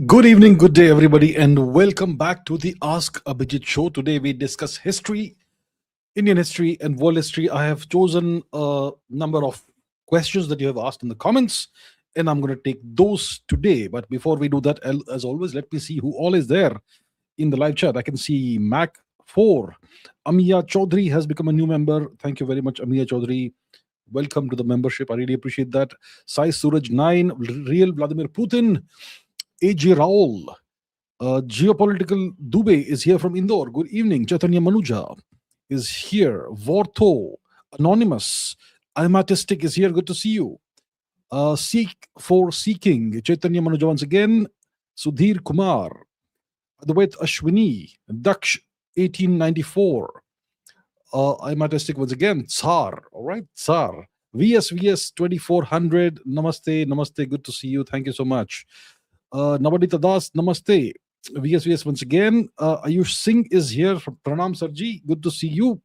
Good evening, good day, everybody, and welcome back to the Ask Abhijit show. Today we discuss history, Indian history, and world history. I have chosen a number of questions that you have asked in the comments, and I'm going to take those today. But before we do that, as always, let me see who all is there in the live chat. I can see Mac 4. Amiya Chaudhary has become a new member. Thank you very much, Amiya Chaudhary. Welcome to the membership. I really appreciate that. Sai Suraj 9, Real Vladimir Putin. AJ Raul, Geopolitical Dubey is here from Indore. Good evening. Chaitanya Manuja is here. Vortho, Anonymous, Imatistic is here. Good to see you. Seek for Seeking, Chaitanya Manuja once again. Sudhir Kumar, Advait Ashwini, Daksh 1894. Imatistic once again. Tsar, all right, Tsar. VS 2400, Namaste, Namaste. Good to see you. Thank you so much. Navadita Das, Namaste. VS once again. Ayush Singh is here from Pranam Sarji. Good to see you.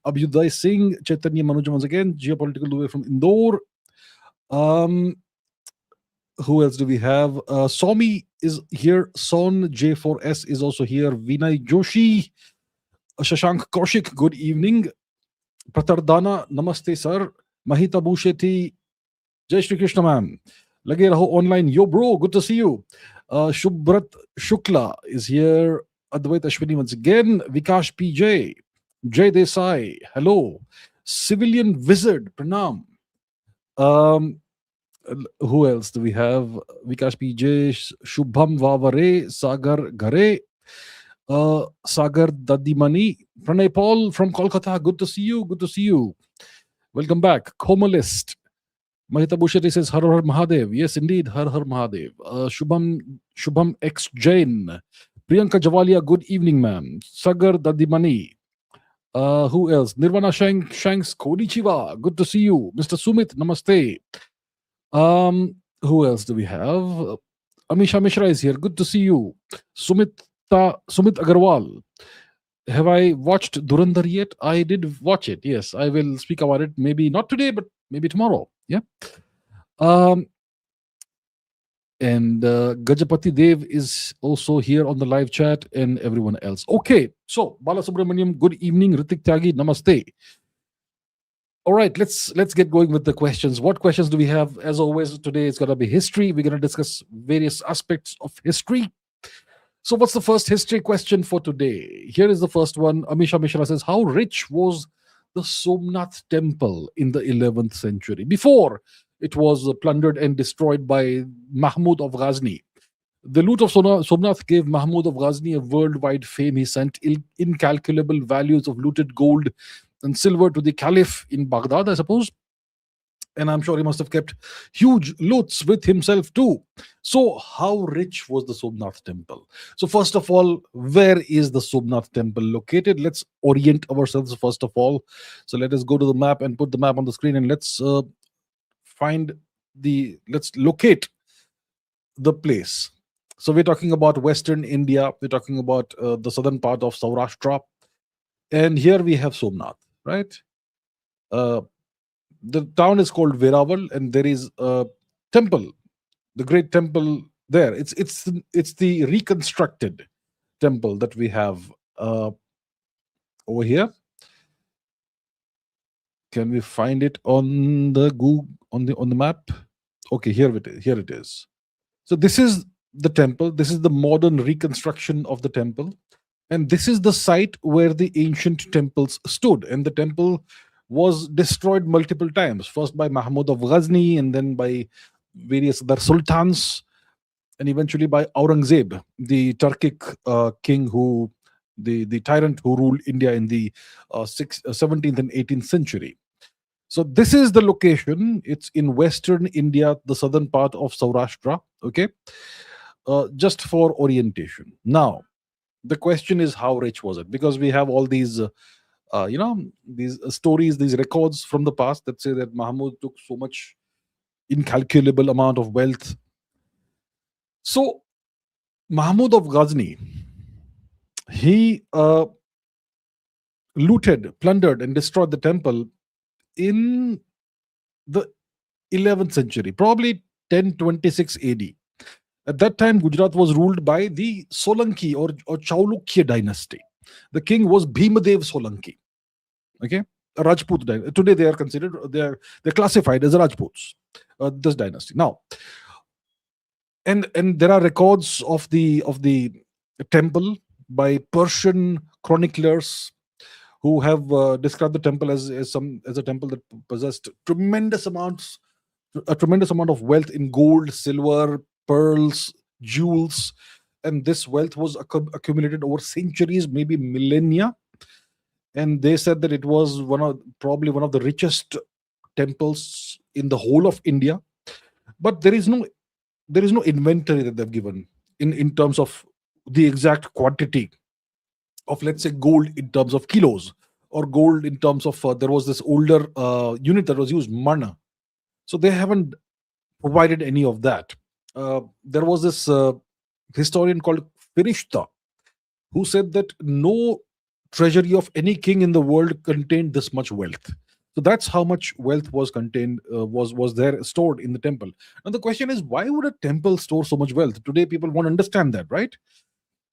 Abhyuday Singh, Chaitanya Manuja once again. Geopolitical Dubey from Indore. Who else do we have? Somi is here. Son J4S is also here. Vinay Joshi. Shashank Kaushik, good evening. Pratardana, Namaste, sir. Mahita Bhusheti, Jai Shri Krishna, ma'am. Lage raho online. Yo, bro, good to see you. Shubhrat Shukla is here. Advait Ashwini once again. Vikash PJ. Jay Desai. Hello. Civilian Wizard. Pranam. Who else do we have? Vikash PJ. Shubham Vavare. Sagar Gare. Sagar Dadimani. Pranay Paul from Kolkata. Good to see you. Good to see you. Welcome back. Komalist. Mahita Bhusheti says Har Har Mahadev. Yes, indeed, Har Har Mahadev. Shubham X Jain. Priyanka Javalia, good evening, ma'am. Sagar Dadimani. Who else? Nirvana Shanks, Konnichiwa. Good to see you. Mr. Sumit, namaste. Who else do we have? Amisha Mishra is here. Good to see you. Sumit Agarwal. Have I watched Durandar yet? I did watch it. Yes, I will speak about it. Maybe not today, but maybe tomorrow. Yeah. And Gajapati Dev is also here on the live chat, and everyone else. Okay, so Bala Subramaniam, good evening. Ritik Tyagi, namaste. All right, let's get going with the questions. What questions do we have? As always, today it's going to be history. We're going to discuss various aspects of history. So what's the first history question for today? Here is the first one. Amisha Mishra says, how rich was the Somnath Temple in the 11th century before it was plundered and destroyed by Mahmud of Ghazni? The loot of Somnath gave Mahmud of Ghazni a worldwide fame. He sent incalculable values of looted gold and silver to the Caliph in Baghdad, I suppose. And I'm sure he must have kept huge loots with himself too. So how rich was the Somnath Temple? So first of all, where is the Somnath Temple located? Let's orient ourselves first of all. So let us go to the map and put the map on the screen, and let's locate the place. So we're talking about Western India. We're talking about the southern part of Saurashtra. And here we have Somnath, right? The town is called Veraval, and there is a temple, the great temple there. It's the reconstructed temple that we have over here. Can we find it on the Google on the map? Okay, here it is. So this is the temple. This is the modern reconstruction of the temple, and this is the site where the ancient temples stood. And the temple was destroyed multiple times, first by Mahmud of Ghazni, and then by various other sultans, and eventually by Aurangzeb, the Turkic king, the tyrant who ruled India in the 17th and 18th century. So this is the location. It's in Western India, the southern part of Saurashtra. Okay, just for orientation. Now, the question is, how rich was it? Because we have all these these stories, these records from the past that say that Mahmud took so much incalculable amount of wealth. So Mahmud of Ghazni, he looted, plundered, and destroyed the temple in the 11th century, probably 1026 AD. At that time, Gujarat was ruled by the Solanki or Chaulukya dynasty. The king was Bhimadev Solanki. Okay, a Rajput dynasty. Today they are considered, they're classified as Rajputs. This dynasty now, and there are records of the temple by Persian chroniclers who have described the temple as a temple that possessed a tremendous amount of wealth in gold, silver, pearls, jewels, and this wealth was accumulated over centuries, maybe millennia. And they said that it was probably one of the richest temples in the whole of India. But there is no inventory that they've given in terms of the exact quantity of, let's say, gold in terms of kilos, or gold in terms of there was this older unit that was used, mana. So they haven't provided any of that. There was this historian called Firishta who said that no treasury of any king in the world contained this much wealth. So that's how much wealth was contained, was there stored in the temple. And the question is, why would a temple store so much wealth? Today, people won't understand that, right?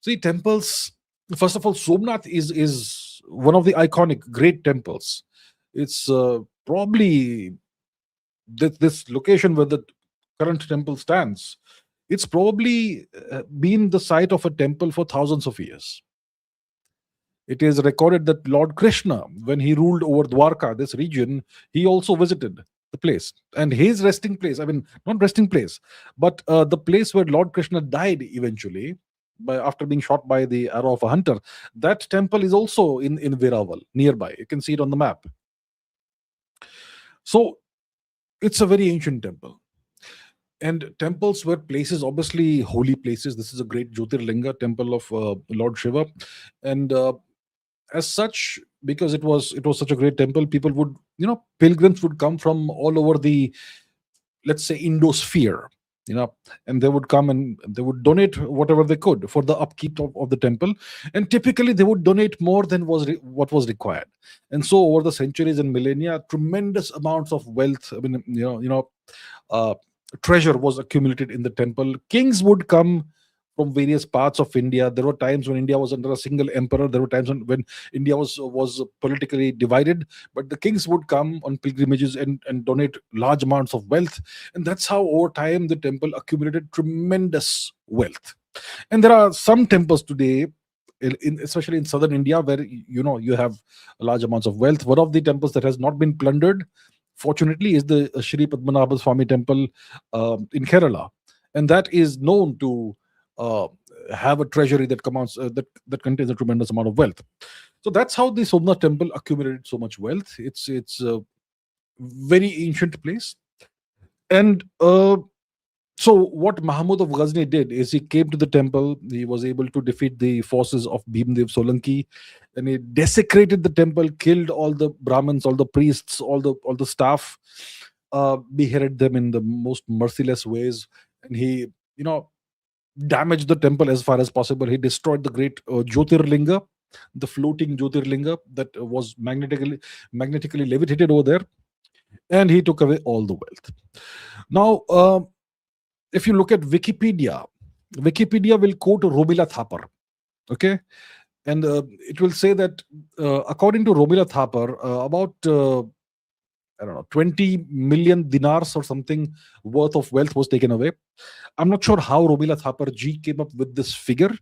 See, temples. First of all, Somnath is one of the iconic great temples. It's probably this location where the current temple stands. It's probably been the site of a temple for thousands of years. It is recorded that Lord Krishna, when he ruled over Dwarka, this region, he also visited the place. And his resting place, I mean, not resting place, but the place where Lord Krishna died eventually, after being shot by the arrow of a hunter, that temple is also in Veraval, nearby. You can see it on the map. So it's a very ancient temple. And temples were places, obviously holy places. This is a great Jyotirlinga temple of Lord Shiva. And as such, because it was such a great temple, people would, pilgrims would come from all over the, let's say, Indosphere, and they would come and they would donate whatever they could for the upkeep of the temple. And typically they would donate more than what was required. And so over the centuries and millennia, tremendous amounts of wealth, I mean, uh, treasure was accumulated in the temple. Kings would come from various parts of India. There were times when India was under a single emperor. There were times when India was politically divided. But the kings would come on pilgrimages and donate large amounts of wealth. And that's how over time the temple accumulated tremendous wealth. And there are some temples today, especially in southern India, where you have large amounts of wealth. One of the temples that has not been plundered, fortunately, is the Shri Padmanabha Swami temple in Kerala, and that is known to uh, have a treasury that commands that contains a tremendous amount of wealth. So that's how the Somnath temple accumulated so much wealth. It's a very ancient place. And so what Mahmud of Ghazni did is he came to the temple. He was able to defeat the forces of Bhimdev Solanki, and he desecrated the temple, killed all the Brahmins, all the priests, all the staff, beheaded them in the most merciless ways, and he, damaged the temple as far as possible. He destroyed the great Jyotirlinga, the floating Jyotirlinga that was magnetically levitated over there, and he took away all the wealth. Now, if you look at Wikipedia will quote Robila Thapar, okay, and it will say that according to Robila Thapar, about I don't know, 20 million dinars or something worth of wealth was taken away. I'm not sure how Robila Thapar ji came up with this figure,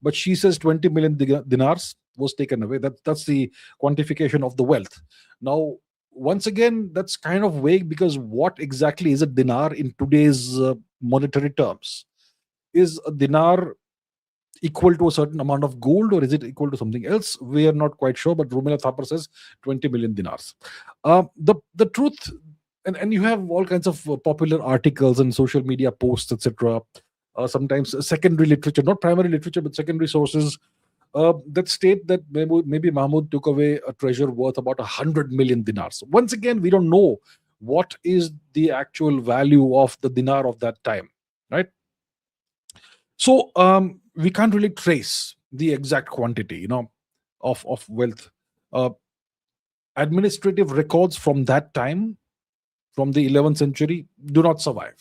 but she says 20 million dinars was taken away. That's the quantification of the wealth. Now, once again, that's kind of vague, because what exactly is a dinar in today's monetary terms? Is a dinar equal to a certain amount of gold, or is it equal to something else? We are not quite sure, but Rumila Thapar says 20 million dinars. The truth, and you have all kinds of popular articles and social media posts, etc. Sometimes secondary literature, not primary literature, but secondary sources that state that maybe Mahmud took away a treasure worth about 100 million dinars. Once again, we don't know what is the actual value of the dinar of that time, right? So we can't really trace the exact quantity, of wealth. Uh, Administrative records from that time, from the 11th century, do not survive.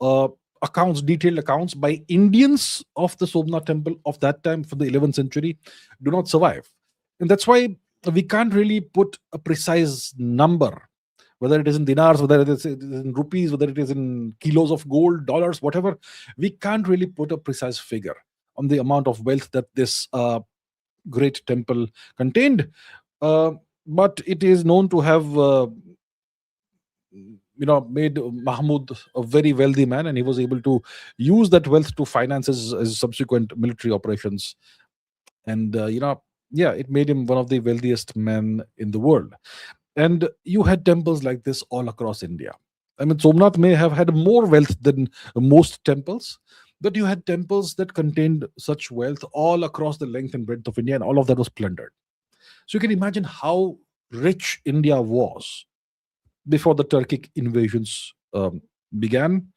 Uh, accounts, detailed accounts by Indians of the Somnath Temple of that time for the 11th century do not survive. And that's why we can't really put a precise number, whether it is in dinars, whether it is in rupees, whether it is in kilos of gold, dollars, whatever. We can't really put a precise figure on the amount of wealth that this great temple contained. Uh, but it is known to have made Mahmud a very wealthy man, and he was able to use that wealth to finance his subsequent military operations. And yeah, it made him one of the wealthiest men in the world. And you had temples like this all across India. I mean, Somnath may have had more wealth than most temples, but you had temples that contained such wealth all across the length and breadth of India, and all of that was plundered. So you can imagine how rich India was before the Turkic invasions began.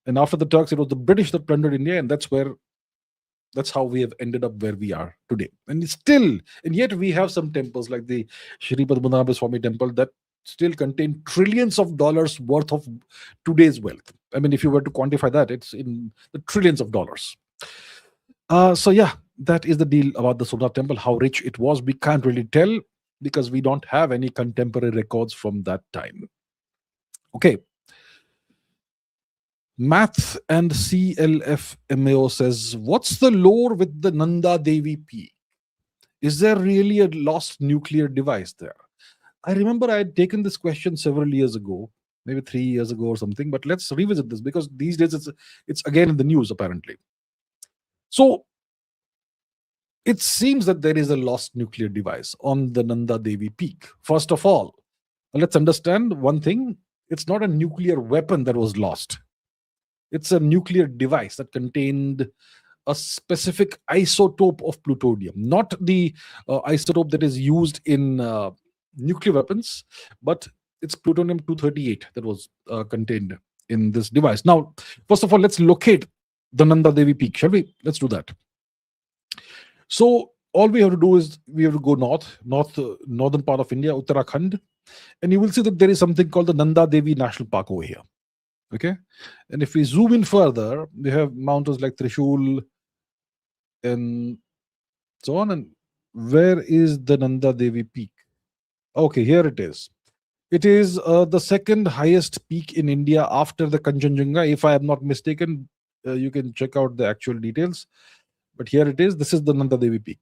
And after the Turks, it was the British that plundered India, and that's how we have ended up where we are today. And yet we have some temples like the Shri Padmanabha Swami temple that still contain trillions of dollars worth of today's wealth. I mean, if you were to quantify that, it's in the trillions of dollars. So yeah, that is the deal about the Somnath temple. How rich it was, we can't really tell because we don't have any contemporary records from that time. Okay. Math and CLFMAO says, what's the lore with the Nanda Devi peak? Is there really a lost nuclear device there? I remember I had taken this question several years ago, maybe 3 years ago or something, but let's revisit this because these days it's again in the news apparently. So it seems that there is a lost nuclear device on the Nanda Devi peak. First of all, let's understand one thing. It's not a nuclear weapon that was lost. It's a nuclear device that contained a specific isotope of plutonium, not the isotope that is used in nuclear weapons, but it's plutonium 238 that was contained in this device. Now, first of all, let's locate the Nanda Devi peak, shall we? Let's do that. So all we have to do is we have to go northern part of India, Uttarakhand, and you will see that there is something called the Nanda Devi National Park over here. Okay, and if we zoom in further, we have mountains like Trishul and so on. And where is the Nanda Devi peak? Okay, here it is. It is the second highest peak in India after the Kanchenjunga. If I am not mistaken, you can check out the actual details. But here it is. This is the Nanda Devi peak,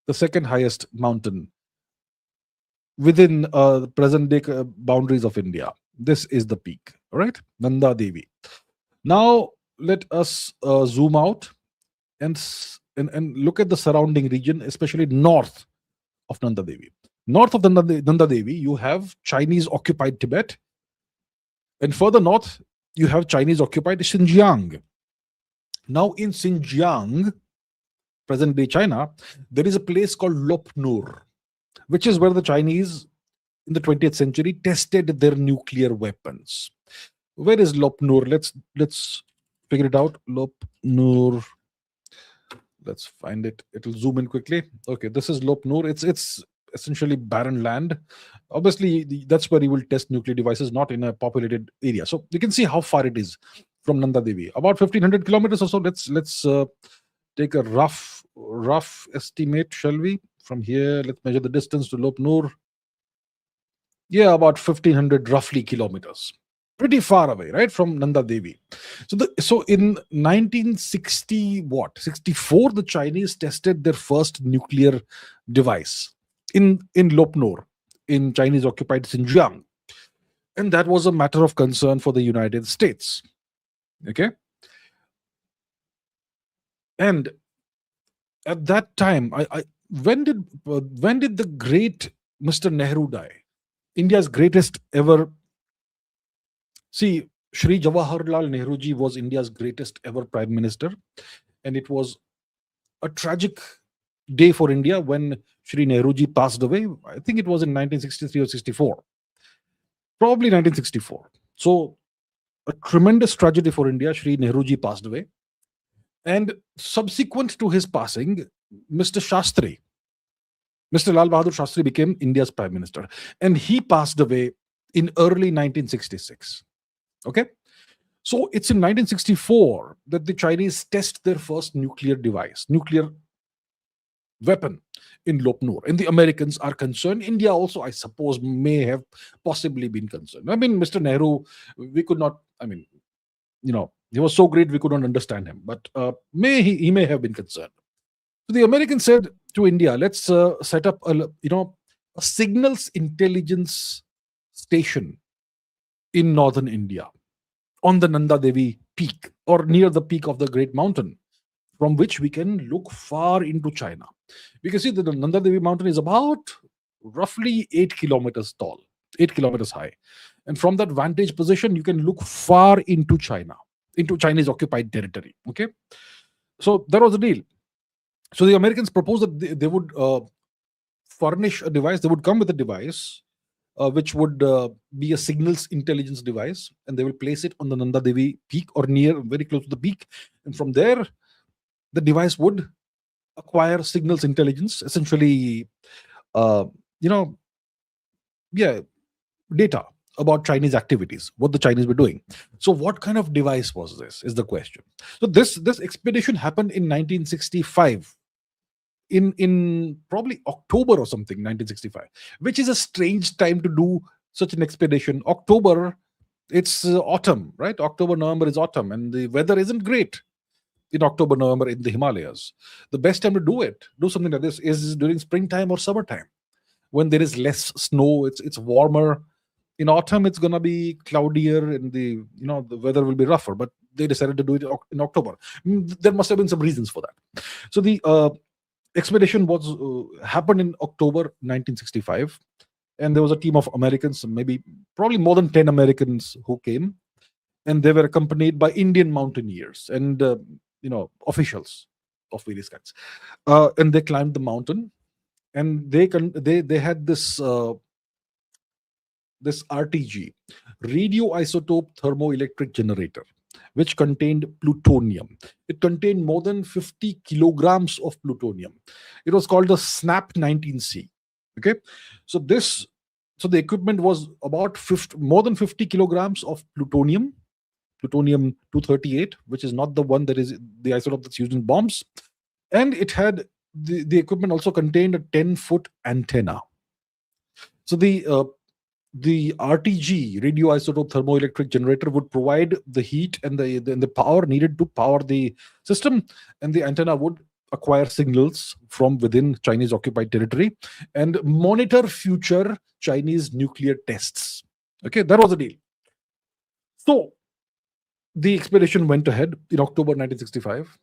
the second highest mountain within the present day boundaries of India. This is the peak, all right? Nanda Devi. Now, let us zoom out and look at the surrounding region, especially north of Nanda Devi. North of the Nanda Devi, you have Chinese-occupied Tibet. And further north, you have Chinese-occupied Xinjiang. Now, in Xinjiang, present-day China, there is a place called Lopnur, which is where the Chinese in the 20th century tested their nuclear weapons. Where is Lopnur? Let's figure it out. Lopnur. Let's find it. It'll zoom in quickly. Okay, this is Lopnur. It's essentially barren land. Obviously, that's where you will test nuclear devices, not in a populated area. So you can see how far it is from Nanda Devi. About 1,500 kilometers or so. Let's take a rough estimate, shall we? From here, let's measure the distance to Lopnur. Yeah, about 1,500 roughly kilometers. Pretty far away, right, from Nanda Devi. So in 1964, the Chinese tested their first nuclear device in Lopnur, in Chinese-occupied Xinjiang, and that was a matter of concern for the United States. Okay, and at that time, when did the great Mr. Nehru die? India's greatest ever. See, Shri Jawaharlal Nehruji was India's greatest ever prime minister, and it was a tragic day for India when Shri Nehruji passed away. I think it was in 1963 or 64, probably 1964. So, a tremendous tragedy for India. Shri Nehruji passed away, and subsequent to his passing, Mr. Shastri, Mr. Lal Bahadur Shastri became India's prime minister, and he passed away in early 1966. Okay, So it's in 1964 that the Chinese test their first nuclear weapon in Lopnur. And the Americans are concerned. India also, I suppose, may have possibly been concerned. I mean, Mr. Nehru, we could not, I mean, he was so great we could not understand him, but he may have been concerned. So the Americans said to India, let's set up a signals intelligence station in northern India on the Nanda Devi peak or near the peak of the great mountain, from which we can look far into China. We can see that the Nanda Devi mountain is about roughly 8 kilometers tall, 8 kilometers high. And from that vantage position, you can look far into China, into Chinese occupied territory. Okay. So that was the deal. So the Americans proposed that they would furnish a device, they would come with a device which would be a signals intelligence device, and they will place it on the Nanda Devi peak or near, very close to the peak. And from there, the device would acquire signals intelligence, essentially, data about Chinese activities, what the Chinese were doing. So what kind of device was this, is the question. So this expedition happened in 1965. In probably October or something, 1965, which is a strange time to do such an expedition. October, it's autumn, right? October, November is autumn, and the weather isn't great in October, November in the Himalayas. The best time to do something like this is during springtime or summertime, when there is less snow. It's warmer. In autumn, it's gonna be cloudier, and the weather will be rougher. But they decided to do it in October. There must have been some reasons for that. So the expedition was happened in October 1965, and there was a team of Americans, probably more than 10 Americans who came, and they were accompanied by Indian mountaineers and officials of various kinds, and they climbed the mountain, and they had this RTG, radioisotope thermoelectric generator, which contained plutonium. It contained more than 50 kilograms of plutonium. It was called the SNAP 19C. Okay, so the equipment was about more than 50 kilograms of plutonium 238, which is not the one that is the isotope that's used in bombs. And it had the equipment also contained a 10-foot antenna. So the RTG, radioisotope thermoelectric generator, would provide the heat and the power needed to power the system, and the antenna would acquire signals from within Chinese occupied territory and monitor future Chinese nuclear tests. Okay, that was the deal. So the expedition went ahead in October 1965,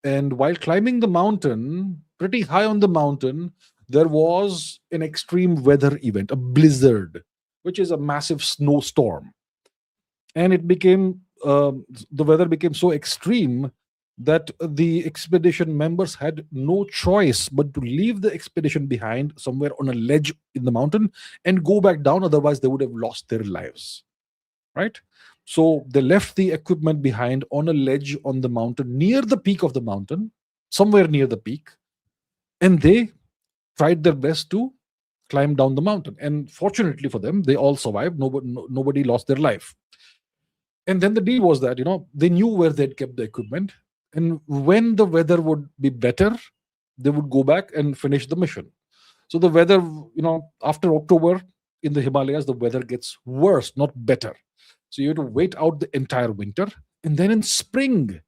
and while climbing the mountain, pretty high on the mountain, there was an extreme weather event, a blizzard, which is a massive snowstorm. And it became, the weather became so extreme that the expedition members had no choice but to leave the expedition behind somewhere on a ledge in the mountain and go back down. Otherwise, they would have lost their lives, right? So they left the equipment behind on a ledge on the mountain, near the peak of the mountain, somewhere near the peak. And they tried their best to climb down the mountain, and fortunately for them, they all survived. Nobody lost their life. And then the deal was that they knew where they'd kept the equipment, and when the weather would be better, they would go back and finish the mission. So the weather, after October in the Himalayas, the weather gets worse, not better. So you have to wait out the entire winter, and then in spring,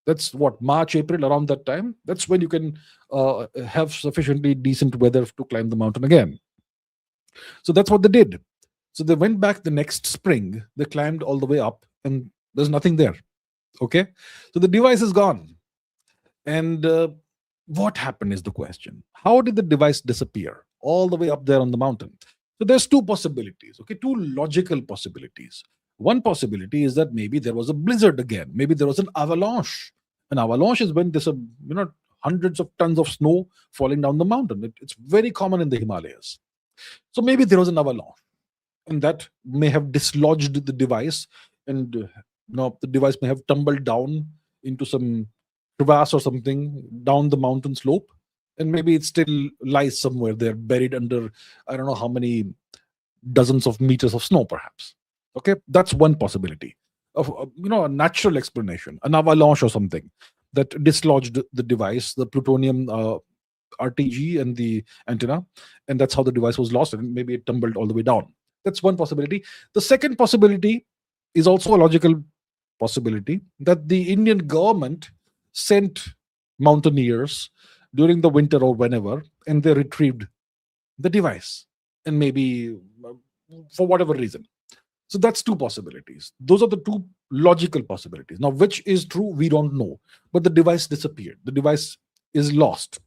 that's what, March, April, around that time, that's when you can have sufficiently decent weather to climb the mountain again. So that's what they did. So they went back the next spring, they climbed all the way up, and there's nothing there. Okay, so the device is gone. And what happened is the question. How did the device disappear all the way up there on the mountain? So there's two possibilities, okay, two logical possibilities. One possibility is that maybe there was a blizzard again. Maybe there was an avalanche. An avalanche is when there's hundreds of tons of snow falling down the mountain. It's very common in the Himalayas. So maybe there was an avalanche, and that may have dislodged the device, and the device may have tumbled down into some crevasse or something down the mountain slope, and maybe it still lies somewhere there, buried under I don't know how many dozens of meters of snow, perhaps. Okay, that's one possibility. of a natural explanation, an avalanche or something that dislodged the device, the plutonium RTG and the antenna, and that's how the device was lost, and maybe it tumbled all the way down. That's one possibility. The second possibility is also a logical possibility, that the Indian government sent mountaineers during the winter or whenever, and they retrieved the device, and maybe for whatever reason. So that's two possibilities. Those are the two logical possibilities. Now, which is true, we don't know. But the device disappeared. The device is lost.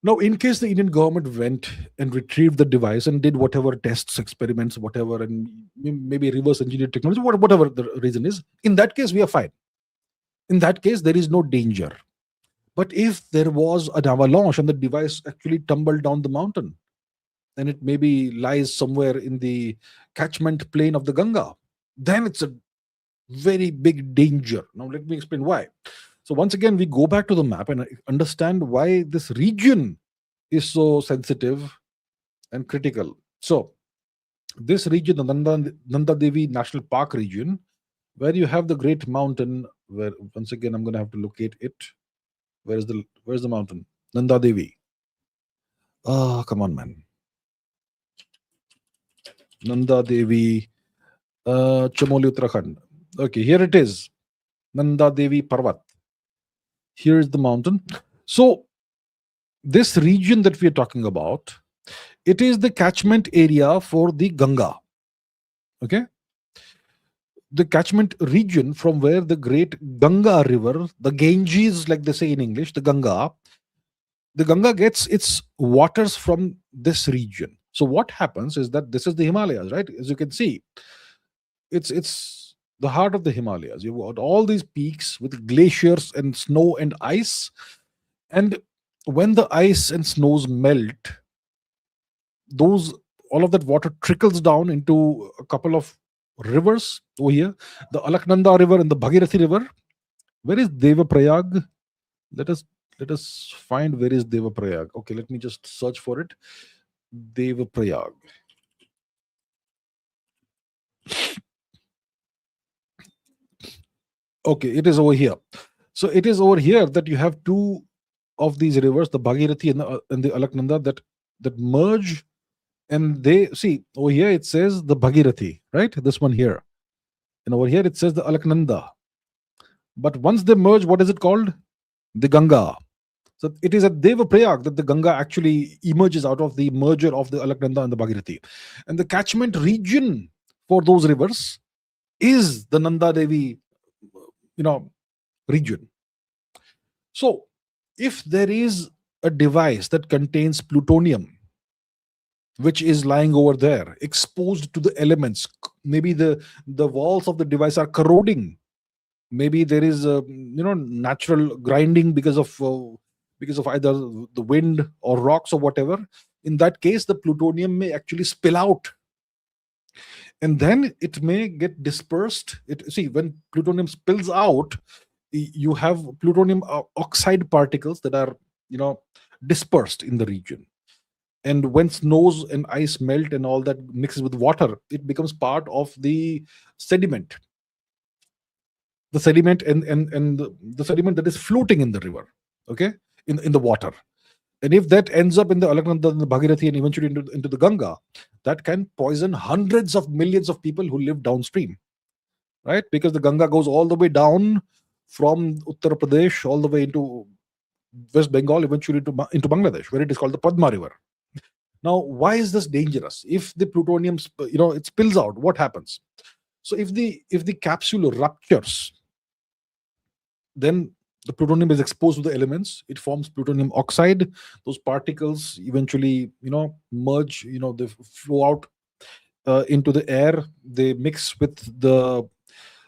Now, in case the Indian government went and retrieved the device and did whatever tests, experiments, whatever, and maybe reverse engineered technology, whatever the reason is, in that case, we are fine. In that case, there is no danger. But if there was an avalanche and the device actually tumbled down the mountain, then it maybe lies somewhere in the catchment plain of the Ganga, then it's a very big danger. Now, let me explain why. So, once again, we go back to the map and understand why this region is so sensitive and critical. So, this region, the Nanda Devi National Park region, where you have the great mountain, where once again I'm going to have to locate it. Where's the mountain? Nanda Devi. Oh, come on, man. Nanda Devi, Chamoli, Uttarakhand. Okay, here it is. Nanda Devi Parvat. Here is the mountain. So, this region that we are talking about, it is the catchment area for the Ganga. Okay? The catchment region from where the great Ganga river, the Ganges, like they say in English, the Ganga gets its waters from this region. So what happens is that this is the Himalayas, right? As you can see, it's the heart of the Himalayas. You've got all these peaks with glaciers and snow and ice. And when the ice and snows melt, all of that water trickles down into a couple of rivers over here, the Alaknanda River and the Bhagirathi River. Where is Devaprayag? Let us find where is Devaprayag. Okay, let me just search for it. Devaprayag. Okay, it is over here. So it is over here that you have two of these rivers, the Bhagirathi and the Alaknanda, that merge, and they see over here it says the Bhagirathi, right? This one here, and over here it says the Alaknanda. But once they merge, what is it called? The Ganga. So it is at Devaprayag that the Ganga actually emerges out of the merger of the Alaknanda and the Bhagirathi, and the catchment region for those rivers is the Nanda Devi, region. So, if there is a device that contains plutonium, which is lying over there, exposed to the elements, maybe the walls of the device are corroding. Maybe there is a natural grinding because of either the wind or rocks or whatever. In that case, the plutonium may actually spill out, and then it may get dispersed. When plutonium spills out, you have plutonium oxide particles that are dispersed in the region. And when snows and ice melt and all that mixes with water, it becomes part of the sediment. The sediment and the sediment that is floating in the river, okay, in the water. And if that ends up in the Alaknanda and the Bhagirathi and eventually into the Ganga, that can poison hundreds of millions of people who live downstream, right? Because the Ganga goes all the way down from Uttar Pradesh all the way into West Bengal, eventually into Bangladesh, where it is called the Padma River. Now, why is this dangerous? If the plutonium, it spills out, what happens? So if the capsule ruptures, then the plutonium is exposed to the elements. It forms plutonium oxide. Those particles eventually, merge. They flow out into the air. They mix with the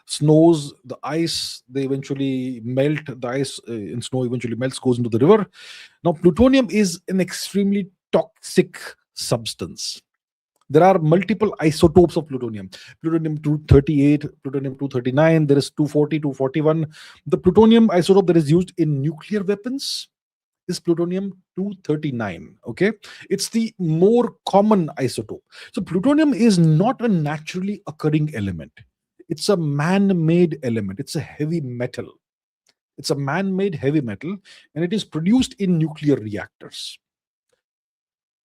snows, the ice. They eventually melt. The ice and snow eventually melts, goes into the river. Now, plutonium is an extremely toxic substance. There are multiple isotopes of plutonium. Plutonium 238, plutonium 239, there is 240, 241. The plutonium isotope that is used in nuclear weapons is plutonium 239. Okay, it's the more common isotope. So plutonium is not a naturally occurring element. It's a man-made element. It's a heavy metal. It's a man-made heavy metal, and it is produced in nuclear reactors.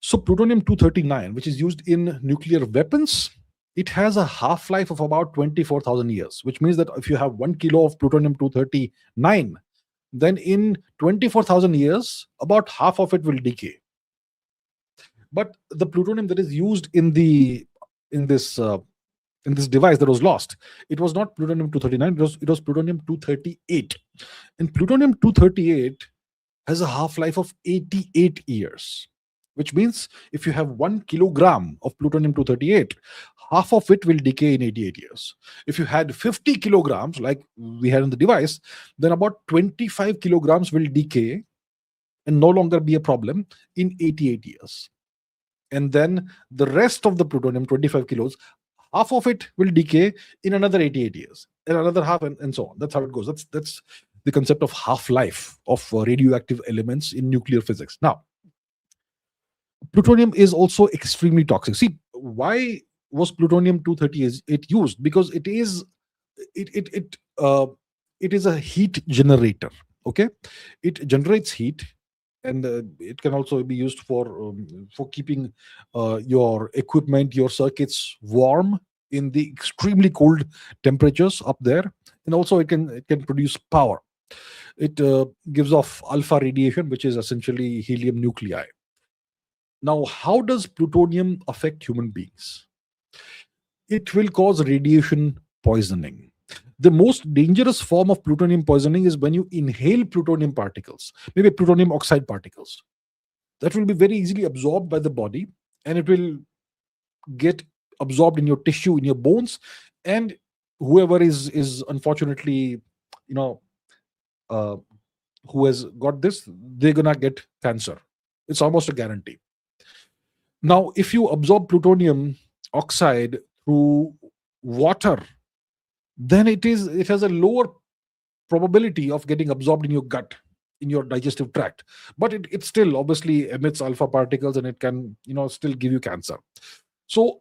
So plutonium 239, which is used in nuclear weapons, it has a half-life of about 24,000 years, which means that if you have 1 kilo of plutonium 239, then in 24,000 years, about half of it will decay. But the plutonium that is used in this device that was lost, it was not plutonium 239, it was plutonium 238. And plutonium 238 has a half-life of 88 years, which means if you have 1 kilogram of plutonium 238, half of it will decay in 88 years. If you had 50 kilograms, like we had in the device, then about 25 kilograms will decay and no longer be a problem in 88 years. And then the rest of the plutonium, 25 kilos, half of it will decay in another 88 years, and another half, and so on. That's how it goes. That's the concept of half-life of radioactive elements in nuclear physics. Now, plutonium is also extremely toxic. See, why was plutonium 238 used? Because it is a heat generator. Okay, it generates heat, and it can also be used for keeping your equipment, your circuits warm in the extremely cold temperatures up there, and also it can produce power. It gives off alpha radiation, which is essentially helium nuclei. Now, how does plutonium affect human beings? It will cause radiation poisoning. The most dangerous form of plutonium poisoning is when you inhale plutonium particles, maybe plutonium oxide particles. That will be very easily absorbed by the body, and it will get absorbed in your tissue, in your bones, and whoever is unfortunately, who has got this, they're gonna get cancer. It's almost a guarantee. Now, if you absorb plutonium oxide through water, then it has a lower probability of getting absorbed in your gut, in your digestive tract, but it still obviously emits alpha particles, and it can still give you cancer. So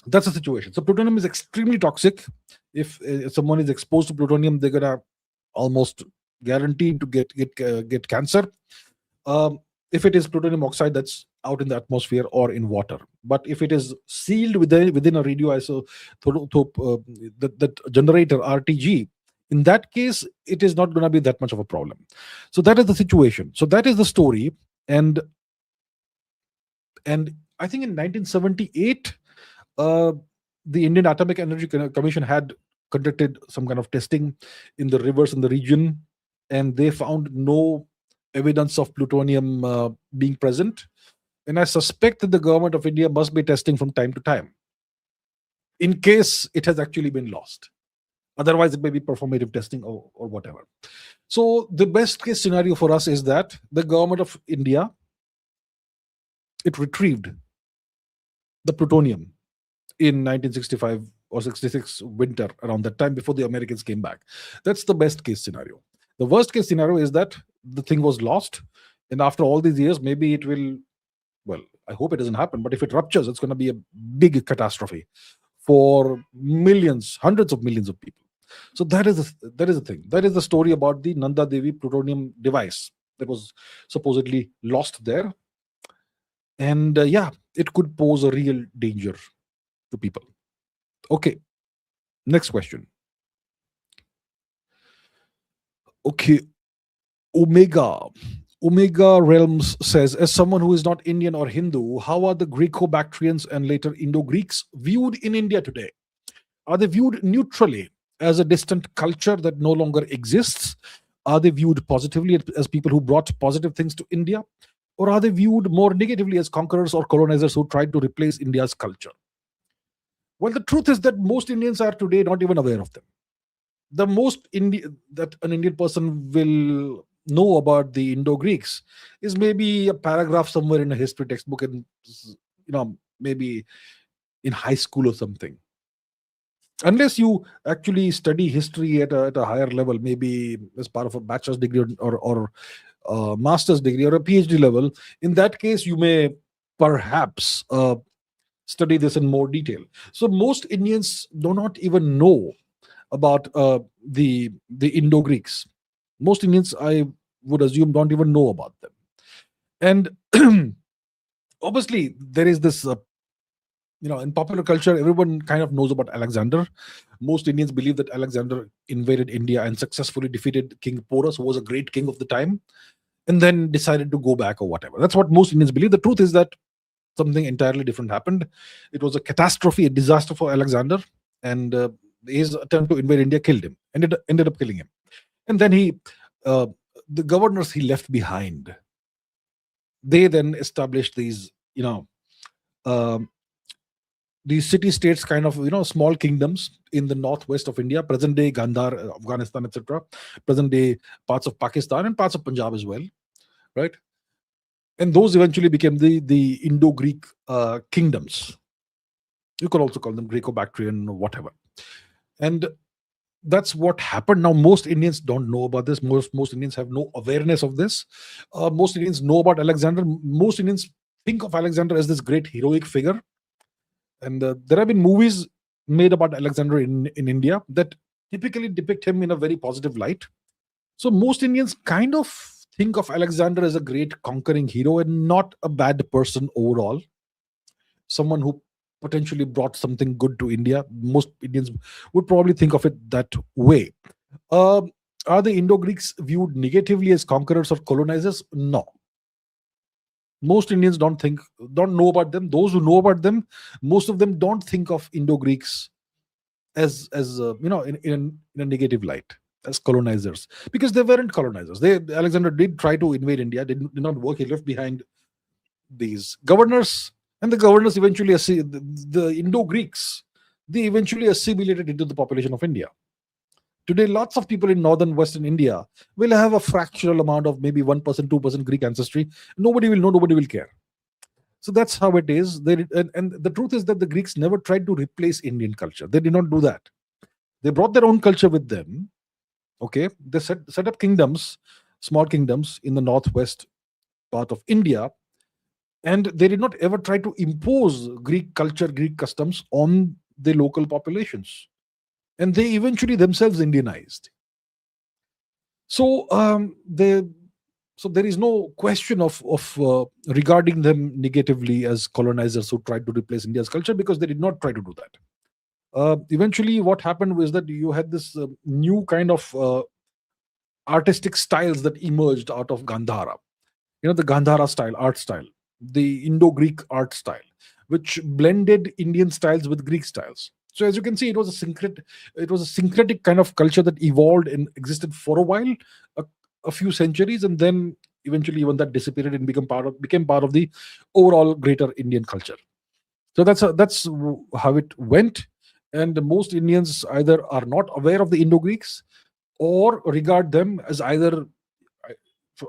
that's the situation. So plutonium is extremely toxic. If someone is exposed to plutonium, they're gonna almost guaranteed to get cancer. If it is plutonium oxide that's out in the atmosphere or in water, but if it is sealed within a radioisotope, that generator RTG, in that case, it is not going to be that much of a problem. So that is the situation. So that is the story. And I think in 1978, the Indian Atomic Energy Commission had conducted some kind of testing in the rivers in the region, and they found no evidence of plutonium being present. And I suspect that the government of India must be testing from time to time in case it has actually been lost. Otherwise, it may be performative testing or whatever. So the best case scenario for us is that the government of India, it retrieved the plutonium in 1965 or 66 winter, around that time, before the Americans came back. That's the best case scenario. The worst case scenario is that the thing was lost, and after all these years, maybe it will, well, I hope it doesn't happen, but if it ruptures, it's going to be a big catastrophe for millions, hundreds of millions of people. So that is the thing. That is the story about the Nanda Devi plutonium device that was supposedly lost there. And it could pose a real danger to people. Okay, next question. Okay, Omega Realms says, as someone who is not Indian or Hindu, how are the Greco-Bactrians and later Indo-Greeks viewed in India today? Are they viewed neutrally as a distant culture that no longer exists? Are they viewed positively as people who brought positive things to India? Or are they viewed more negatively as conquerors or colonizers who tried to replace India's culture? Well, the truth is that most Indians are today not even aware of them. The most that an Indian person will know about the Indo-Greeks is maybe a paragraph somewhere in a history textbook, and maybe in high school or something. Unless you actually study history at a higher level, maybe as part of a bachelor's degree or master's degree or a PhD level, in that case, you may perhaps study this in more detail. So most Indians do not even know about the Indo-Greeks. Most Indians, I would assume, don't even know about them. And obviously, there is this, in popular culture, everyone kind of knows about Alexander. Most Indians believe that Alexander invaded India and successfully defeated King Porus, who was a great king of the time, and then decided to go back or whatever. That's what most Indians believe. The truth is that something entirely different happened. It was a catastrophe, a disaster for Alexander, and his attempt to invade India killed him. Ended up killing him. And then uh, the governors he left behind, they then established um, these city states, kind of small kingdoms in the northwest of India, present day Gandhar, Afghanistan, etc., present day parts of Pakistan and parts of Punjab as well, right? And those eventually became the Indo-Greek kingdoms. You could also call them Greco-Bactrian or whatever. And that's what happened. Now, most Indians don't know about this. Most Indians have no awareness of this. Most Indians know about Alexander. Most Indians think of Alexander as this great heroic figure. And there have been movies made about Alexander in India that typically depict him in a very positive light. So most Indians kind of think of Alexander as a great conquering hero and not a bad person overall. Someone who potentially brought something good to India. Most Indians would probably think of it that way. Are the Indo-Greeks viewed negatively as conquerors or colonizers? No. Most Indians don't know about them. Those who know about them, most of them don't think of Indo-Greeks as in a negative light, as colonizers, because they weren't colonizers. Alexander did try to invade India, did not work. He left behind these governors, and the governors eventually the Indo-Greeks, they eventually assimilated into the population of India. Today, lots of people in northern Western India will have a fractional amount of maybe 1%, 2% Greek ancestry. Nobody will know, nobody will care. So that's how it is. And the truth is that the Greeks never tried to replace Indian culture. They did not do that. They brought their own culture with them. Okay, they set up kingdoms, small kingdoms in the northwest part of India, and they did not ever try to impose Greek culture, Greek customs on the local populations. And they eventually themselves Indianized. So there is no question of regarding them negatively as colonizers who tried to replace India's culture, because they did not try to do that. Eventually, what happened was that you had this new kind of artistic styles that emerged out of Gandhara. The Gandhara style, art style, the Indo-Greek art style, which blended Indian styles with Greek styles. So as you can see, it was a syncretic kind of culture that evolved and existed for a while, a few centuries, and then eventually even that dissipated and became part of the overall greater Indian culture. So that's how it went. And most Indians either are not aware of the Indo-Greeks or regard them as either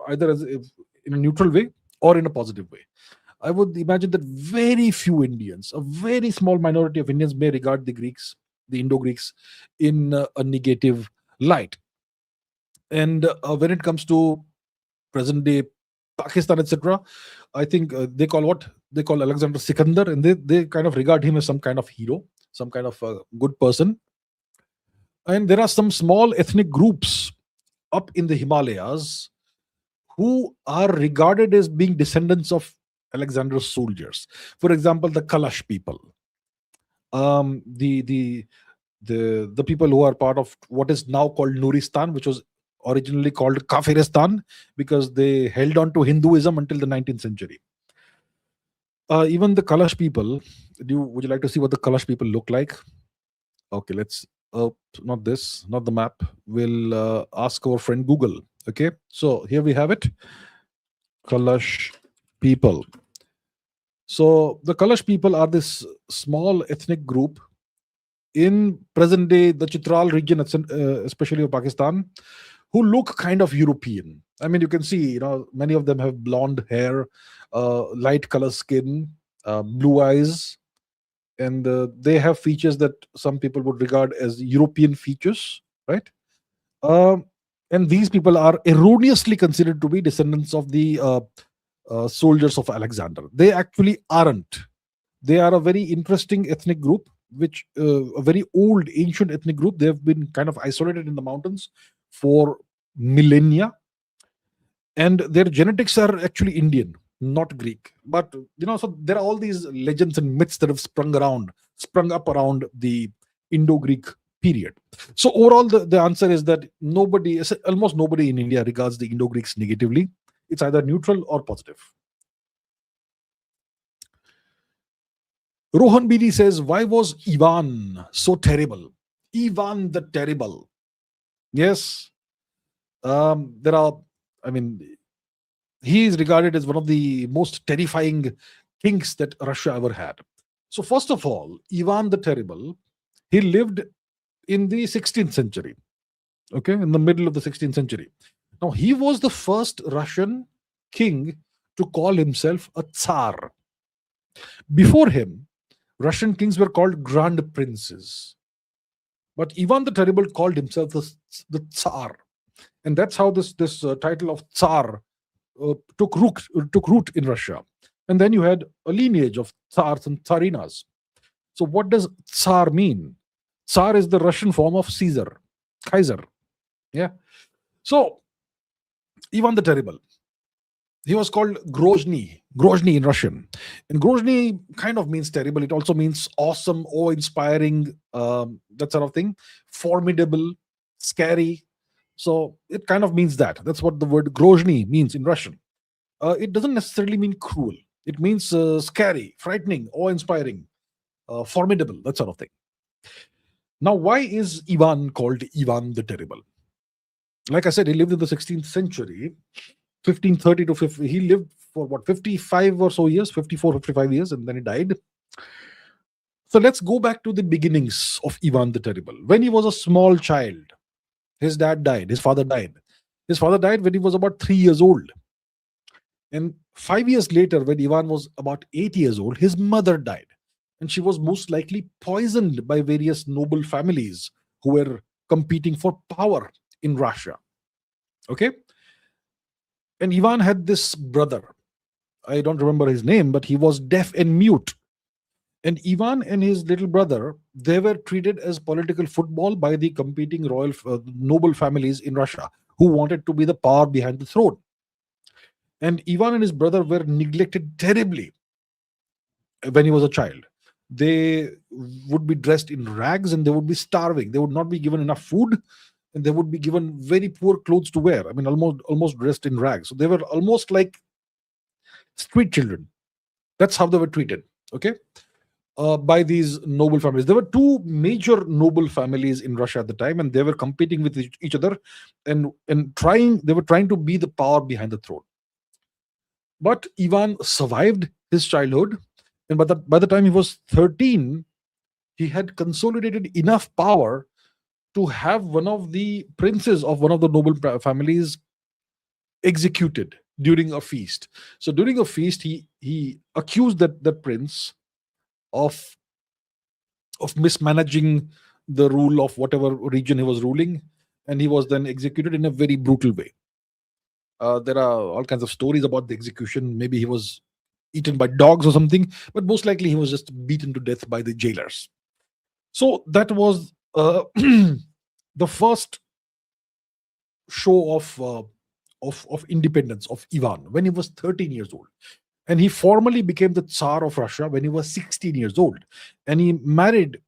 as in a neutral way or in a positive way. I would imagine that very few Indians, a very small minority of Indians, may regard the Indo-Greeks, in a negative light. And when it comes to present day Pakistan, etc., I think they call Alexander Sikandar, and they kind of regard him as some kind of hero, some kind of good person. And there are some small ethnic groups up in the Himalayas who are regarded as being descendants of Alexander's soldiers. For example, the Kalash people, the people who are part of what is now called Nuristan, which was originally called Kafiristan, because they held on to Hinduism until the 19th century. Even the Kalash people, would you like to see what the Kalash people look like? Okay, let's not the map. We'll ask our friend Google. Okay, so here we have it. Kalash people. So the Kalash people are this small ethnic group in present day the Chitral region, especially of Pakistan, who look kind of European. I mean, you can see, many of them have blonde hair, light color skin, blue eyes, and they have features that some people would regard as European features, right? And these people are erroneously considered to be descendants of the soldiers of Alexander. They actually aren't. They are a very interesting ethnic group, which a very old, ancient ethnic group. They have been kind of isolated in the mountains for millennia, and their genetics are actually Indian, not Greek. But so there are all these legends and myths that have sprung up around the Indo-Greek period. So overall, the answer is that almost nobody in India regards the Indo-Greeks negatively. It's either neutral or positive. Rohan Bidi says, why was Ivan so terrible? Ivan the Terrible. Yes. There are, I mean, he is regarded as one of the most terrifying kings that Russia ever had. So, first of all, Ivan the Terrible, he lived in the 16th century, okay, in the middle of the 16th century. Now, he was the first Russian king to call himself a Tsar. Before him, Russian kings were called grand princes. But Ivan the Terrible called himself the Tsar. And that's how this title of Tsar took root in Russia. And then you had a lineage of Tsars and Tsarinas. So what does Tsar mean? Tsar is the Russian form of Caesar, Kaiser. Yeah. So Ivan the Terrible, he was called Grozny in Russian. And Grozny kind of means terrible. It also means awesome, awe-inspiring, that sort of thing. Formidable, scary. So it kind of means that. That's what the word Grozny means in Russian. It doesn't necessarily mean cruel. It means scary, frightening, awe-inspiring, formidable, that sort of thing. Now, why is Ivan called Ivan the Terrible? Like I said, he lived in the 16th century, 1530 to 50. He lived for 55 or so years, 54, 55 years, and then he died. So let's go back to the beginnings of Ivan the Terrible. When he was a small child, his dad died, his father died. His father died when he was about 3 years old. And 5 years later, when Ivan was about 8 years old, his mother died. And she was most likely poisoned by various noble families who were competing for power in Russia. Okay? And Ivan had this brother. I don't remember his name, but he was deaf and mute. And Ivan and his little brother, they were treated as political football by the competing royal noble families in Russia who wanted to be the power behind the throne. And Ivan and his brother were neglected terribly when he was a child. They would be dressed in rags and they would be starving. They would not be given enough food, and they would be given very poor clothes to wear. I mean, almost dressed in rags. So they were almost like street children. That's how they were treated. Okay. By these noble families. There were two major noble families in Russia at the time, and they were competing with each other and they were trying to be the power behind the throne. But Ivan survived his childhood, and by the time he was 13, he had consolidated enough power to have one of the princes of one of the noble families executed during a feast. So during a feast, he accused that prince of mismanaging the rule of whatever region he was ruling, and he was then executed in a very brutal way. There are all kinds of stories about the execution. Maybe he was eaten by dogs or something, but most likely he was just beaten to death by the jailers. So that was the first show of independence of Ivan when he was 13 years old. And he formally became the Tsar of Russia when he was 16 years old. And he married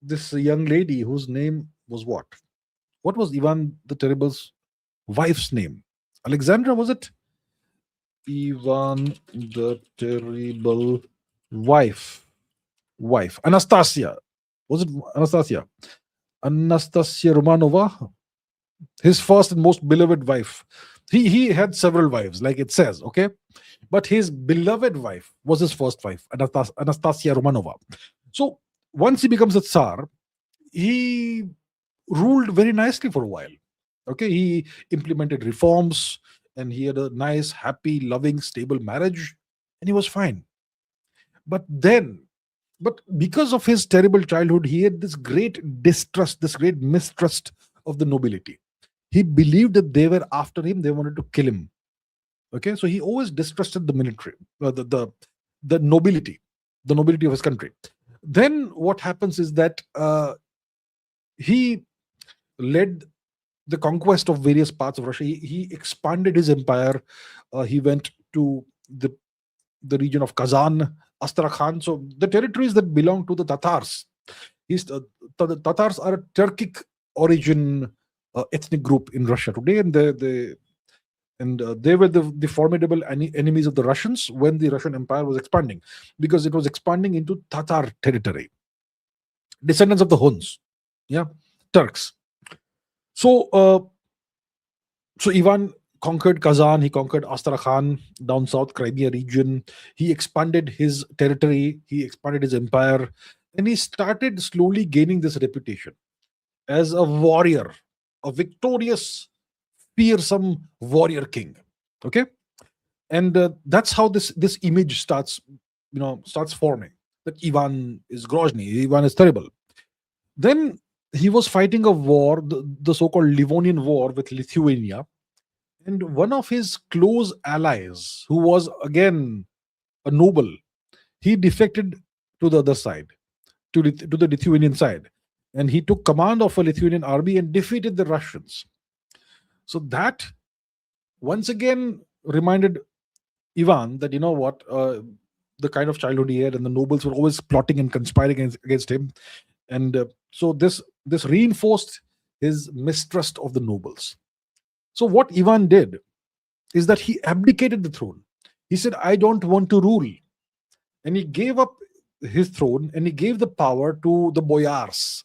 this young lady whose name was what? What was Ivan the Terrible's wife's name? Alexandra, was it? Ivan the Terrible wife. Anastasia. Was it Anastasia? Anastasia Romanova, his first and most beloved wife. He had several wives, like it says, okay? But his beloved wife was his first wife, Anastasia Romanova. So once he becomes a Tsar, he ruled very nicely for a while. Okay, he implemented reforms and he had a nice, happy, loving, stable marriage, and he was fine. But because of his terrible childhood, he had this great distrust, this great mistrust of the nobility. He believed that they were after him, they wanted to kill him. Okay, so he always distrusted the military, the nobility. the nobility of his country. Then what happens is that he led the conquest of various parts of Russia. He expanded his empire. He went to the region of Kazan, Astrakhan. So the territories that belong to the Tatars. The Tatars are a Turkic origin ethnic group in Russia today, and they were the formidable enemies of the Russians when the Russian Empire was expanding, because it was expanding into Tatar territory, descendants of the Huns, yeah, Turks. So Ivan conquered Kazan, he conquered Astrakhan, down south Crimea region. He expanded his territory, he expanded his empire, and he started slowly gaining this reputation as a warrior, a victorious, fearsome warrior king. Okay, and that's how this image starts forming. That Ivan is Grozny, Ivan is terrible. Then he was fighting a war, the so-called Livonian War with Lithuania, and one of his close allies, who was again a noble, he defected to the other side, to the Lithuanian side, and he took command of a Lithuanian army and defeated the Russians. So that once again reminded Ivan that, you know what, the kind of childhood he had, and the nobles were always plotting and conspiring against him, and so this reinforced his mistrust of the nobles. So what Ivan did is that he abdicated the throne. He said, "I don't want to rule," and he gave up his throne and he gave the power to the boyars,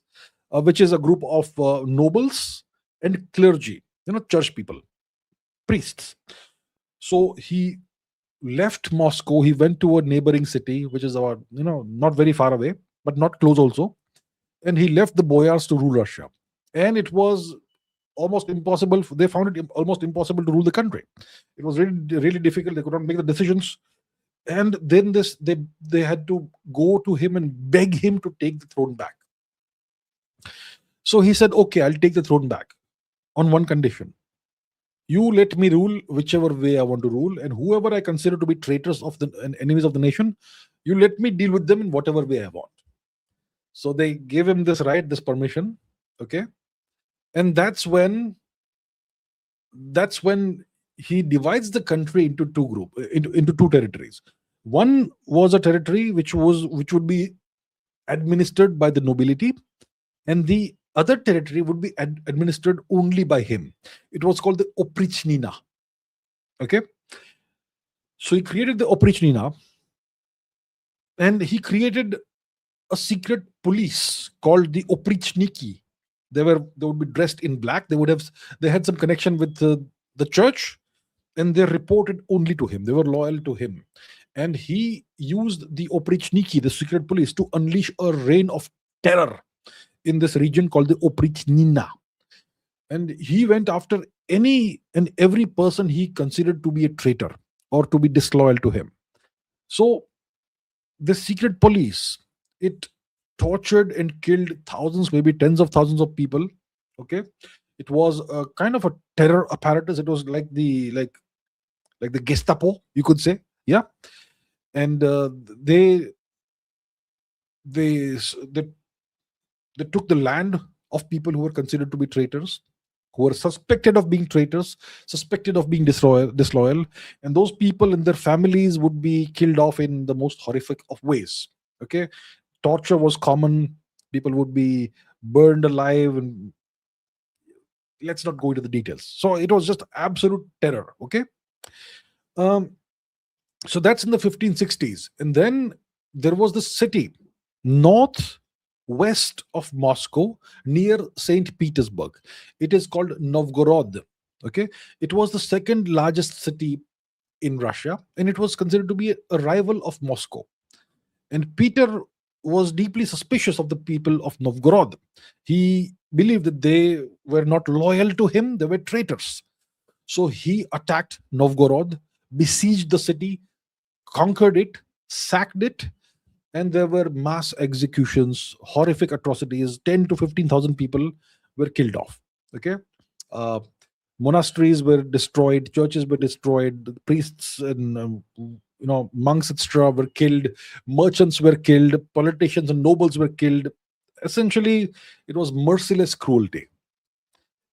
which is a group of nobles and clergy, church people, priests. So he left Moscow. He went to a neighboring city, which is about, not very far away, but not close also. And he left the boyars to rule Russia. And it was almost impossible. They found it almost impossible to rule the country. It was really, really difficult. They could not make the decisions. And then they had to go to him and beg him to take the throne back. So he said, "Okay, I'll take the throne back on one condition. You let me rule whichever way I want to rule, and whoever I consider to be traitors and enemies of the nation, you let me deal with them in whatever way I want." So they gave him this right, this permission. Okay. And that's when he divides the country into into two territories. One was a territory which would be administered by the nobility, and the other territory would be administered only by him. It was called the Oprichnina. Okay. So he created the Oprichnina, and he created a secret police called the Oprichniki. They would be dressed in black. They had some connection with the church, and they reported only to him. They were loyal to him, and he used the Oprichniki, the secret police, to unleash a reign of terror in this region called the Oprichnina. And he went after any and every person he considered to be a traitor or to be disloyal to him. So the secret police, it tortured and killed thousands, maybe tens of thousands of people. Okay, it was a kind of a terror apparatus. It was like the Gestapo, you could say, yeah. And they took the land of people who were considered to be traitors, who were suspected of being traitors, suspected of being disloyal, and those people and their families would be killed off in the most horrific of ways. Okay, torture was common. People would be burned alive, and let's not go into the details. So it was just absolute terror. Okay, so that's in the 1560s, and then there was this city northwest of Moscow near St. Petersburg. It is called Novgorod. Okay, it was the second largest city in Russia, and it was considered to be a rival of Moscow. And Peter was deeply suspicious of the people of Novgorod. He believed that they were not loyal to him, they were traitors. So he attacked Novgorod, besieged the city, conquered it, sacked it, and there were mass executions, horrific atrocities. 10 to 15,000 people were killed off. Okay, monasteries were destroyed, churches were destroyed, priests and monks, etc., were killed, merchants were killed, politicians and nobles were killed. Essentially, it was merciless cruelty.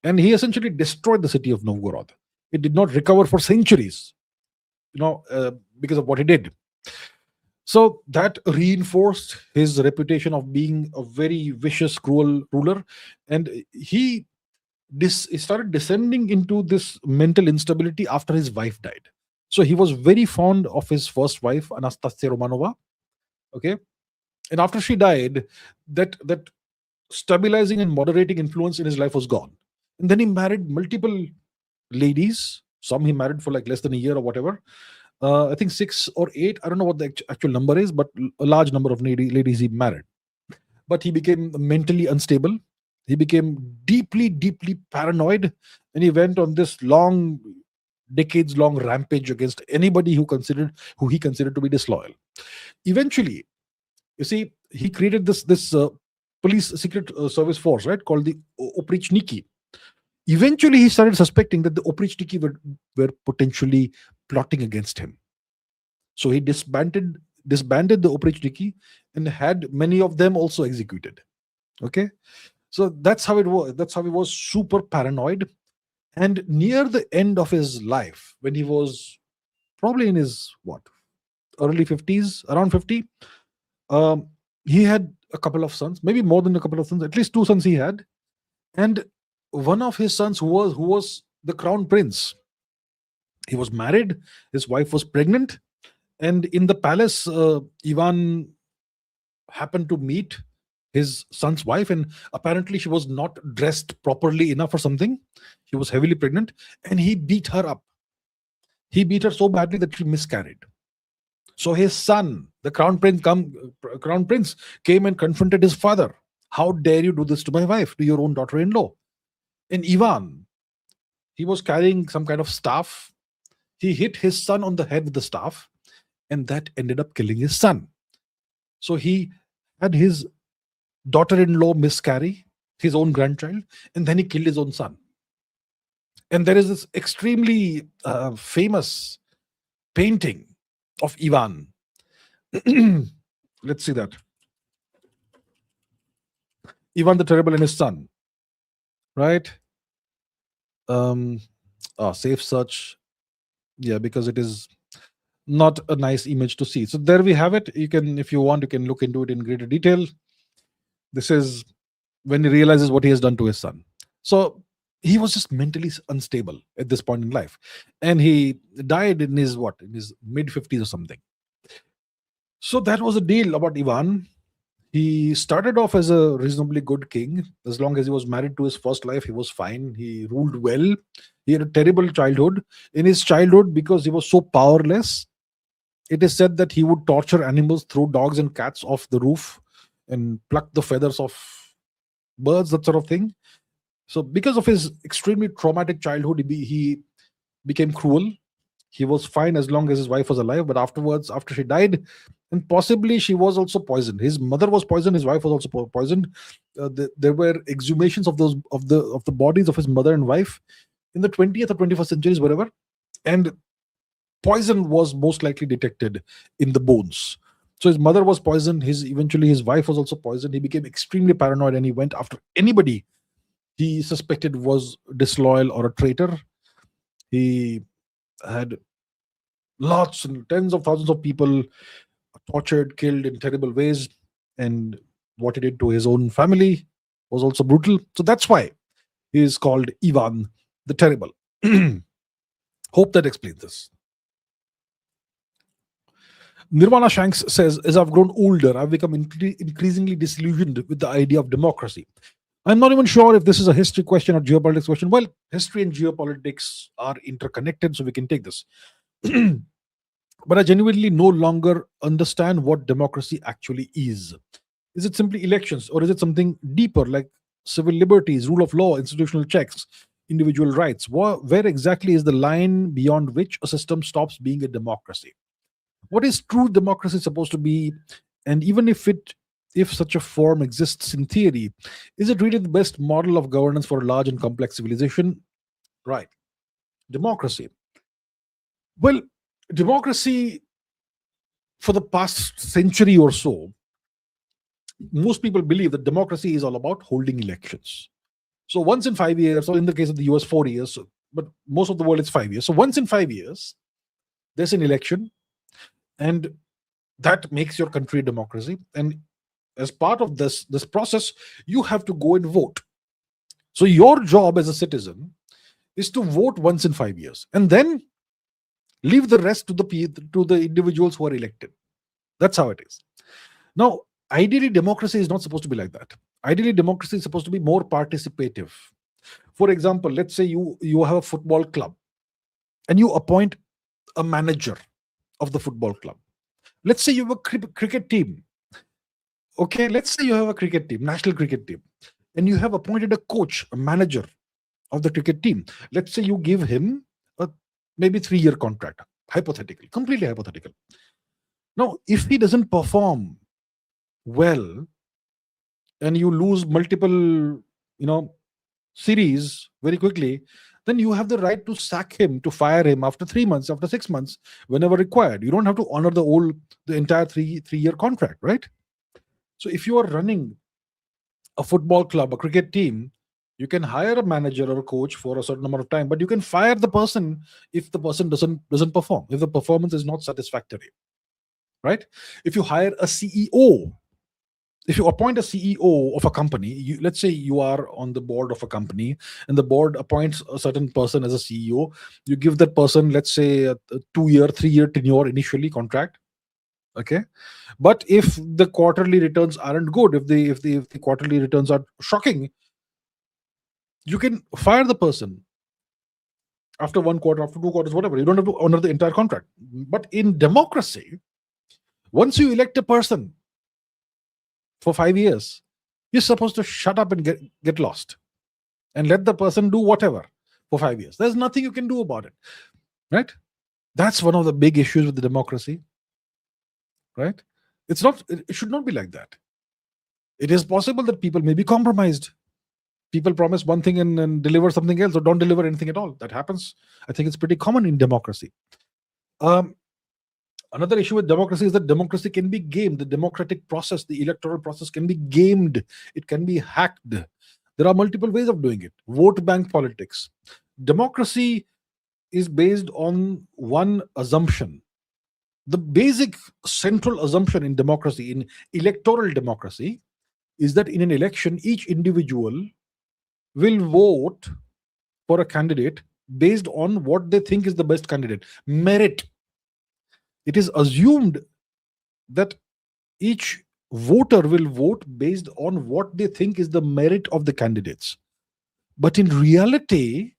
And he essentially destroyed the city of Novgorod. It did not recover for centuries, because of what he did. So that reinforced his reputation of being a very vicious, cruel ruler. And he started descending into this mental instability after his wife died. So he was very fond of his first wife, Anastasia Romanova. Okay, and after she died, that stabilizing and moderating influence in his life was gone. And then he married multiple ladies. Some he married for like less than a year or whatever. I think six or eight. I don't know what the actual number is, but a large number of ladies he married. But he became mentally unstable. He became deeply, deeply paranoid, and he went on this decades-long rampage against anybody who he considered to be disloyal. Eventually, you see, he created this police secret service force, right, called the Oprichniki. Eventually, he started suspecting that the Oprichniki were potentially plotting against him. So he disbanded the Oprichniki and had many of them also executed. Okay, so that's how it was. That's how he was super paranoid. And near the end of his life, when he was probably in his early 50s, around 50, he had a couple of sons, maybe more than a couple of sons, at least two sons he had. And one of his sons, who was the crown prince, he was married, his wife was pregnant, and in the palace, Ivan happened to meet his son's wife, and apparently she was not dressed properly enough or something. She was heavily pregnant, and he beat her up. He beat her so badly that she miscarried. So his son, the crown prince, came and confronted his father. How dare you do this to my wife, to your own daughter-in-law? And Ivan, he was carrying some kind of staff. He hit his son on the head with the staff, and that ended up killing his son. So he had his daughter-in-law miscarry, his own grandchild, and then he killed his own son. And there is this extremely famous painting of Ivan. Let's see that. Ivan the Terrible and his son. Right? Safe search. Yeah, because it is not a nice image to see. So there we have it. You can, if you want, you can look into it in greater detail. This is when he realizes what he has done to his son. So he was just mentally unstable at this point in life, and he died in his mid 50s or something. So that was a deal about Ivan. He started off as a reasonably good king. As long as he was married to his first wife, he was fine. He ruled well. He had a terrible childhood. In his childhood, because he was so powerless, it is said that he would torture animals, throw dogs and cats off the roof, and pluck the feathers of birds, that sort of thing. So because of his extremely traumatic childhood, he became cruel. He was fine as long as his wife was alive, but afterwards, after she died, and possibly she was also poisoned. His mother was poisoned. His wife was also poisoned. There were exhumations of the bodies of his mother and wife in the 20th or 21st centuries, whatever, and poison was most likely detected in the bones. So his mother was poisoned. Eventually his wife was also poisoned. He became extremely paranoid, and he went after anybody he suspected was disloyal or a traitor. He had lots and tens of thousands of people tortured, killed in terrible ways, and what he did to his own family was also brutal. So that's why he is called Ivan the Terrible. Hope that explains this. Nirvana Shanks says, as I've grown older, I've become increasingly disillusioned with the idea of democracy. I'm not even sure if this is a history question or geopolitics question. Well, history and geopolitics are interconnected, so we can take this. But I genuinely no longer understand what democracy actually is. Is it simply elections, or is it something deeper like civil liberties, rule of law, institutional checks, individual rights? Where exactly is the line beyond which a system stops being a democracy? What is true democracy supposed to be? And even if such a form exists in theory, is it really the best model of governance for a large and complex civilization? Right. Democracy. Well, democracy For the past century or so, most people believe that democracy is all about holding elections. So once in 5 years, or in the case of the US, 4 years, but most of the world it's 5 years. So once in 5 years, there's an election, and that makes your country a democracy. And as part of this process, you have to go and vote. So your job as a citizen is to vote once in 5 years, and then leave the rest to the individuals who are elected. That's how it is. Now, ideally, democracy is not supposed to be like that. Ideally, democracy is supposed to be more participative. For example, let's say you have a football club, and you appoint a manager of the football club. Let's say you have a cricket team. Okay, let's say you have a cricket team, national cricket team, and you have appointed a coach, a manager of the cricket team. Let's say you give him a maybe 3-year contract, hypothetical, completely hypothetical. Now, if he doesn't perform well, and you lose multiple, series very quickly, then you have the right to sack him, to fire him after 3 months, after 6 months, whenever required. You don't have to honor the entire three-year contract, right? So if you are running a football club, a cricket team, you can hire a manager or a coach for a certain amount of time, but you can fire the person if the person doesn't perform, if the performance is not satisfactory, right? If you hire a CEO, if you appoint a CEO of a company, let's say you are on the board of a company, and the board appoints a certain person as a CEO. You give that person, let's say, a 2-year, 3-year tenure initially contract. Okay, but if the quarterly returns aren't good, if the quarterly returns are shocking, you can fire the person after 1 quarter, after 2 quarters, whatever. You don't have to honor the entire contract. But in democracy, once you elect a person for 5 years, you're supposed to shut up and get lost and let the person do whatever for 5 years. There's nothing you can do about it, right? That's one of the big issues with the democracy, right? It should not be like that. It is possible that people may be compromised. People promise one thing and deliver something else, or don't deliver anything at all. That happens. I think it's pretty common in democracy. Another issue with democracy is that democracy can be gamed. The democratic process, the electoral process, can be gamed. It can be hacked. There are multiple ways of doing it. Vote bank politics. Democracy is based on one assumption. The basic central assumption in democracy, in electoral democracy, is that in an election, each individual will vote for a candidate based on what they think is the best candidate. Merit. It is assumed that each voter will vote based on what they think is the merit of the candidates. But in reality,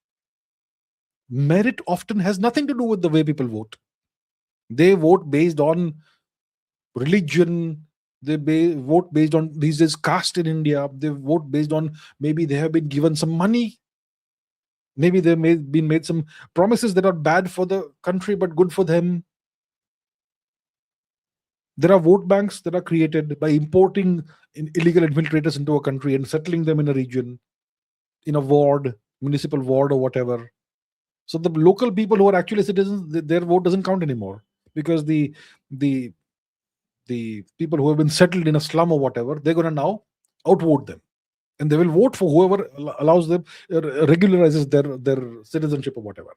merit often has nothing to do with the way people vote. They vote based on religion. They vote based on, these days, caste in India. They vote based on, maybe they have been given some money. Maybe they have been made some promises that are bad for the country but good for them. There are vote banks that are created by importing illegal infiltrators into a country and settling them in a region, in a ward, municipal ward or whatever. So the local people who are actually citizens, their vote doesn't count anymore, because the people who have been settled in a slum or whatever, they're going to now outvote them, and they will vote for whoever allows them, regularizes their citizenship or whatever.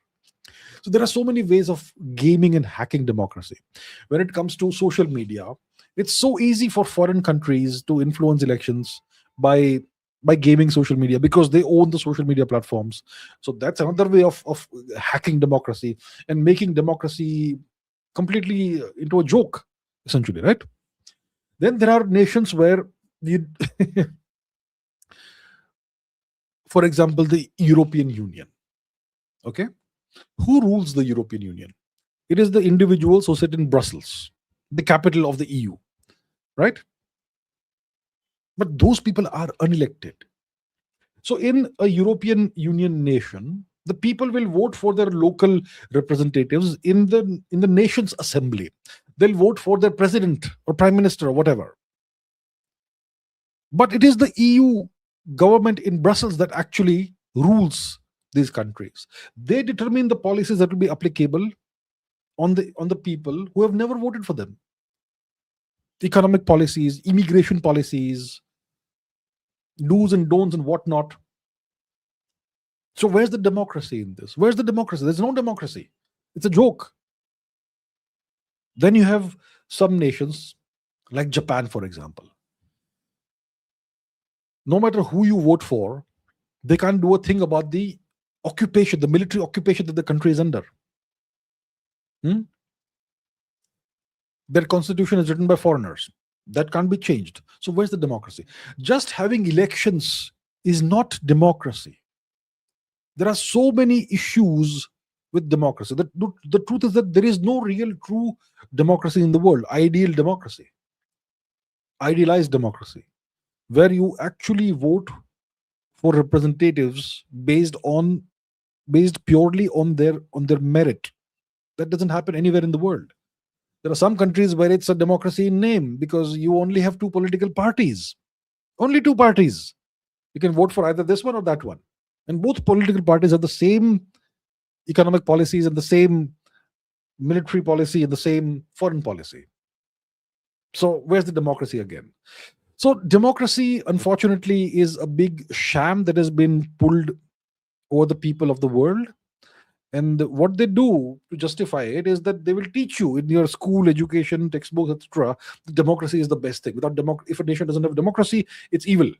So there are so many ways of gaming and hacking democracy. When it comes to social media, it's so easy for foreign countries to influence elections by gaming social media, because they own the social media platforms. So that's another way of hacking democracy and making democracy completely into a joke, essentially, right? Then there are nations where for example, the European Union. Okay, who rules the European Union? It is the individuals who sit in Brussels, the capital of the EU, right? But those people are unelected. So in a European Union nation, the people will vote for their local representatives in the nation's assembly. They'll vote for their president or prime minister or whatever. But it is the EU government in Brussels that actually rules these countries. They determine the policies that will be applicable on the people who have never voted for them. economic policies, immigration policies, do's and don'ts and whatnot. So where's the democracy in this? Where's the democracy? There's no democracy. It's a joke. Then you have some nations like Japan, for example. No matter who you vote for, they can't do a thing about the occupation, the military occupation that the country is under. Hmm? Their constitution is written by foreigners. That can't be changed. So where's the democracy? Just having elections is not democracy. There are so many issues with democracy. The truth is that there is no real true democracy in the world. Ideal democracy, idealized democracy, where you actually vote for representatives based purely on their merit. That doesn't happen anywhere in the world. There are some countries where it's a democracy in name because you only have two political parties. Only two parties. You can vote for either this one or that one. And both political parties have the same economic policies and the same military policy and the same foreign policy. So where's the democracy again? So democracy, unfortunately, is a big sham that has been pulled over the people of the world. And what they do to justify it is that they will teach you in your school education textbooks, etc., that democracy is the best thing. Without if a nation doesn't have democracy, it's evil,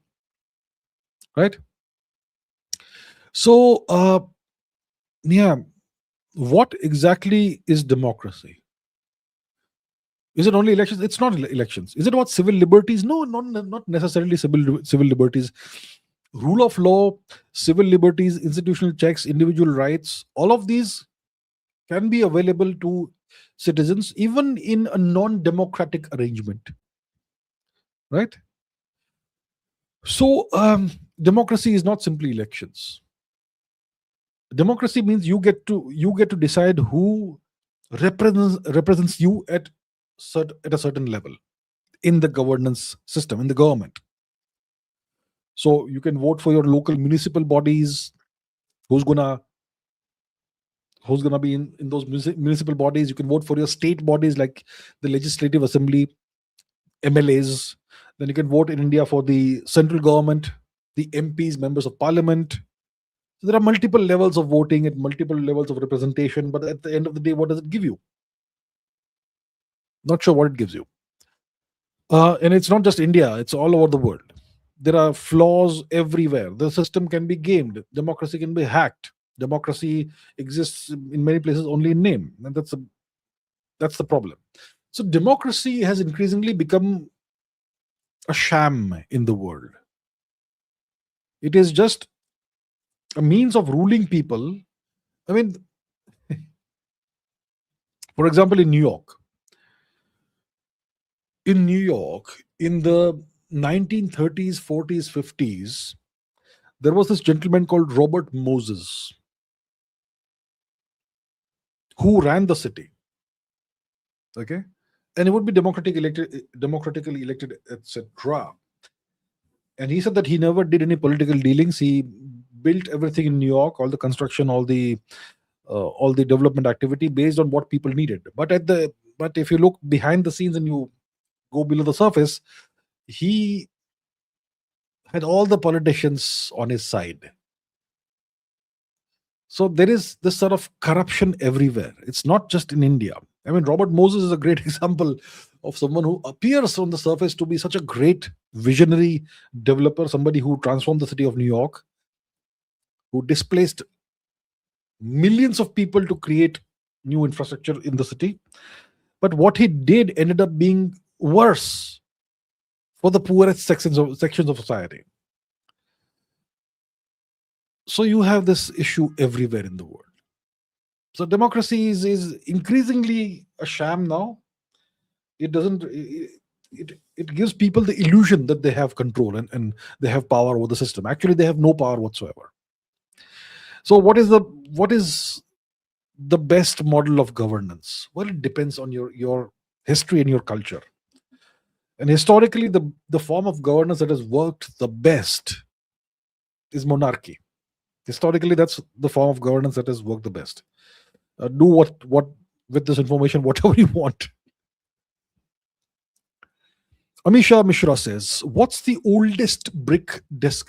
right? So, yeah, what exactly is democracy? Is it only elections? It's not elections. Is it about civil liberties? No, not necessarily civil liberties. Rule of law, civil liberties, institutional checks, individual rights, all of these can be available to citizens even in a non-democratic arrangement, right? So democracy is not simply elections. Democracy means you get to decide who represents you at a certain level in the governance system, in the government. So you can vote for your local municipal bodies. Who's gonna be in those municipal bodies? You can vote for your state bodies like the Legislative Assembly, MLAs. Then you can vote in India for the central government, the MPs, members of parliament. So there are multiple levels of voting and multiple levels of representation. But at the end of the day, what does it give you? Not sure what it gives you. And it's not just India; it's all over the world. There are flaws everywhere. The system can be gamed. Democracy can be hacked. Democracy exists in many places only in name, and that's the problem. So democracy has increasingly become a sham in the world. It is just a means of ruling people. I mean, for example, in New York, in the 1930s, 40s, 50s, there was this gentleman called Robert Moses who ran the city. Okay, and he would be democratically elected, etc. And he said that he never did any political dealings. He built everything in New York, all the construction, all the development activity based on what people needed. But if you look behind the scenes and you go below the surface, he had all the politicians on his side. So there is this sort of corruption everywhere. It's not just in India. I mean, Robert Moses is a great example of someone who appears on the surface to be such a great visionary developer, somebody who transformed the city of New York, who displaced millions of people to create new infrastructure in the city. But what he did ended up being worse for the poorest sections of society. So you have this issue everywhere in the world. So democracy is increasingly a sham now. It doesn't. It gives people the illusion that they have control and they have power over the system. Actually, they have no power whatsoever. So what is the best model of governance? Well, it depends on your history and your culture. And historically, the form of governance that has worked the best is monarchy. Historically, that's the form of governance that has worked the best. Do what with this information, whatever you want. Amisha Mishra says, what's the oldest brick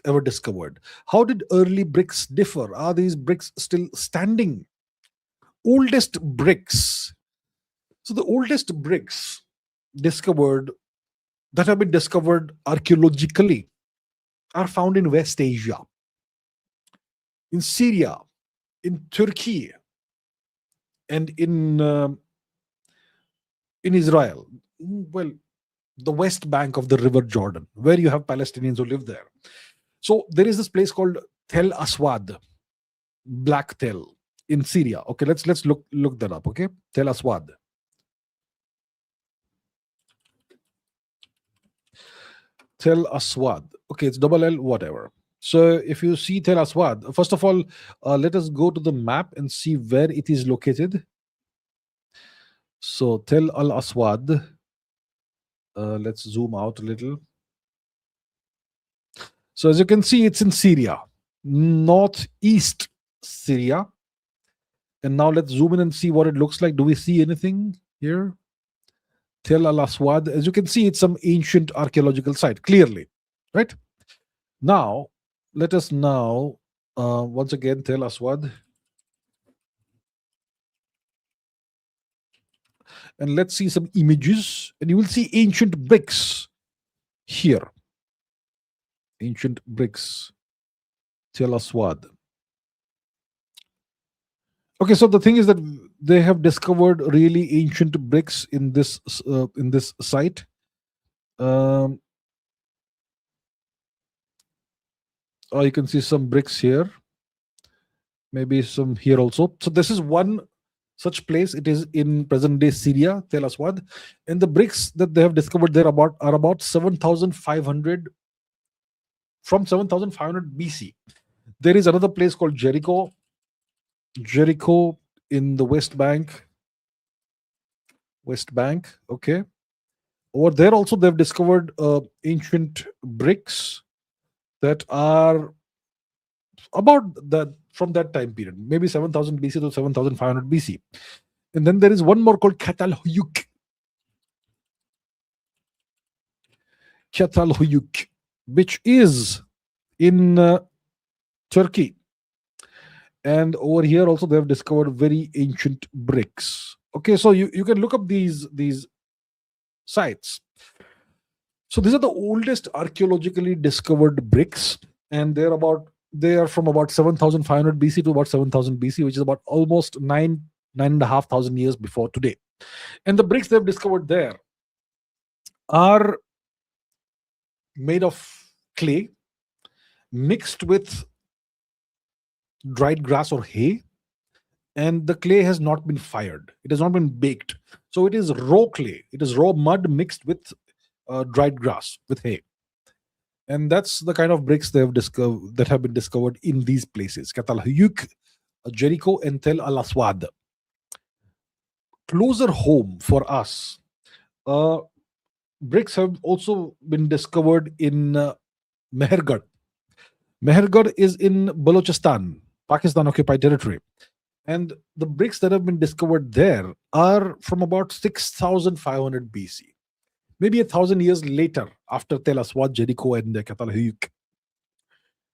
ever discovered? How did early bricks differ? Are these bricks still standing? Oldest bricks. So the oldest bricks discovered that have been discovered archaeologically are found in West Asia, in Syria, in Turkey, and in Israel. Well, the west bank of the River Jordan, where you have Palestinians who live there. So there is this place called Tel Aswad, Black Tel, in Syria. Okay, let's look that up. Okay, Tel Aswad. Tel Aswad. Okay, it's double L, whatever. So if you see Tel Aswad, first of all, let us go to the map and see where it is located. So Tel Al Aswad. Let's zoom out a little. So as you can see, it's in Syria, northeast Syria. And now let's zoom in and see what it looks like. Do we see anything here? Tel Al Aswad. As you can see, it's some ancient archaeological site, clearly, right? Now, let us now, once again, Tel Aswad. And let's see some images. And you will see ancient bricks here. Ancient bricks. Tel Aswad. Okay, so the thing is that they have discovered really ancient bricks in this site. Oh, you can see some bricks here, maybe some here also. So this is one such place. It is in present-day Syria, Tel Aswad, and the bricks that they have discovered there are about 7,500 from 7,500 BC. There is another place called Jericho in the West Bank. Okay. Over there also they've discovered ancient bricks that are about that from that time period, maybe 7,000 BC to 7,500 BC. And then there is one more called Catalhoyuk, which is in Turkey. And over here also they have discovered very ancient bricks. Okay, so you can look up these sites. So these are the oldest archaeologically discovered bricks, and they are from about 7,500 BC to about 7,000 BC, which is about almost 9,500 years before today. And the bricks they've discovered there are made of clay mixed with dried grass or hay, and the clay has not been fired. It has not been baked. So it is raw clay. It is raw mud mixed with dried grass, with hay. And that's the kind of bricks they have discovered that have been discovered in these places: Catalhoyuk, Jericho, and Tel Al Aswad. Closer home for us, bricks have also been discovered in Mehergarh. Mehergarh is in Balochistan, Pakistan occupied territory. And the bricks that have been discovered there are from about 6,500 BC, maybe 1,000 years later, after Tel Aswad, Jericho, and Catalhoyuk.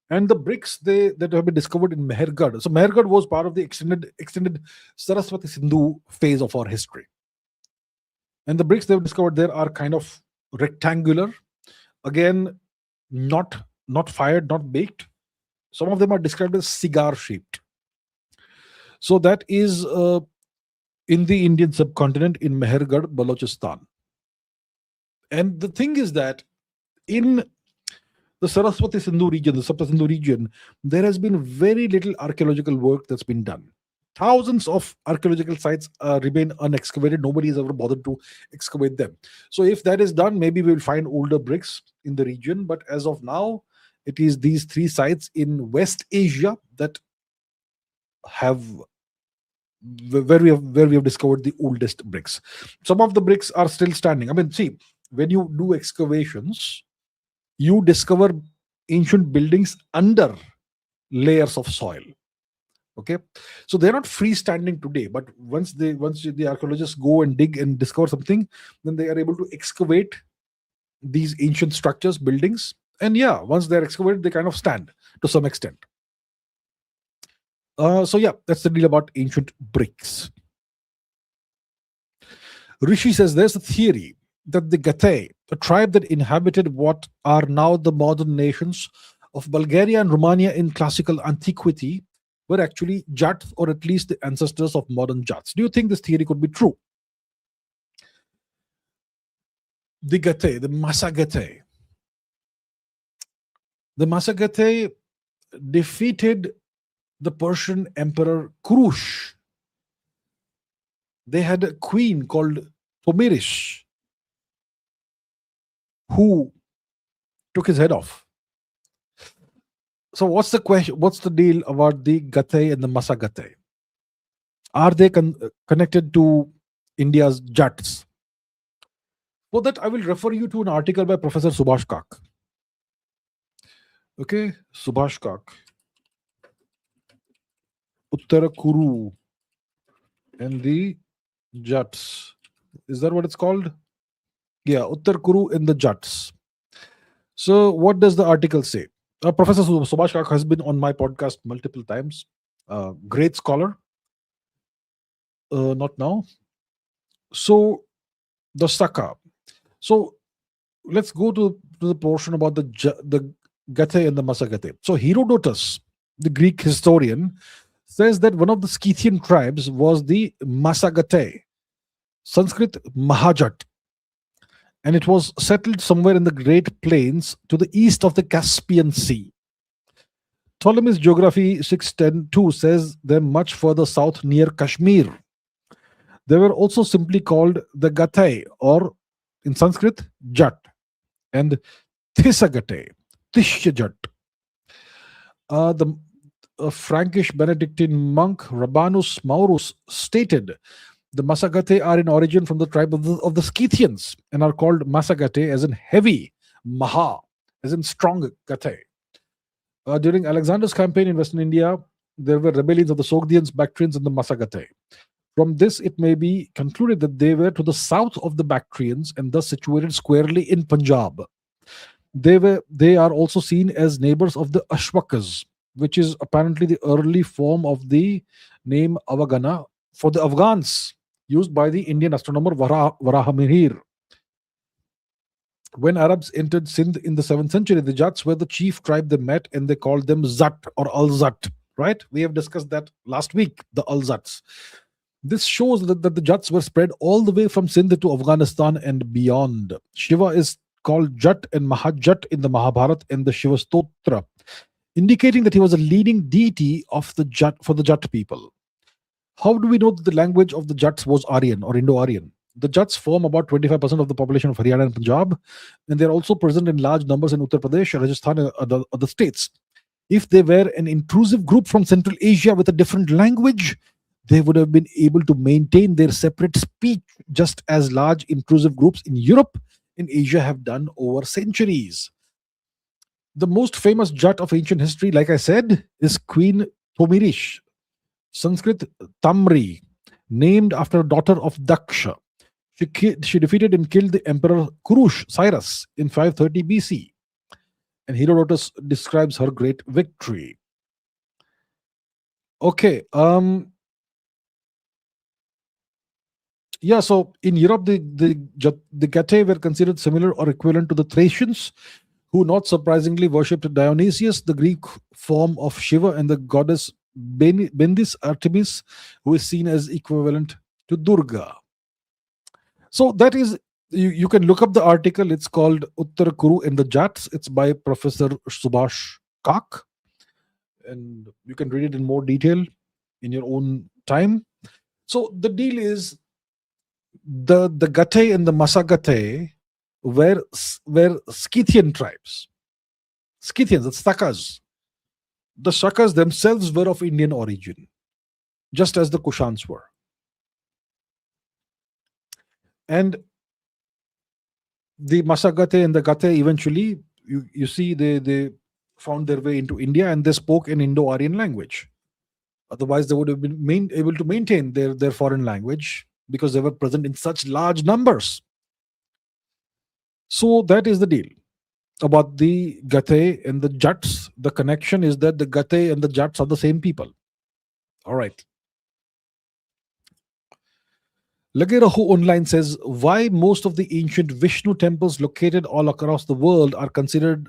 And the bricks that have been discovered in Mehergarh. So Mehergarh was part of the extended Saraswati Sindhu phase of our history. And the bricks they've discovered there are kind of rectangular, again, not fired, not baked. Some of them are described as cigar shaped. So that is in the Indian subcontinent, in Mehergarh, Balochistan. And the thing is that in the Saraswati Sindhu region, the Sapta Sindhu region, there has been very little archaeological work that's been done. Thousands of archaeological sites remain unexcavated. Nobody has ever bothered to excavate them. So if that is done, maybe we'll find older bricks in the region. But as of now, it is these three sites in West Asia that have where we have discovered the oldest bricks. Some of the bricks are still standing. I mean, see, when you do excavations, you discover ancient buildings under layers of soil. Okay, so they're not freestanding today, but once the archaeologists go and dig and discover something, then they are able to excavate these ancient structures, buildings, and yeah, once they're excavated, they kind of stand to some extent. So yeah, that's the deal about ancient bricks. Rishi says there's a theory that the Getae, a tribe that inhabited what are now the modern nations of Bulgaria and Romania in classical antiquity, were actually Jats, or at least the ancestors of modern Jats. Do you think this theory could be true? The Getae, the Massagatae. The Massagatae defeated the Persian Emperor Kurush. They had a queen called Tomirish who took his head off. So what's the question? What's the deal about the Getae and the Massagatae? Are they connected to India's Jats? For that, I will refer you to an article by Professor Subhash Kak. Okay, Subhash Kak. Uttara Kuru and the Jats. Is that what it's called? Yeah, Uttar Kuru and the Jats. So what does the article say? Professor Subhash Kak has been on my podcast multiple times. Great scholar. Not now. So the Saka. So let's go to the portion about the Getae and the Massagatae. So Herodotus, the Greek historian, says that one of the Scythian tribes was the Massagatae, Sanskrit Mahajat, and it was settled somewhere in the Great Plains to the east of the Caspian Sea. Ptolemy's Geography 610-2 says they're much further south near Kashmir. They were also simply called the Getae, or in Sanskrit, Jat, and Thisagatae, Tishyajat. The Frankish Benedictine monk Rabanus Maurus stated the Massagatae are in origin from the tribe of the Scythians and are called Massagatae as in heavy, Maha, as in strong Gatae. During Alexander's campaign in Western India, there were rebellions of the Sogdians, Bactrians, and the Massagatae. From this, it may be concluded that they were to the south of the Bactrians and thus situated squarely in Punjab. They are also seen as neighbors of the Ashwakas, which is apparently the early form of the name Avagana for the Afghans, used by the Indian astronomer Varahamihir. When Arabs entered Sindh in the 7th century, the Jats were the chief tribe they met, and they called them Zat or Al-Zat. Right? We have discussed that last week, the Al-Zats. This shows that the Jats were spread all the way from Sindh to Afghanistan and beyond. Shiva is called Jat and Mahajat in the Mahabharata and the Shiva Stotra, indicating that he was a leading deity of the Jat for the Jat people. How do we know that the language of the Jats was Aryan or Indo-Aryan? The Jats form about 25% of the population of Haryana and Punjab, and they're also present in large numbers in Uttar Pradesh, Rajasthan, and other states. If they were an intrusive group from Central Asia with a different language, they would have been able to maintain their separate speech, just as large intrusive groups in Europe and Asia have done over centuries. The most famous Jat of ancient history, like I said, is Queen Tomirish, Sanskrit Tamri, named after a daughter of Daksha. She defeated and killed the Emperor Kurush, Cyrus, in 530 BC. And Herodotus describes her great victory. Okay. Yeah, so in Europe, the Getae were considered similar or equivalent to the Thracians, who not surprisingly worshipped Dionysius, the Greek form of Shiva, and the goddess Bendis Artemis, who is seen as equivalent to Durga. So that is, you can look up the article. It's called Uttar Kuru and the Jats. It's by Professor Subhash Kak, and you can read it in more detail in your own time. So the deal is, the Getae and the Massagatae were Scythian tribes. Scythians, the Sakas. The Sakas themselves were of Indian origin, just as the Kushans were. And the Massagatae and the Getae eventually, you see, they found their way into India, and they spoke an Indo-Aryan language. Otherwise, they would have been able to maintain their foreign language, because they were present in such large numbers. So that is the deal about the Getae and the Jats. The connection is that the Getae and the Jats are the same people. All right. Lagerahu online says why most of the ancient Vishnu temples located all across the world are considered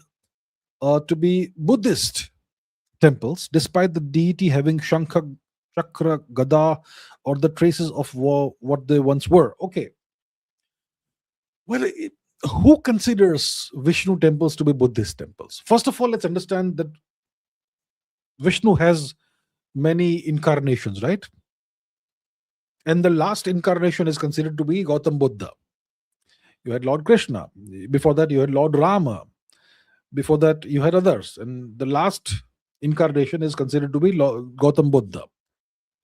to be Buddhist temples, despite the deity having Shankha, Chakra, Gada, or the traces of what they once were. Okay, well, who considers Vishnu temples to be Buddhist temples? First of all, let's understand that Vishnu has many incarnations, right? And the last incarnation is considered to be Gautam Buddha. You had Lord Krishna. Before that, you had Lord Rama. Before that, you had others. And the last incarnation is considered to be Gautam Buddha.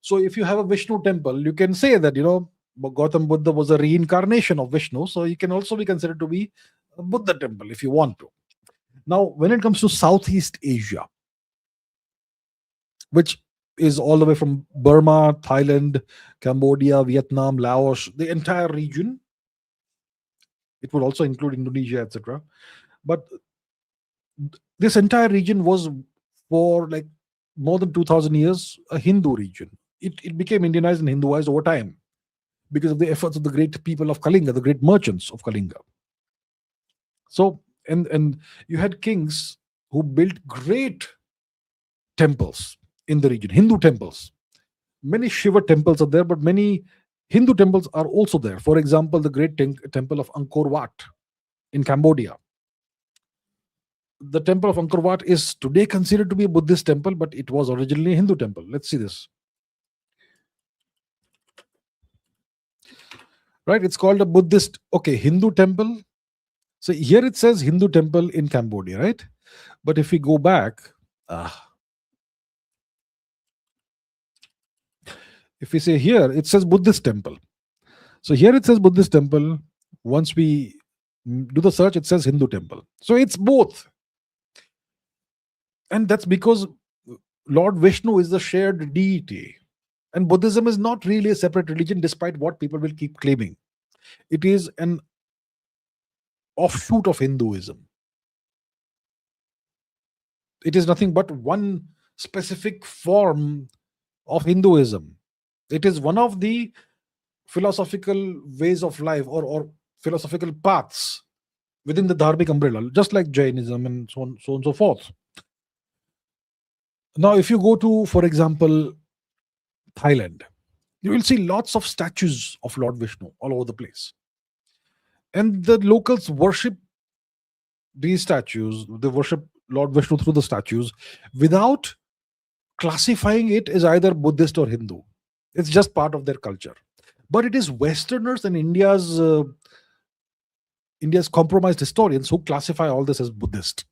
So if you have a Vishnu temple, you can say that, Gautam Buddha was a reincarnation of Vishnu. So he can also be considered to be a Buddha temple if you want to. Now, when it comes to Southeast Asia, which is all the way from Burma, Thailand, Cambodia, Vietnam, Laos, the entire region, it would also include Indonesia, etc. But this entire region was for like more than 2000 years a Hindu region. It became Indianized and Hinduized over time because of the efforts of the great people of Kalinga, the great merchants of Kalinga. So, and you had kings who built great temples in the region, Hindu temples. Many Shiva temples are there, but many Hindu temples are also there. For example, the great temple of Angkor Wat in Cambodia. The temple of Angkor Wat is today considered to be a Buddhist temple, but it was originally a Hindu temple. Let's see this. Right, it's called a Buddhist, okay, Hindu temple. So here it says Hindu temple in Cambodia, right? But if we go back, if we say here, it says Buddhist temple. So here it says Buddhist temple. Once we do the search, it says Hindu temple. So it's both. And that's because Lord Vishnu is the shared deity. And Buddhism is not really a separate religion, despite what people will keep claiming. It is an offshoot of Hinduism. It is nothing but one specific form of Hinduism. It is one of the philosophical ways of life or philosophical paths within the Dharmic umbrella, just like Jainism and so on and so forth. Now, if you go to, for example, Thailand, you will see lots of statues of Lord Vishnu all over the place. And the locals worship these statues, they worship Lord Vishnu through the statues without classifying it as either Buddhist or Hindu. It's just part of their culture. But it is Westerners and India's compromised historians who classify all this as Buddhist.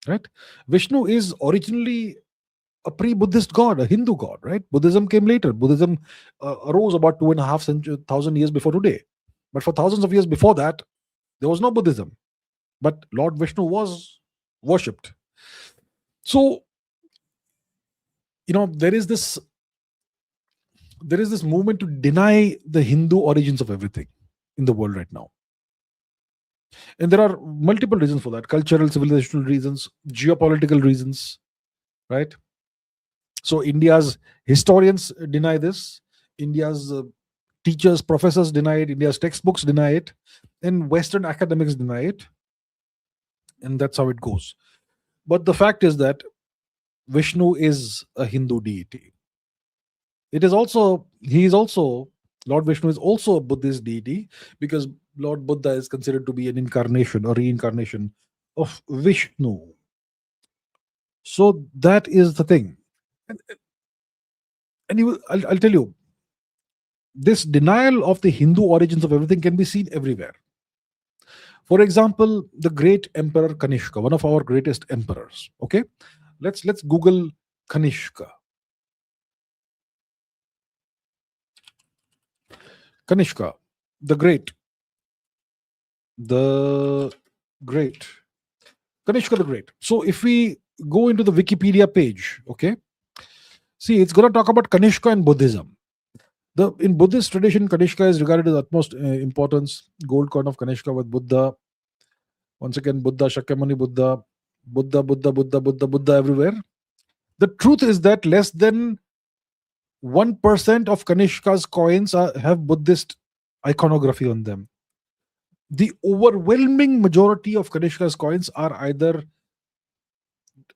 Right? Vishnu is originally a pre-Buddhist god, a Hindu god, right? Buddhism came later. Buddhism arose about 2,500 years before today. But for thousands of years before that, there was no Buddhism. But Lord Vishnu was worshipped. So, there is this movement to deny the Hindu origins of everything in the world right now. And there are multiple reasons for that: cultural, civilizational reasons, geopolitical reasons, right? So India's historians deny this. India's teachers, professors deny it. India's textbooks deny it. And Western academics deny it. And that's how it goes. But the fact is that Vishnu is a Hindu deity. Lord Vishnu is also a Buddhist deity, because Lord Buddha is considered to be an incarnation or reincarnation of Vishnu. So that is the thing. And I'll tell you, this denial of the Hindu origins of everything can be seen everywhere. For example, the great emperor Kanishka, one of our greatest emperors. Okay, let's Google Kanishka. Kanishka, the great. Kanishka the Great. So if we go into the Wikipedia page, okay, see, it's going to talk about Kanishka and Buddhism. In Buddhist tradition, Kanishka is regarded as utmost importance. Gold coin of Kanishka with Buddha. Once again, Buddha, Shakyamuni Buddha, Buddha everywhere. The truth is that less than 1% of Kanishka's coins have Buddhist iconography on them. The overwhelming majority of Kanishka's coins are either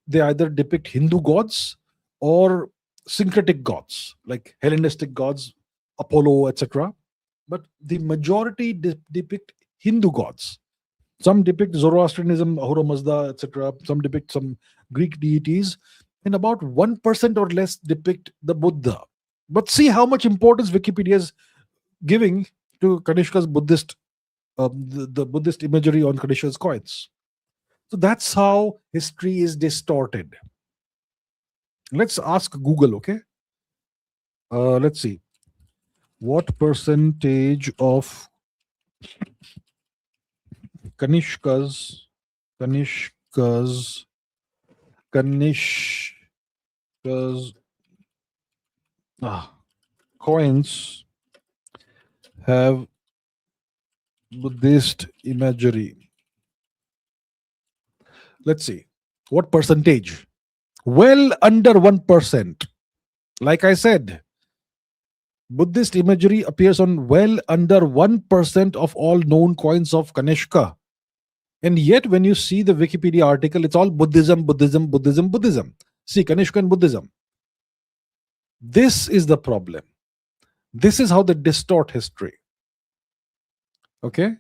depict Hindu gods or syncretic gods like Hellenistic gods, Apollo, etc. But the majority depict Hindu gods. Some depict Zoroastrianism, Ahura Mazda, etc. Some depict some Greek deities, and about 1% or less depict the Buddha. But see how much importance Wikipedia is giving to Kanishka's Buddhist, the Buddhist imagery on Kanishka's coins. So that's how history is distorted. Let's ask Google, okay? Let's see. What percentage of Kanishka's coins have Buddhist imagery? Let's see. What percentage? Well under 1%. Like I said, Buddhist imagery appears on well under 1% of all known coins of Kanishka. And yet, when you see the Wikipedia article, it's all Buddhism. See, Kanishka and Buddhism. This is the problem. This is how they distort history. Okay?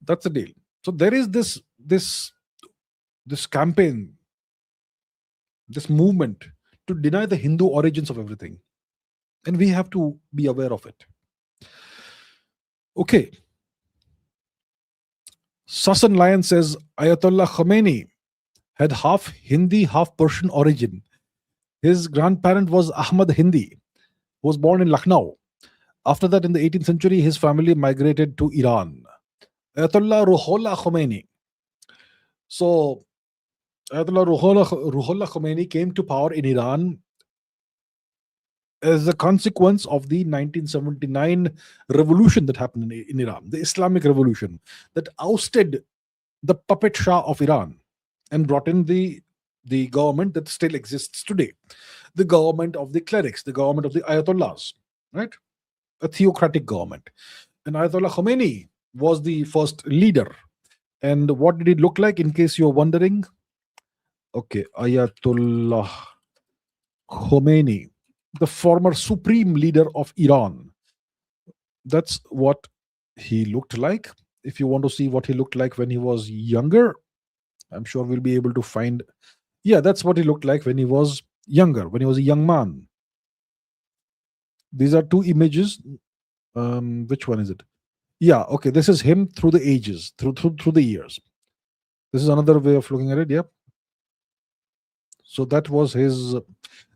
That's the deal. So there is this campaign, this movement to deny the Hindu origins of everything. And we have to be aware of it. Okay. Sasan Lion says Ayatollah Khomeini had half Hindi, half Persian origin. His grandparent was Ahmad Hindi, who was born in Lucknow. After that, in the 18th century, his family migrated to Iran. Ayatollah Ruhollah Khomeini. So, Ayatollah Ruhollah Khomeini came to power in Iran as a consequence of the 1979 revolution that happened in Iran, the Islamic revolution that ousted the puppet Shah of Iran and brought in the government that still exists today, the government of the clerics, the government of the Ayatollahs, right? A theocratic government. And Ayatollah Khomeini was the first leader. And what did he look like, in case you're wondering? Okay, Ayatollah Khomeini, the former supreme leader of Iran. That's what he looked like. If you want to see what he looked like when he was younger, I'm sure we'll be able to find. Yeah, that's what he looked like when he was younger, when he was a young man. These are two images. Which one is it? Yeah, okay. This is him through the ages, through the years. This is another way of looking at it. Yep. So that was his.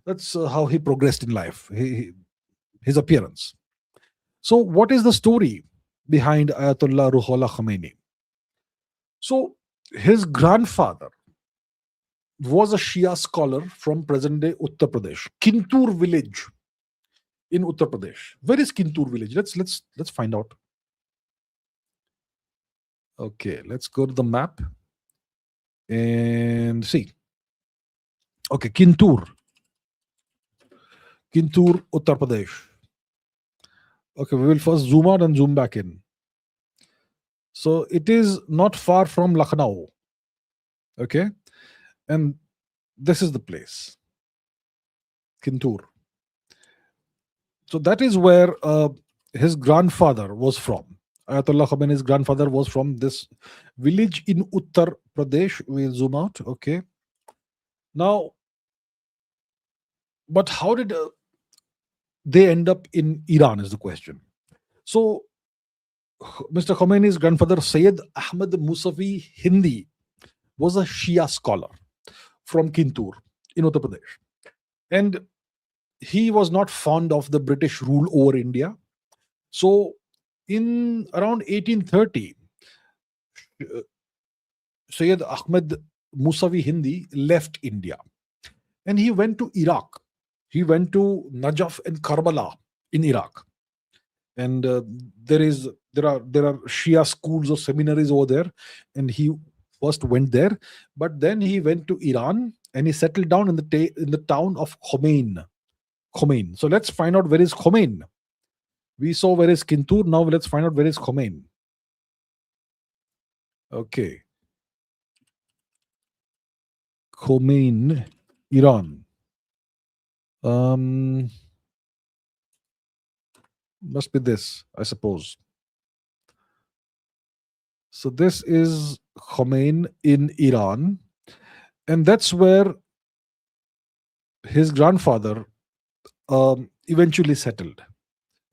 That's how he progressed in life. His appearance. So, what is the story behind Ayatollah Ruhollah Khomeini? So, his grandfather was a Shia scholar from present-day Uttar Pradesh, Kintur village in Uttar Pradesh. Where is Kintur village? Let's find out. Okay, let's go to the map and see. Okay, Kintur, Uttar Pradesh. Okay, we will first zoom out and zoom back in. So it is not far from Lucknow. Okay, and this is the place, Kintur. So that is where his grandfather was from. Ayatollah Khomeini's grandfather was from this village in Uttar Pradesh. We'll zoom out. Okay. Now, but how did they end up in Iran is the question. So, Mr. Khomeini's grandfather, Sayyid Ahmad Musavi Hindi, was a Shia scholar from Kintur in Uttar Pradesh. And he was not fond of the British rule over India. So, in around 1830, Sayyid Ahmad Musavi Hindi left India and he went to Iraq. He went to Najaf and Karbala in Iraq. And there are Shia schools or seminaries over there, and he first went there, but then he went to Iran and he settled down in the town of Khomein. Khomein. So let's find out where is Khomein. We saw where is Kintur. Now let's find out where is Khomein. Okay. Khomein, Iran. Must be this, I suppose. So this is Khomein in Iran, and that's where his grandfather eventually settled.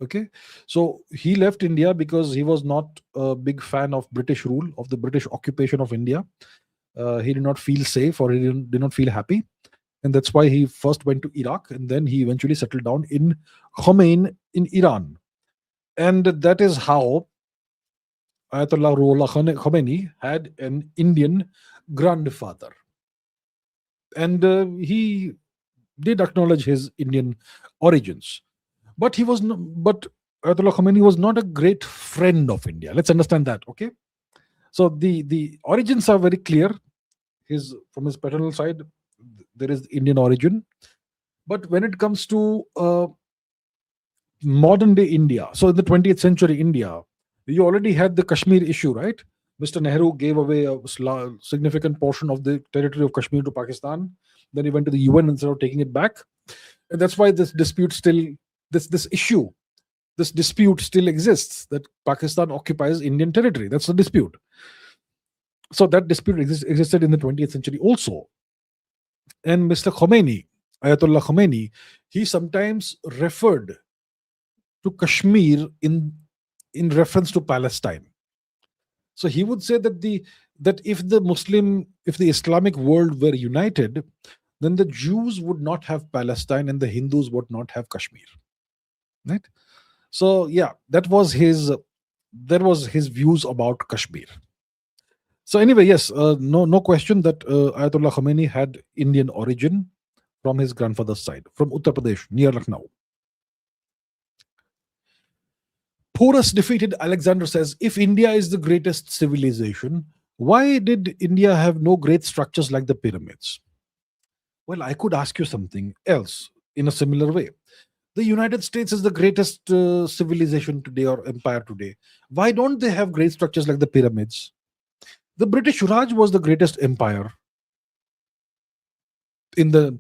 Okay, so he left India because he was not a big fan of British rule, of the British occupation of India. He did not feel safe, or he did not feel happy, and that's why he first went to Iraq, and then he eventually settled down in Khomein in Iran. And that is how Ayatollah Ruhollah Khomeini had an Indian grandfather. And he did acknowledge his Indian origins. But but Ayatollah Khomeini was not a great friend of India. Let's understand that, okay? So the origins are very clear. From his paternal side, there is Indian origin. But when it comes to modern day India, so in the 20th century India, you already had the Kashmir issue, right? Mr. Nehru gave away a significant portion of the territory of Kashmir to Pakistan. Then he went to the UN instead of taking it back. And that's why this dispute this dispute still exists, that Pakistan occupies Indian territory. That's the dispute. So that dispute existed in the 20th century also. And Mr. Khomeini, Ayatollah Khomeini, he sometimes referred to Kashmir in reference to Palestine. So he would say that if the Islamic world were united, then the Jews would not have Palestine and the Hindus would not have Kashmir. Right? So yeah, that was his views about Kashmir. So anyway, yes, no question that Ayatollah Khomeini had Indian origin from his grandfather's side, from Uttar Pradesh, near Lucknow. Porus Defeated Alexander says, if India is the greatest civilization, why did India have no great structures like the pyramids? Well, I could ask you something else in a similar way. The United States is the greatest civilization today, or empire today. Why don't they have great structures like the pyramids? The British Raj was the greatest empire in the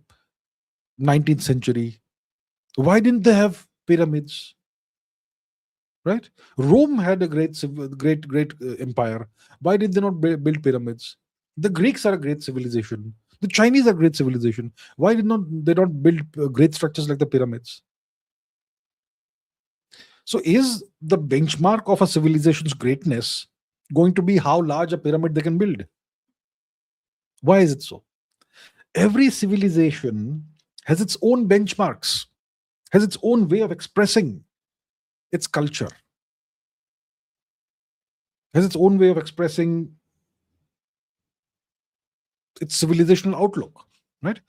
19th century. Why didn't they have pyramids? Right? Rome had a great empire. Why did they not build pyramids? The Greeks are a great civilization. The Chinese are a great civilization. Why did they not build great structures like the pyramids? So is the benchmark of a civilization's greatness going to be how large a pyramid they can build? Why is it so? Every civilization has its own benchmarks, has its own way of expressing its culture, has its own way of expressing its civilizational outlook, right?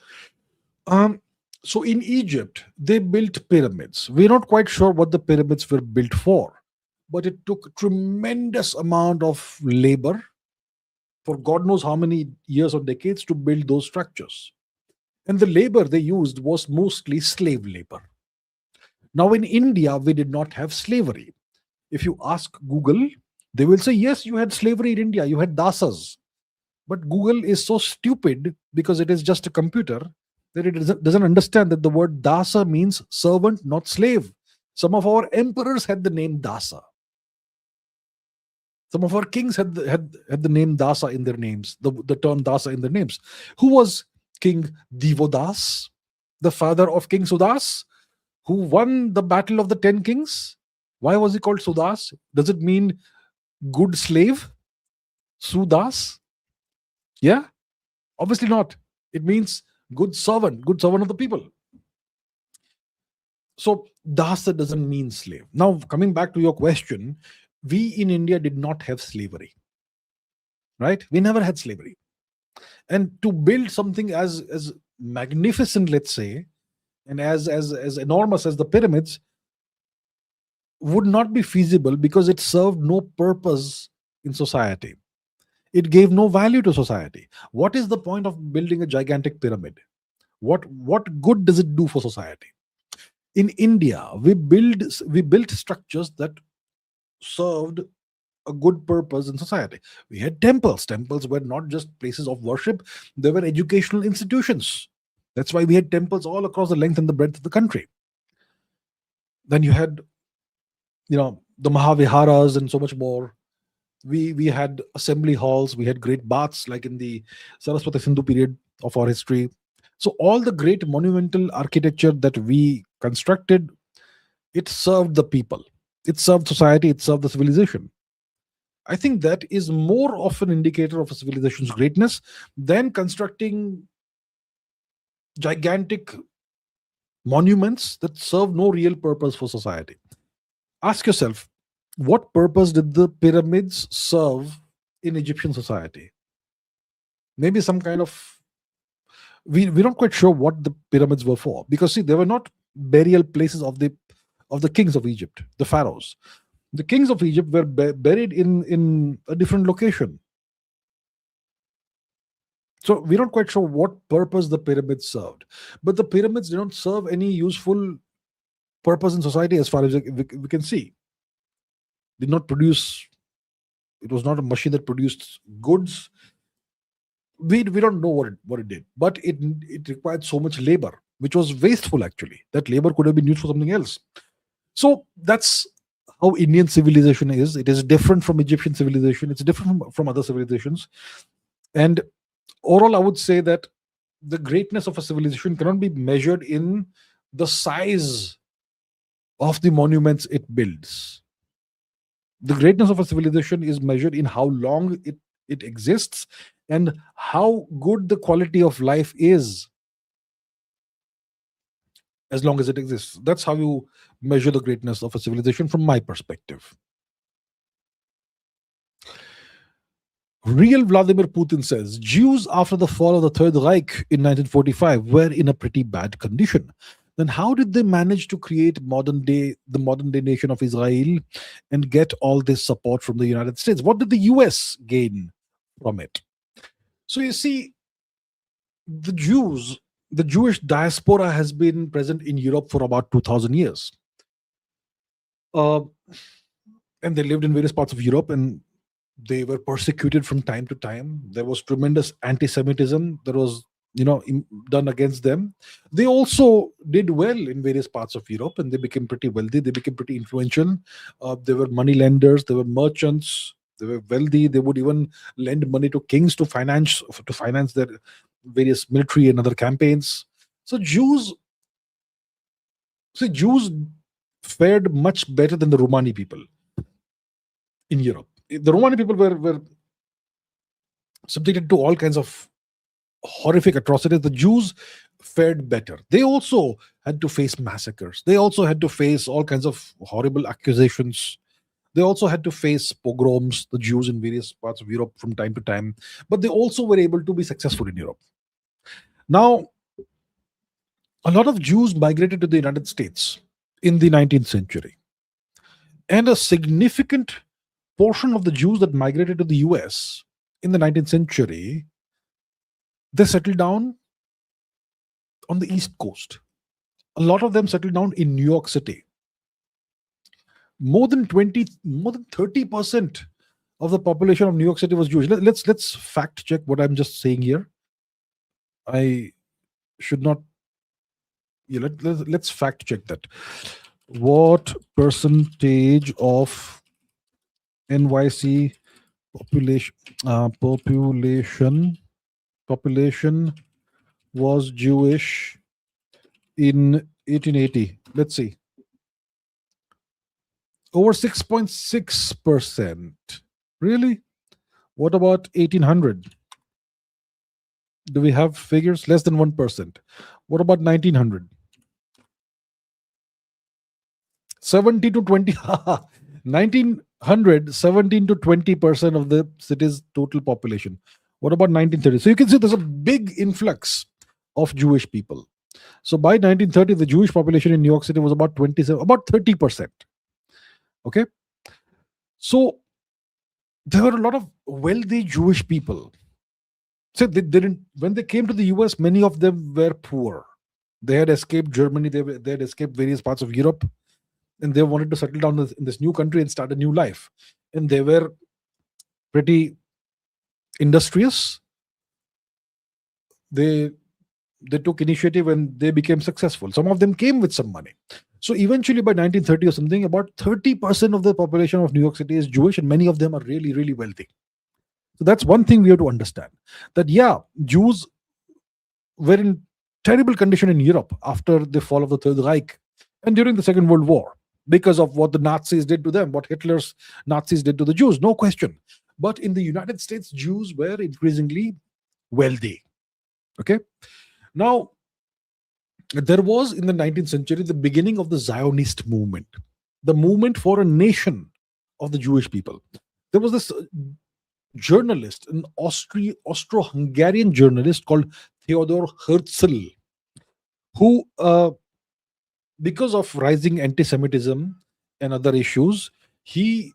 So in Egypt, they built pyramids. We're not quite sure what the pyramids were built for, but it took tremendous amount of labor for God knows how many years or decades to build those structures. And the labor they used was mostly slave labor. Now in India, we did not have slavery. If you ask Google, they will say, yes, you had slavery in India, you had dasas. But Google is so stupid because it is just a computer that it doesn't understand that the word dasa means servant, not slave. Some of our emperors had the name dasa. Some of our kings had the name dasa in their names, the term dasa in their names. Who was King Divodas, the father of King Sudas, who won the battle of the 10 kings? Why was he called Sudas? Does it mean good slave? Sudas? Yeah? Obviously not. It means good servant of the people. So dasa doesn't mean slave. Now, coming back to your question, we in India did not have slavery. Right? We never had slavery. And to build something as magnificent, let's say, and as enormous as the pyramids, would not be feasible because it served no purpose in society. It gave no value to society. What is the point of building a gigantic pyramid? What good does it do for society? In India, we built structures that served a good purpose in society. We had temples. Temples were not just places of worship, they were educational institutions. That's why we had temples all across the length and the breadth of the country. Then you had, the Mahaviharas and so much more. We had assembly halls, we had great baths like in the Saraswati Sindhu period of our history. So all the great monumental architecture that we constructed, it served the people, it served society, it served the civilization. I think that is more of an indicator of a civilization's greatness than constructing gigantic monuments that serve no real purpose for society. Ask yourself, what purpose did the pyramids serve in Egyptian society? Maybe some kind of, we're not quite sure what the pyramids were for, because see, they were not burial places of the kings of Egypt, the pharaohs. The kings of Egypt were buried in a different location. So we're not quite sure what purpose the pyramids served. But the pyramids did not serve any useful purpose in society as far as we can see. Did not produce, it was not a machine that produced goods. We don't know what it did, but it required so much labor, which was wasteful actually. That labor could have been used for something else. So that's how Indian civilization is. It is different from Egyptian civilization. It's different from other civilizations. And overall, I would say that the greatness of a civilization cannot be measured in the size of the monuments it builds. The greatness of a civilization is measured in how long it exists and how good the quality of life is as long as it exists. That's how you measure the greatness of a civilization from my perspective. Real Vladimir Putin says Jews after the fall of the Third Reich in 1945 were in a pretty bad condition. Then how did they manage to create the modern day nation of Israel and get all this support from the United States? What did the US gain from it? So you see, the Jewish diaspora has been present in Europe for about 2,000 years. And they lived in various parts of Europe, and they were persecuted from time to time. There was tremendous anti-Semitism that was, done against them. They also did well in various parts of Europe, and they became pretty wealthy. They became pretty influential. They were money lenders. They were merchants. They were wealthy. They would even lend money to kings to finance their various military and other campaigns. So Jews fared much better than the Romani people in Europe. The Romani people were subjected to all kinds of horrific atrocities. The Jews fared better. They also had to face massacres. They also had to face all kinds of horrible accusations. They also had to face pogroms, the Jews in various parts of Europe from time to time. But they also were able to be successful in Europe. Now, a lot of Jews migrated to the United States in the 19th century. And a significant portion of the Jews that migrated to the US in the 19th century, they settled down on the East Coast. A lot of them settled down in New York City. More than 30% of the population of New York City was Jewish. Let's fact check what I'm just saying here. I should not. Yeah, let's fact check that. What percentage of NYC population was Jewish in 1880? Let's see. Over 6.6%. Really? What about 1800? Do we have figures? Less than 1%. What about 1900? 70 to 20. 1900, 17 to 20% of the city's total population. What about 1930? So you can see there's a big influx of Jewish people. So by 1930, the Jewish population in New York City was about 30%. Okay, so there were a lot of wealthy Jewish people. So they didn't when they came to the US, many of them were poor. They had escaped Germany, they had escaped various parts of Europe, and they wanted to settle down in this new country and start a new life. And they were pretty industrious. They they took initiative and they became successful. Some of them came with some money. So eventually, by 1930 or something, about 30% of the population of New York City is Jewish, and many of them are really, really wealthy. So that's one thing we have to understand. That yeah, Jews were in terrible condition in Europe after the fall of the Third Reich and during the Second World War because of what the Nazis did to them, what Hitler's Nazis did to the Jews, no question. But in the United States, Jews were increasingly wealthy. Okay. Now, there was in the 19th century the beginning of the Zionist movement, the movement for a nation of the Jewish people. There was this journalist, an Austro-Hungarian journalist called Theodor Herzl, who, because of rising anti-Semitism and other issues, he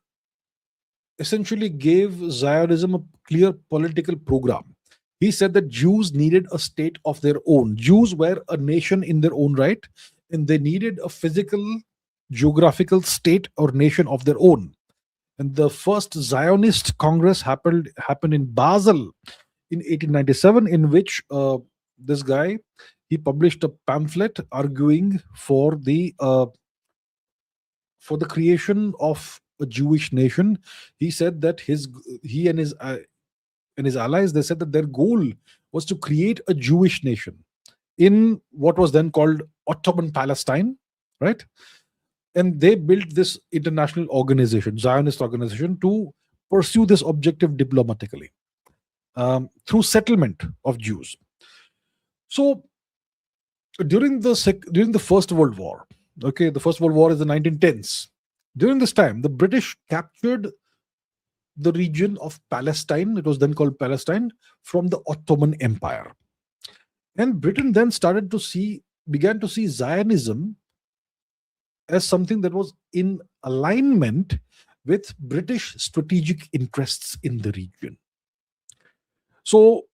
essentially gave Zionism a clear political program. He said that Jews needed a state of their own. Jews were a nation in their own right, and they needed a physical, geographical state or nation of their own. And the first Zionist Congress happened in Basel in 1897, in which this guy he published a pamphlet arguing for the creation of a Jewish nation. He said that he and his allies, they said that their goal was to create a Jewish nation in what was then called Ottoman Palestine, right? And they built this international organization, Zionist organization, to pursue this objective diplomatically through settlement of Jews. So during the First World War, okay, the First World War is the 1910s. During this time, the British captured the region of Palestine, it was then called Palestine, from the Ottoman Empire. And Britain then began to see Zionism as something that was in alignment with British strategic interests in the region. So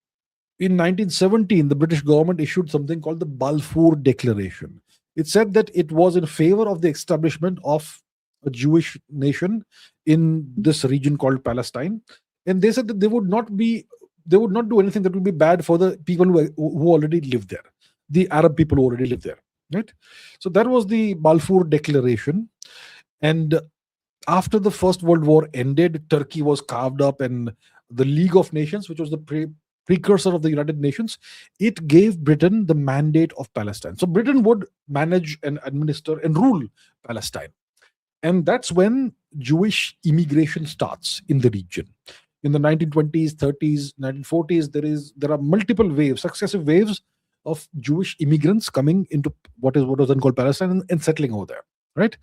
in 1917, the British government issued something called the Balfour Declaration. It said that it was in favor of the establishment of a Jewish nation in this region called Palestine, and they said that they would not do anything that would be bad for the people who already live there, the Arab people who already live there, right? So that was the Balfour Declaration. And after the First World War ended, Turkey was carved up, and the League of Nations, which was the precursor of the United Nations, it gave Britain the mandate of Palestine. So Britain would manage and administer and rule Palestine. And that's when Jewish immigration starts in the region. In the 1920s, 30s, 1940s, there are multiple waves, successive waves of Jewish immigrants coming into what was then called Palestine and settling over there, right?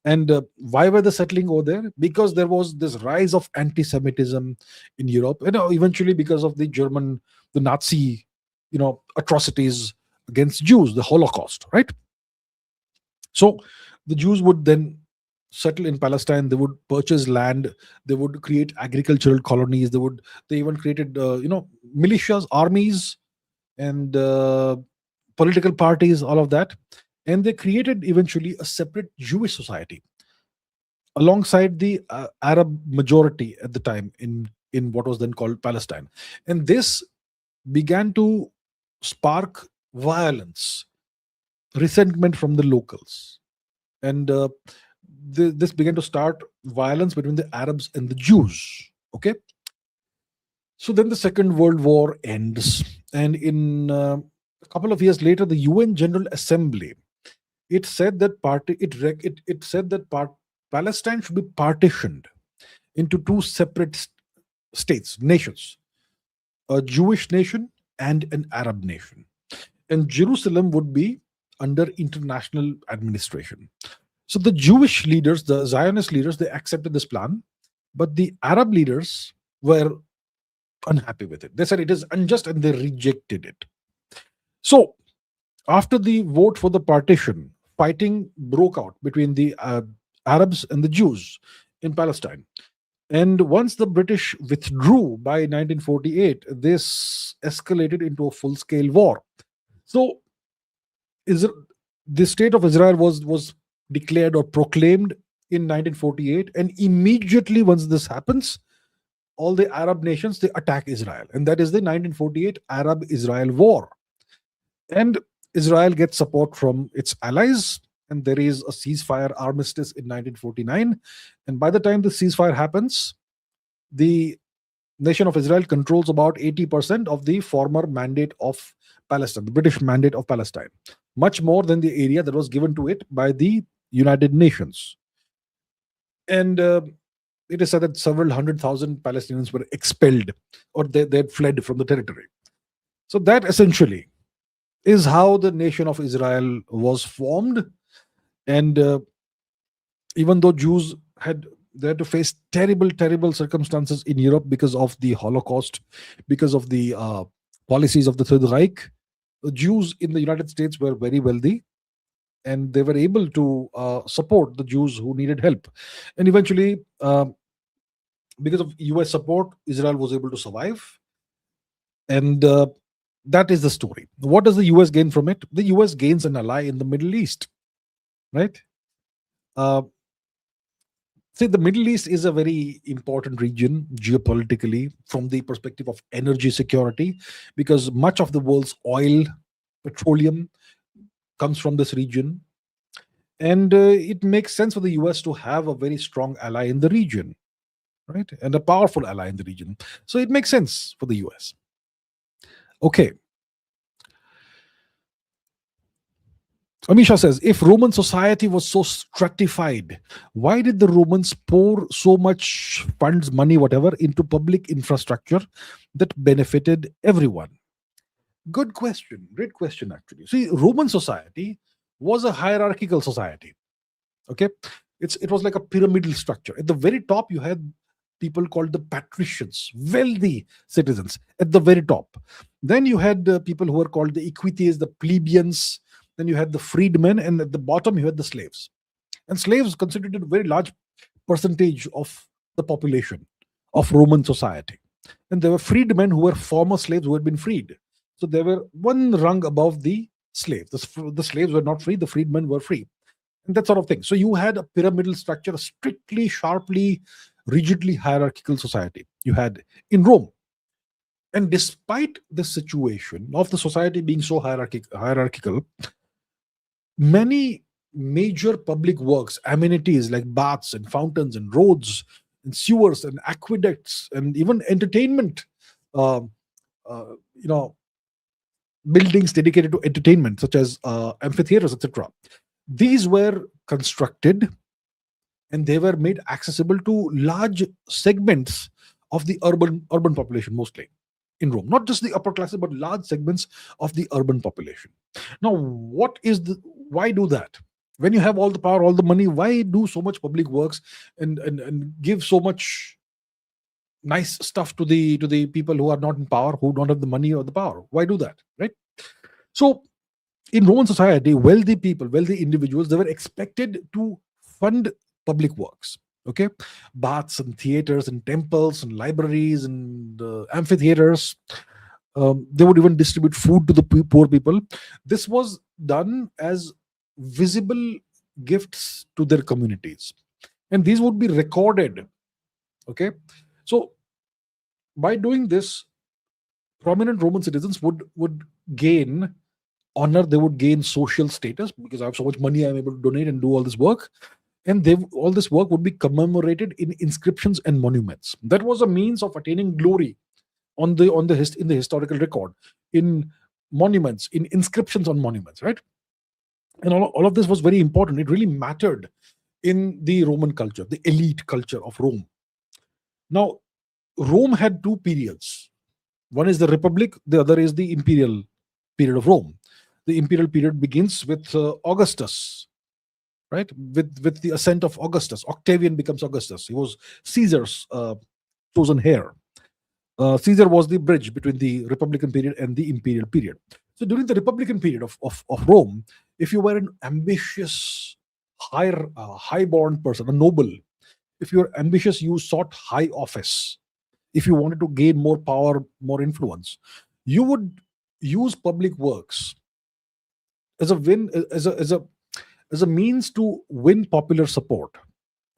And why were they settling over there? Because there was this rise of anti-Semitism in Europe, eventually because of the Nazi, atrocities against Jews, the Holocaust, right? So the Jews would then settle in Palestine. They would purchase land. They would create agricultural colonies. They even created militias, armies, and political parties, all of that. And they created eventually a separate Jewish society alongside the Arab majority at the time in what was then called Palestine. And this began to spark violence, resentment from the locals. And this began to start violence between the Arabs and the Jews. Okay. So then the Second World War ends. And in a couple of years later, the UN General Assembly, it said that Palestine should be partitioned into two separate states, nations, a Jewish nation and an Arab nation. And Jerusalem would be under international administration. So the Jewish leaders, the Zionist leaders, they accepted this plan, but the Arab leaders were unhappy with it. They said it is unjust and they rejected it. So after the vote for the partition, fighting broke out between the Arabs and the Jews in Palestine. And once the British withdrew by 1948, this escalated into a full scale war. So, the state of Israel was declared or proclaimed in 1948, and immediately once this happens, all the Arab nations they attack Israel, and that is the 1948 Arab-Israel War. And Israel gets support from its allies, and there is a ceasefire armistice in 1949. And by the time the ceasefire happens, the nation of Israel controls about 80% of the former mandate of Palestine, the British mandate of Palestine, much more than the area that was given to it by the United Nations. And it is said that several 100,000 Palestinians were expelled, or they had fled from the territory. So that essentially is how the nation of Israel was formed. And even though Jews they had to face terrible circumstances in Europe because of the Holocaust, because of the policies of the Third Reich, the Jews in the United States were very wealthy, and they were able to support the Jews who needed help. And eventually, because of US support, Israel was able to survive. And that is the story. What does the US gain from it? The US gains an ally in the Middle East, right? See, the Middle East is a very important region geopolitically from the perspective of energy security, because much of the world's oil, petroleum comes from this region. And it makes sense for the US to have a very strong ally in the region, right? And a powerful ally in the region. So it makes sense for the US. Okay. Amisha says, if Roman society was so stratified, why did the Romans pour so much funds, money, whatever, into public infrastructure that benefited everyone? Good question. Great question, actually. See, Roman society was a hierarchical society. Okay. It was like a pyramidal structure. At the very top, you had people called the patricians, wealthy citizens at the very top. Then you had people who were called the equites, the plebeians. Then you had the freedmen, and at the bottom you had the slaves. And slaves constituted a very large percentage of the population of Roman society. And there were freedmen who were former slaves who had been freed. So they were one rung above the slaves. The slaves were not free, the freedmen were free. And that sort of thing. So you had a pyramidal structure, a strictly, sharply, rigidly hierarchical society you had in Rome. And despite the situation of the society being so hierarchical, many major public works, amenities like baths and fountains and roads and sewers and aqueducts and even entertainment, buildings dedicated to entertainment, such as amphitheaters, etc. These were constructed and they were made accessible to large segments of the urban population, mostly in Rome. Not just the upper classes, but large segments of the urban population. Now, why do that? When you have all the power, all the money, why do so much public works and give so much nice stuff to the people who are not in power, who don't have the money or the power? Why do that, right? So in Roman society, wealthy people, wealthy individuals, they were expected to fund public works. Okay, baths and theaters and temples and libraries and amphitheaters. They would even distribute food to the poor people. This was done as visible gifts to their communities, and these would be recorded. Okay, so by doing this, prominent Roman citizens would gain honor. They would gain social status because I have so much money, I'm able to donate and do all this work. And all this work would be commemorated in inscriptions and monuments. That was a means of attaining glory in the historical record, in monuments, in inscriptions on monuments, right? And all of this was very important. It really mattered in the Roman culture, the elite culture of Rome. Now, Rome had two periods. One is the Republic, the other is the imperial period of Rome. The imperial period begins with Augustus, right? With the ascent of Augustus. Octavian becomes Augustus. He was Caesar's chosen heir. Caesar was the bridge between the Republican period and the imperial period. So during the Republican period of Rome, if you were an ambitious, high-born person, a noble. If you're ambitious, you sought high office. If you wanted to gain more power, more influence, you would use public works as a win, as a means to win popular support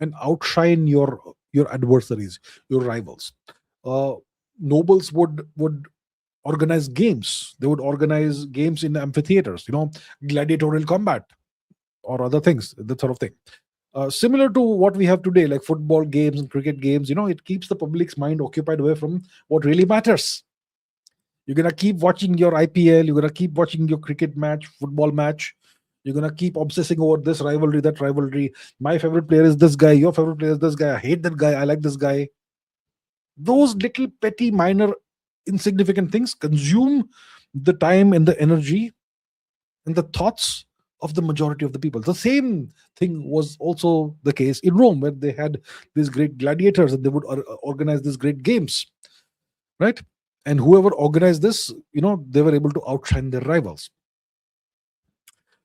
and outshine your adversaries, your rivals. Uh, Nobles would organize games. They would organize games in amphitheaters, gladiatorial combat or other things, that sort of thing. Similar to what we have today, like football games and cricket games, it keeps the public's mind occupied away from what really matters. You're gonna keep watching your IPL. You're gonna keep watching your cricket match, football match. You're gonna keep obsessing over this rivalry, that rivalry. My favorite player is this guy. Your favorite player is this guy. I hate that guy. I like this guy. Those little petty, minor, insignificant things consume the time and the energy and the thoughts of the majority of the people. The same thing was also the case in Rome, where they had these great gladiators and they would organize these great games, right? And whoever organized this, they were able to outshine their rivals.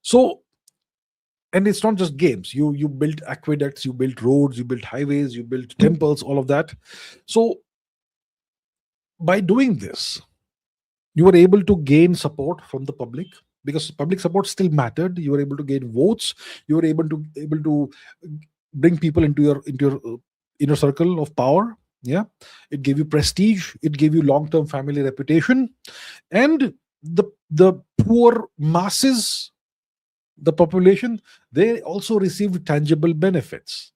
So, and it's not just games. You built aqueducts, you built roads, you built highways, you built temples, all of that. So by doing this, you were able to gain support from the public, because public support still mattered. You were able to gain votes. You were able to bring people into your inner circle of power. Yeah, it gave you prestige. It gave you long-term family reputation, and the poor masses, the population, they also received tangible benefits.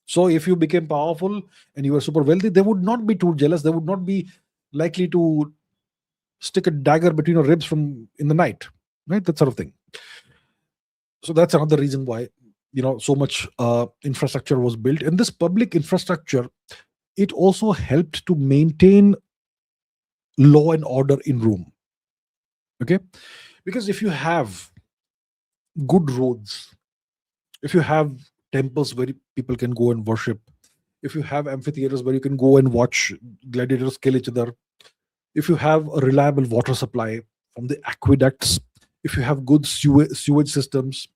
So if you became powerful and you were super wealthy, they would not be too jealous. They would not be likely to stick a dagger between your ribs from in the night, right? That sort of thing. So that's another reason why so much infrastructure was built. And this public infrastructure, it also helped to maintain law and order in Rome. Okay, because if you have good roads, if you have temples where people can go and worship, if you have amphitheaters where you can go and watch gladiators kill each other, if you have a reliable water supply from the aqueducts, if you have good sewage systems,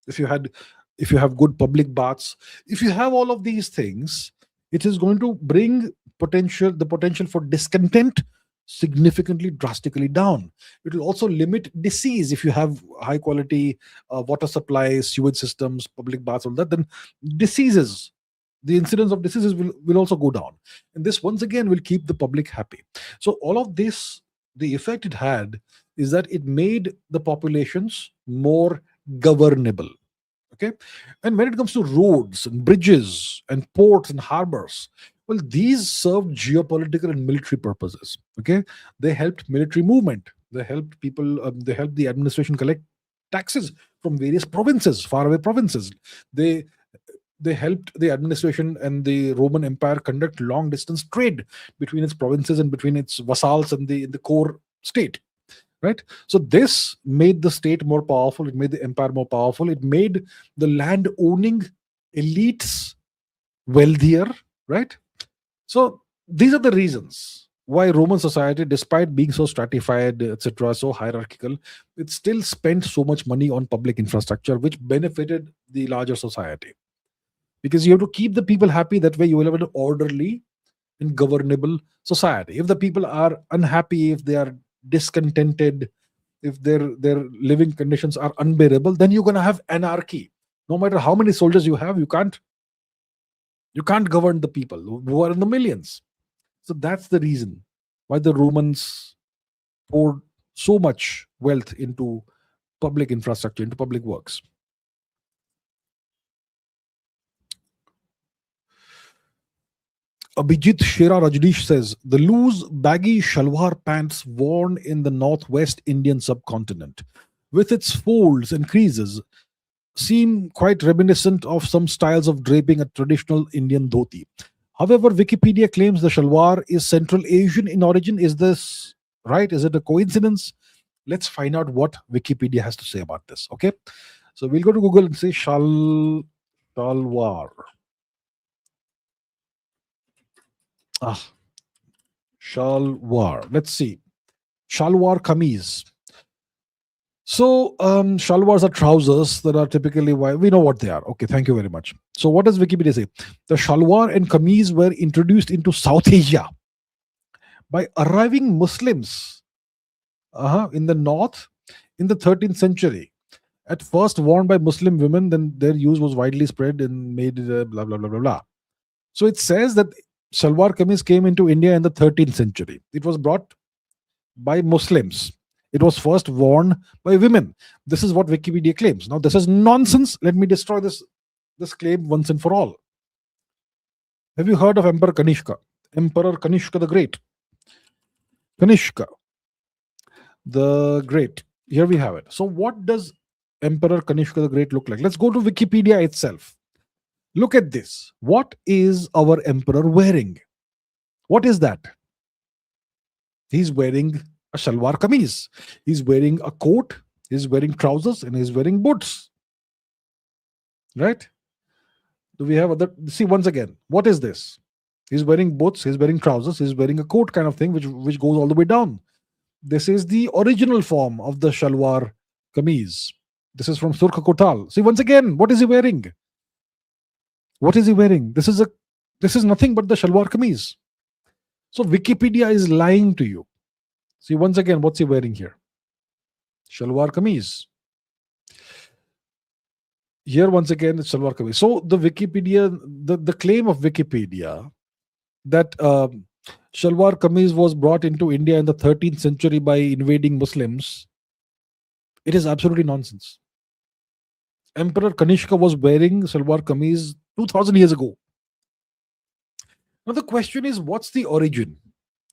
if you have good public baths, if you have all of these things, it is going to bring the potential for discontent significantly, drastically down. It will also limit disease. If you have high quality water supplies, sewage systems, public baths, all that, then diseases, the incidence of diseases will also go down. And this once again will keep the public happy. So all of this, the effect it had is that it made the populations more governable. Okay, and when it comes to roads and bridges and ports and harbors, well, these served geopolitical and military purposes. Okay, they helped military movement. They helped people. They helped the administration collect taxes from various provinces, faraway provinces. They they helped the administration and the Roman Empire conduct long distance trade between its provinces and between its vassals and the core state. Right. So this made the state more powerful. It made the empire more powerful. It made the land owning elites wealthier. Right. So these are the reasons why Roman society, despite being so stratified, etc., so hierarchical, it still spent so much money on public infrastructure, which benefited the larger society. Because you have to keep the people happy. That way, you will have an orderly and governable society. If the people are unhappy, if they are discontented, if their living conditions are unbearable, then you're going to have anarchy. No matter how many soldiers you have, you can't govern the people who are in the millions. So that's the reason why the Romans poured so much wealth into public infrastructure, into public works. Abhijit Shera Rajneesh says the loose, baggy shalwar pants worn in the northwest Indian subcontinent, with its folds and creases, seem quite reminiscent of some styles of draping a traditional Indian dhoti. However, Wikipedia claims the shalwar is Central Asian in origin. Is this right? Is it a coincidence? Let's find out what Wikipedia has to say about this. Okay, so we'll go to Google and say shalwar. Ah, shalwar. Let's see. Shalwar kameez. So, shalwars are trousers that are typically why we know what they are. Okay, thank you very much. So, what does Wikipedia say? The shalwar and kameez were introduced into South Asia by arriving Muslims in the north in the 13th century. At first worn by Muslim women, then their use was widely spread and made blah blah blah blah blah. So it says that shalwar kameez came into India in the 13th century. It was brought by Muslims. It was first worn by women. This is what Wikipedia claims. Now, this is nonsense. Let me destroy this claim once and for all. Have you heard of Emperor Kanishka? Emperor Kanishka the Great. Kanishka the Great. Here we have it. So, what does Emperor Kanishka the Great look like? Let's go to Wikipedia itself. Look at this. What is our emperor wearing? What is that? He's wearing a shalwar kameez. He's wearing a coat. He's wearing trousers and he's wearing boots. Right? Do we have other? See, once again, what is this? He's wearing boots. He's wearing trousers. He's wearing a coat kind of thing, which goes all the way down. This is the original form of the shalwar kameez. This is from Surkha Kotal. See, once again, what is he wearing? What is he wearing? This is nothing but the shalwar kameez. So Wikipedia is lying to you. See, once again, what's he wearing here? Shalwar kameez. Here, once again, it's shalwar kameez. So the Wikipedia, the claim of Wikipedia that shalwar kameez was brought into India in the 13th century by invading Muslims, it is absolutely nonsense. Emperor Kanishka was wearing shalwar kameez 2000 years ago. Now the question is, what's the origin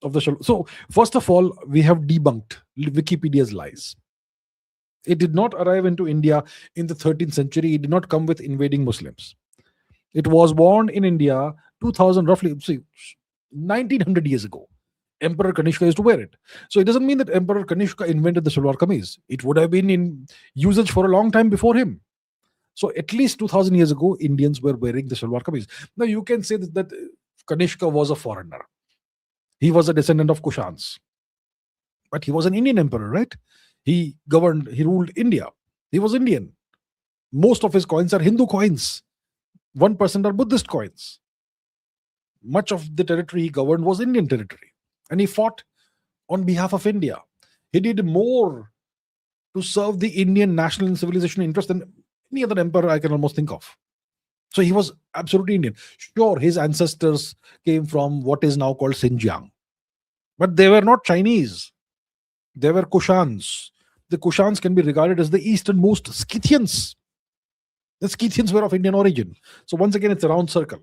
of the shalwar? So first of all, we have debunked Wikipedia's lies. It did not arrive into India in the 13th century. It did not come with invading Muslims. It was born in India 2000, roughly, 1900 years ago. Emperor Kanishka used to wear it. So it doesn't mean that Emperor Kanishka invented the shalwar kameez. It would have been in usage for a long time before him. So at least 2000 years ago, Indians were wearing the shalwar kameez. Now you can say that Kanishka was a foreigner. He was a descendant of Kushans. But he was an Indian emperor, right? He ruled India. He was Indian. Most of his coins are Hindu coins. 1% are Buddhist coins. Much of the territory he governed was Indian territory. And he fought on behalf of India. He did more to serve the Indian national and civilization interest than any other emperor I can almost think of. So he was absolutely Indian. Sure, his ancestors came from what is now called Xinjiang. But they were not Chinese. They were Kushans. The Kushans can be regarded as the easternmost Scythians. The Scythians were of Indian origin. So once again, it's a round circle.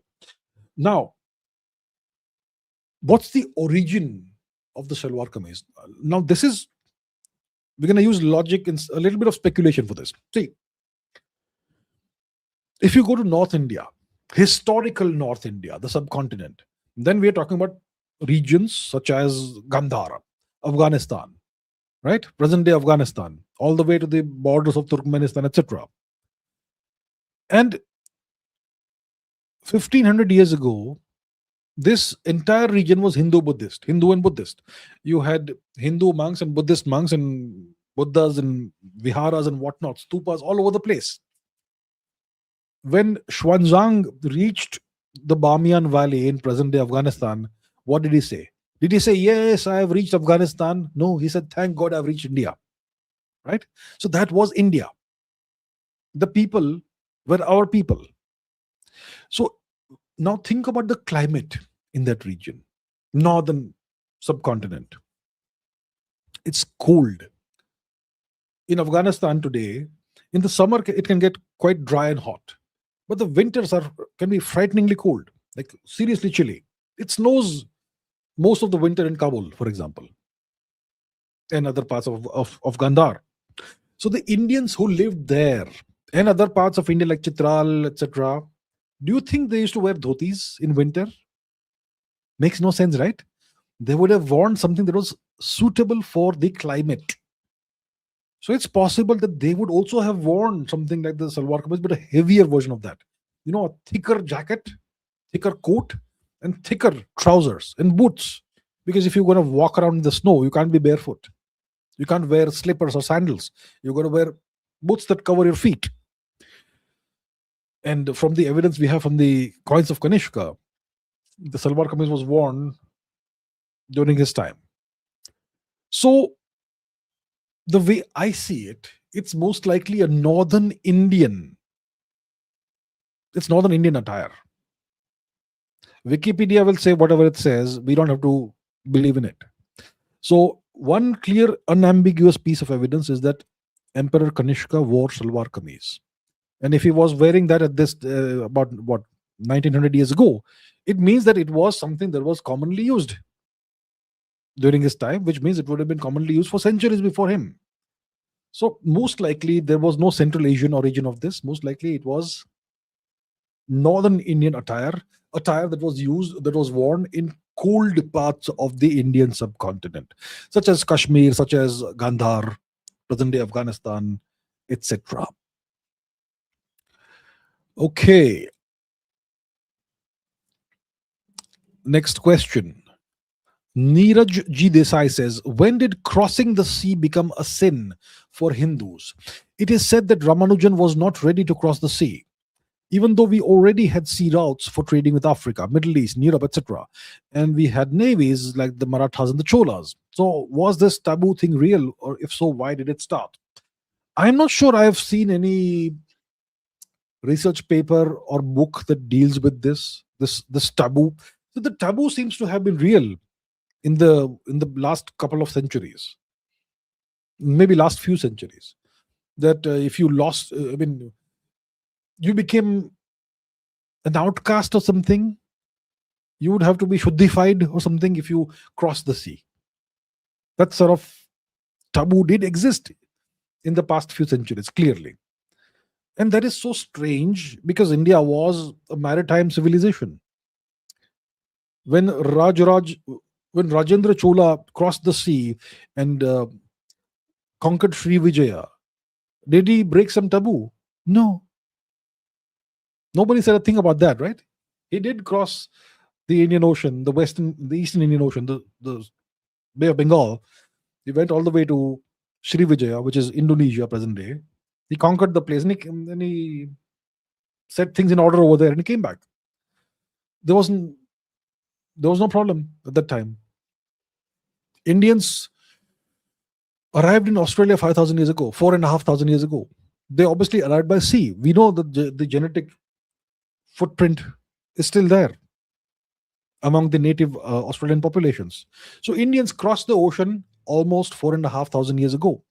Now, what's the origin of the shalwar kameez? Now, we're going to use logic and a little bit of speculation for this. See, if you go to North India, historical North India, the subcontinent, then we are talking about regions such as Gandhara, Afghanistan, right? Present day Afghanistan, all the way to the borders of Turkmenistan, etc. And 1500 years ago, this entire region was Hindu and Buddhist. You had Hindu monks and Buddhist monks and Buddhas and viharas and whatnot, stupas all over the place. When Xuanzang reached the Bamiyan Valley in present day Afghanistan, what did he say? Did he say, yes, I have reached Afghanistan? No, he said, thank God I've reached India. Right? So that was India. The people were our people. So now think about the climate in that region, northern subcontinent. It's cold. In Afghanistan today, in the summer, it can get quite dry and hot. But the winters can be frighteningly cold, like seriously chilly. It snows most of the winter in Kabul, for example, and other parts of Gandhar. So the Indians who lived there and other parts of India like Chitral, etc., do you think they used to wear dhotis in winter? Makes no sense, right? They would have worn something that was suitable for the climate. So it's possible that they would also have worn something like the salwar kameez, but a heavier version of that. You know, a thicker jacket, thicker coat, and thicker trousers and boots. Because if you're going to walk around in the snow, you can't be barefoot. You can't wear slippers or sandals. You're going to wear boots that cover your feet. And from the evidence we have from the coins of Kanishka, the Salwar kameez was worn during his time. So, the way I see it, it's most likely a northern Indian. It's northern Indian attire. Wikipedia will say whatever it says. We don't have to believe in it. So, one clear, unambiguous piece of evidence is that Emperor Kanishka wore Shalwar kameez. And if he was wearing that at this, about what, 1900 years ago, it means that it was something that was commonly used during his time, which means it would have been commonly used for centuries before him. So, most likely, there was no Central Asian origin of this. Most likely, it was northern Indian attire that was used, that was worn in cold parts of the Indian subcontinent, such as Kashmir, such as Gandhar, present day Afghanistan, etc. Okay. Next question. Neeraj G. Desai says, when did crossing the sea become a sin for Hindus? It is said that Ramanujan was not ready to cross the sea, even though we already had sea routes for trading with Africa, Middle East, Europe, etc. And we had navies like the Marathas and the Cholas. So was this taboo thing real? Or if so, why did it start? I'm not sure I have seen any research paper or book that deals with this taboo. So the taboo seems to have been real in the last couple of centuries, maybe last few centuries. That if you lost, you became an outcast or something, you would have to be shuddhified or something if you cross the sea. That sort of taboo did exist in the past few centuries, clearly. And that is so strange because India was a maritime civilization. When Rajendra Chola crossed the sea and conquered Sri Vijaya, did he break some taboo? No. Nobody said a thing about that, right? He did cross the Indian Ocean, the Eastern Indian Ocean, the Bay of Bengal. He went all the way to Sri Vijaya, which is Indonesia present day. He conquered the place and he set things in order over there and he came back. There was no problem at that time. Indians arrived in Australia 5,000 years ago, 4,500 years ago. They obviously arrived by sea. We know that the genetic footprint is still there among the native Australian populations. So Indians crossed the ocean almost 4,500 years ago.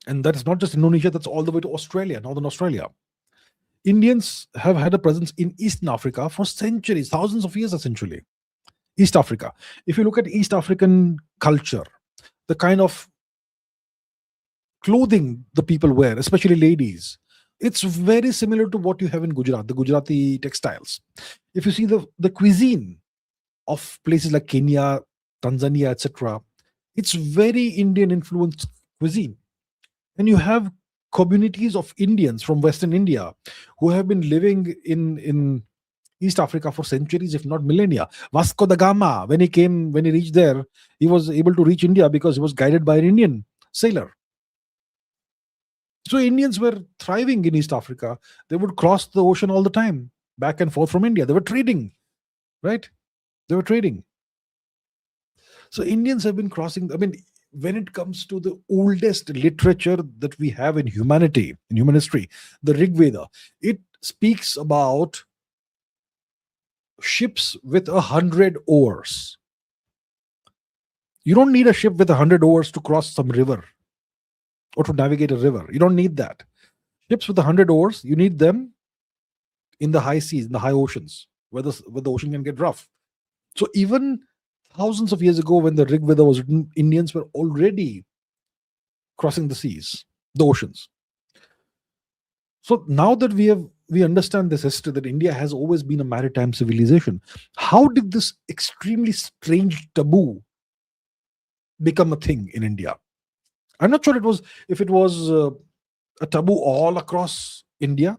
And that is not just Indonesia, that's all the way to Australia, Northern Australia. Indians have had a presence in Eastern Africa for centuries, thousands of years essentially. East Africa. If you look at East African culture, the kind of clothing the people wear, especially ladies, it's very similar to what you have in Gujarat, the Gujarati textiles. If you see the cuisine of places like Kenya, Tanzania, etc., it's very Indian influenced cuisine. And you have communities of Indians from Western India who have been living in East Africa for centuries, if not millennia. Vasco da Gama, when he reached there, he was able to reach India because he was guided by an Indian sailor. So Indians were thriving in East Africa. They would cross the ocean all the time, back and forth from India. They were trading, right? They were trading. So Indians have been crossing. When it comes to the oldest literature that we have in humanity, in human history, the Rig Veda, it speaks about ships with 100 oars. You don't need a ship with 100 oars to cross some river or to navigate a river. You don't need that. Ships with 100 oars, you need them in the high seas, in the high oceans, where the ocean can get rough. So even thousands of years ago, when the Rig Veda was written, Indians were already crossing the seas, the oceans. So now that we understand this history, that India has always been a maritime civilization, how did this extremely strange taboo become a thing in India? I'm not sure if it was a taboo all across India,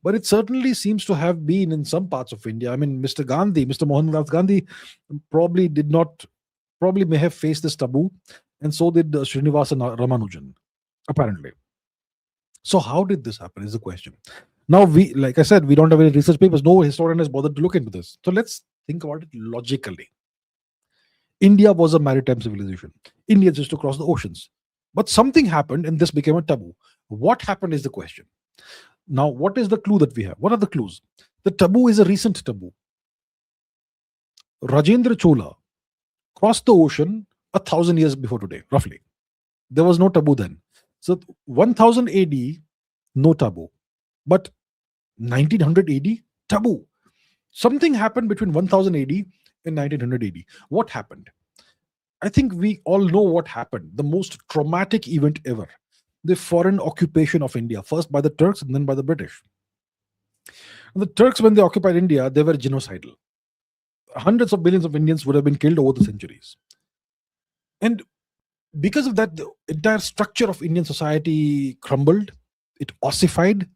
but it certainly seems to have been in some parts of India. Mr. Mohandas Gandhi probably did not probably may have faced this taboo, and so did Srinivasa Ramanujan, apparently. So how did this happen is the question. Now, we, like I said, we don't have any research papers. No historian has bothered to look into this. So let's think about it logically. India was a maritime civilization. Indians used to cross the oceans. But something happened and this became a taboo. What happened is the question. Now, what is the clue that we have? What are the clues? The taboo is a recent taboo. Rajendra Chola crossed the ocean 1,000 years before today, roughly. There was no taboo then. So 1000 AD, no taboo. But 1900 AD, taboo. Something happened between 1000 AD and 1900 AD. What happened? I think we all know what happened. The most traumatic event ever. The foreign occupation of India, first by the Turks and then by the British. And the Turks, when they occupied India, they were genocidal. Hundreds of millions of Indians would have been killed over the centuries. And because of that, the entire structure of Indian society crumbled. It ossified.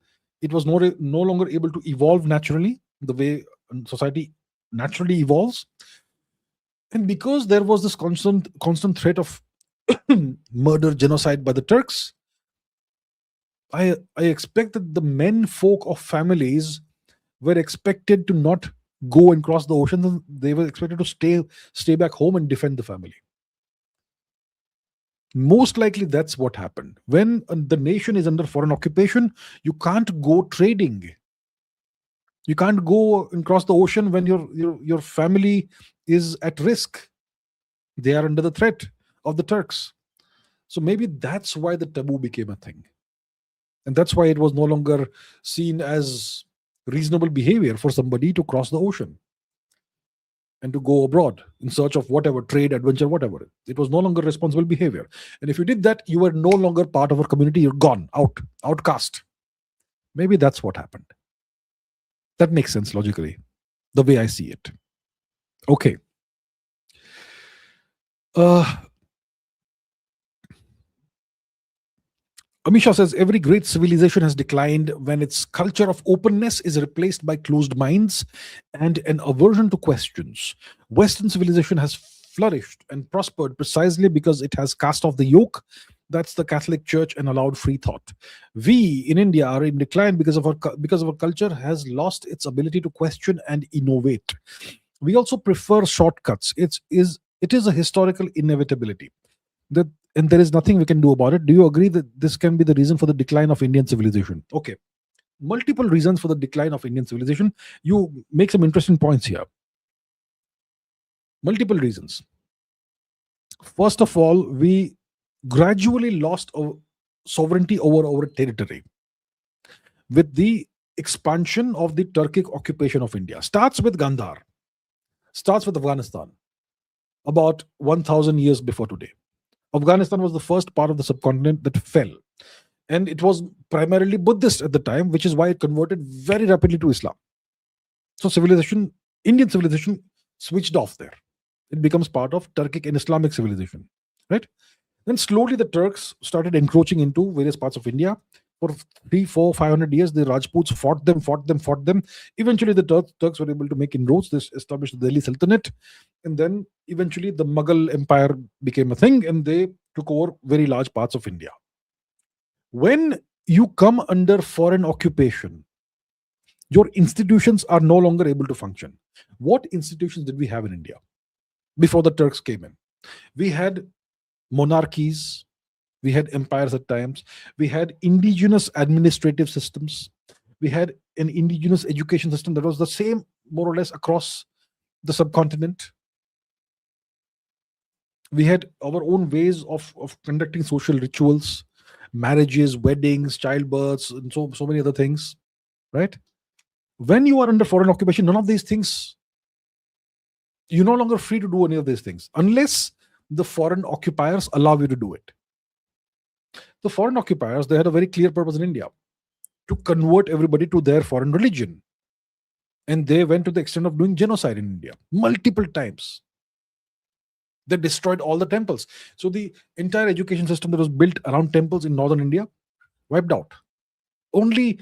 It was no longer able to evolve naturally, the way society naturally evolves. And because there was this constant threat of murder, genocide by the Turks, I expect that the men folk of families were expected to not go and cross the ocean. They were expected to stay back home and defend the family. Most likely that's what happened. When the nation is under foreign occupation, you can't go trading. You can't go and cross the ocean when your family is at risk. They are under the threat of the Turks. So maybe that's why the taboo became a thing. And that's why it was no longer seen as reasonable behavior for somebody to cross the ocean and to go abroad in search of whatever, trade, adventure, whatever. It was no longer responsible behavior. And if you did that, you were no longer part of our community. You're gone, outcast. Maybe that's what happened. That makes sense logically, the way I see it. Okay. Amisha says every great civilization has declined when its culture of openness is replaced by closed minds and an aversion to questions. Western civilization has flourished and prospered precisely because it has cast off the yoke. That's the Catholic Church and allowed free thought. We in India are in decline because our culture has lost its ability to question and innovate. We also prefer shortcuts. It is a historical inevitability. And there is nothing we can do about it. Do you agree that this can be the reason for the decline of Indian civilization? Okay. Multiple reasons for the decline of Indian civilization. You make some interesting points here. Multiple reasons. First of all, we gradually lost our sovereignty over our territory with the expansion of the Turkic occupation of India. Starts with Gandhar, starts with Afghanistan, about 1000 years before today. Afghanistan was the first part of the subcontinent that fell. And it was primarily Buddhist at the time, which is why it converted very rapidly to Islam. So Indian civilization switched off there. It becomes part of Turkic and Islamic civilization, right? Then slowly the Turks started encroaching into various parts of India. For 300, 400, 500 years, the Rajputs fought them. Eventually, the Turks were able to make inroads. They established the Delhi Sultanate. And then eventually the Mughal Empire became a thing and they took over very large parts of India. When you come under foreign occupation, your institutions are no longer able to function. What institutions did we have in India before the Turks came in? We had monarchies, we had empires at times, we had indigenous administrative systems, we had an indigenous education system that was the same more or less across the subcontinent. We had our own ways of conducting social rituals, marriages, weddings, childbirths, and so many other things, right? When you are under foreign occupation, none of these things, you're no longer free to do any of these things unless the foreign occupiers allow you to do it. The foreign occupiers, they had a very clear purpose in India, to convert everybody to their foreign religion. And they went to the extent of doing genocide in India multiple times. They destroyed all the temples. So the entire education system that was built around temples in northern India wiped out. Only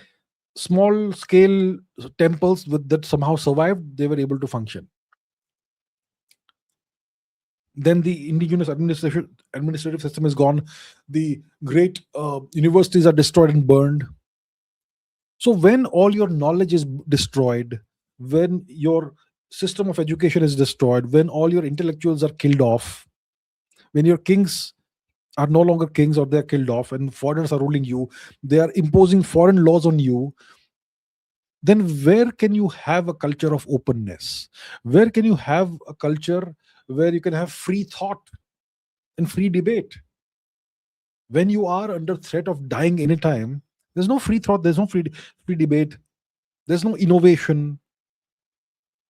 small scale temples that somehow survived, they were able to function. Then the indigenous administrative system is gone. The great universities are destroyed and burned. So when all your knowledge is destroyed, when your system of education is destroyed, when all your intellectuals are killed off, when your kings are no longer kings or they're killed off and foreigners are ruling you, they are imposing foreign laws on you, then where can you have a culture of openness? Where can you have a culture where you can have free thought and free debate? When you are under threat of dying anytime, there's no free thought, there's no free debate, there's no innovation,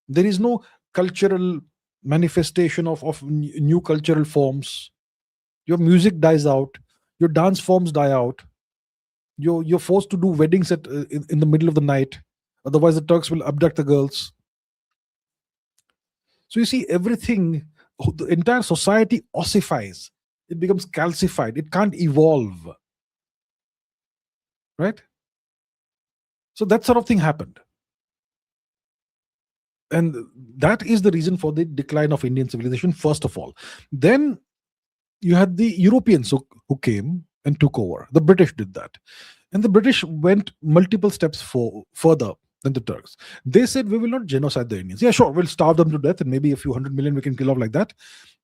there is no cultural manifestation of new cultural forms. Your music dies out, your dance forms die out, you're forced to do weddings in the middle of the night, otherwise the Turks will abduct the girls. So you see, everything, the entire society ossifies, it becomes calcified, it can't evolve, right? So that sort of thing happened, and that is the reason for the decline of Indian civilization, first of all. Then you had the Europeans who came and took over. The British did that, and the British went multiple steps further than the Turks. They said, we will not genocide the Indians. Yeah, sure, we'll starve them to death, and maybe a few 100 million we can kill off like that,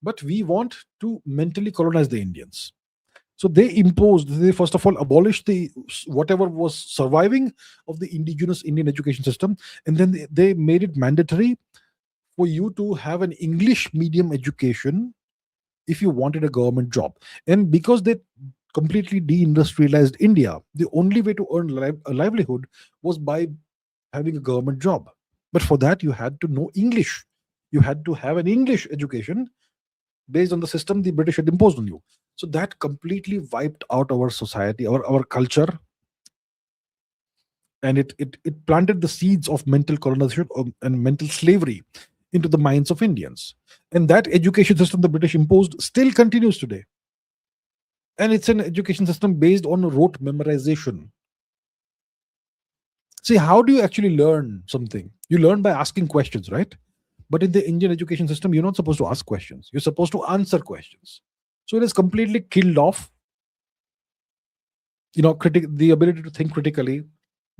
but we want to mentally colonize the Indians. So they first of all abolished the whatever was surviving of the indigenous Indian education system, and then they made it mandatory for you to have an English medium education if you wanted a government job. And because they completely deindustrialized India, the only way to earn a livelihood was by having a government job. But for that, you had to know English. You had to have an English education based on the system the British had imposed on you. So that completely wiped out our society, our culture, and it planted the seeds of mental colonization and mental slavery into the minds of Indians. And that education system the British imposed still continues today. And it's an education system based on rote memorization. See, how do you actually learn something? You learn by asking questions, right? But in the Indian education system, you're not supposed to ask questions. You're supposed to answer questions. So it has completely killed off, the ability to think critically,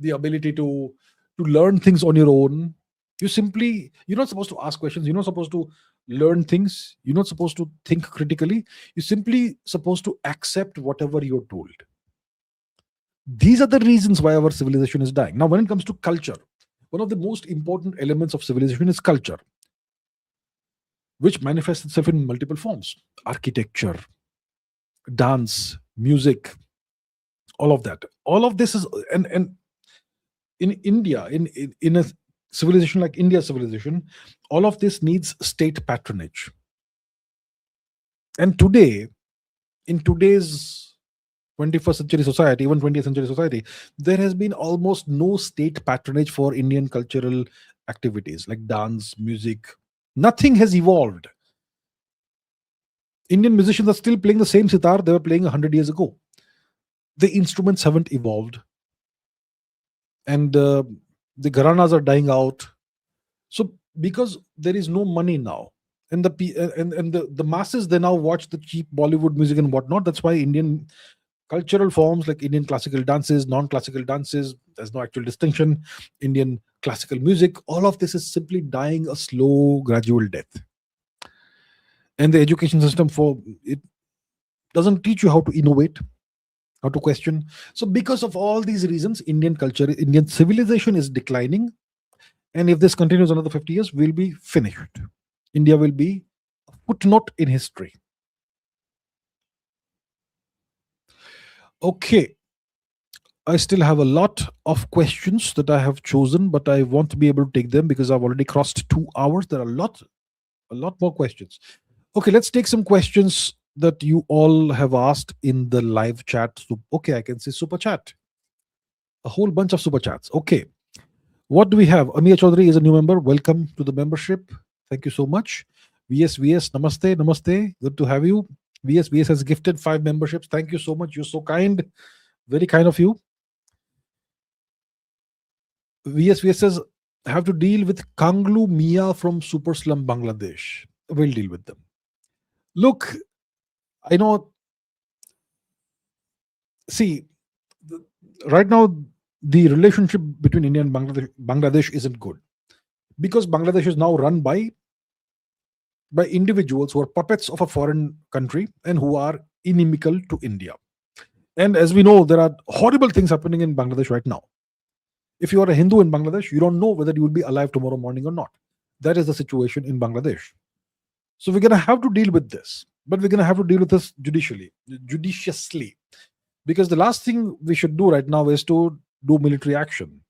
the ability to learn things on your own. You're not supposed to ask questions. You're not supposed to learn things. You're not supposed to think critically. You're simply supposed to accept whatever you're told. These are the reasons why our civilization is dying. Now, when it comes to culture, one of the most important elements of civilization is culture, which manifests itself in multiple forms: architecture, dance, music, all of that. All of this is, and in India, in a civilization like India civilization, all of this needs state patronage. And today, in today's 21st century society, even 20th century society, there has been almost no state patronage for Indian cultural activities like dance, music. Nothing has evolved. Indian musicians are still playing the same sitar they were playing 100 years ago. The instruments haven't evolved, and the gharanas are dying out. So because there is no money now, and the masses, they now watch the cheap Bollywood music and whatnot. That's why Indian cultural forms like Indian classical dances, non-classical dances, there's no actual distinction. Indian classical music, all of this is simply dying a slow, gradual death. And the education system for it doesn't teach you how to innovate, how to question. So because of all these reasons, Indian culture, Indian civilization is declining. And if this continues another 50 years, we'll be finished. India will be a footnote in history. Okay. I still have a lot of questions that I have chosen, but I want to be able to take them because I've already crossed 2 hours. There are a lot more questions. Okay, let's take some questions that you all have asked in the live chat. Okay, I can see super chat. A whole bunch of super chats. Okay. What do we have? Amir Chaudhary is a new member. Welcome to the membership. Thank you so much. VS, namaste, namaste. Good to have you. VS has gifted 5 memberships. Thank you so much. You're so kind. Very kind of you. VS says, have to deal with Kanglu Mia from Super Slum Bangladesh. We'll deal with them. Look, I know. See, th- right now the relationship between India and Bangladesh isn't good because Bangladesh is now run by individuals who are puppets of a foreign country and who are inimical to India. And as we know, there are horrible things happening in Bangladesh right now. If you are a Hindu in Bangladesh, you don't know whether you will be alive tomorrow morning or not. That is the situation in Bangladesh. So we're going to have to deal with this, but we're going to have to deal with this judiciously, because the last thing we should do right now is to do military action,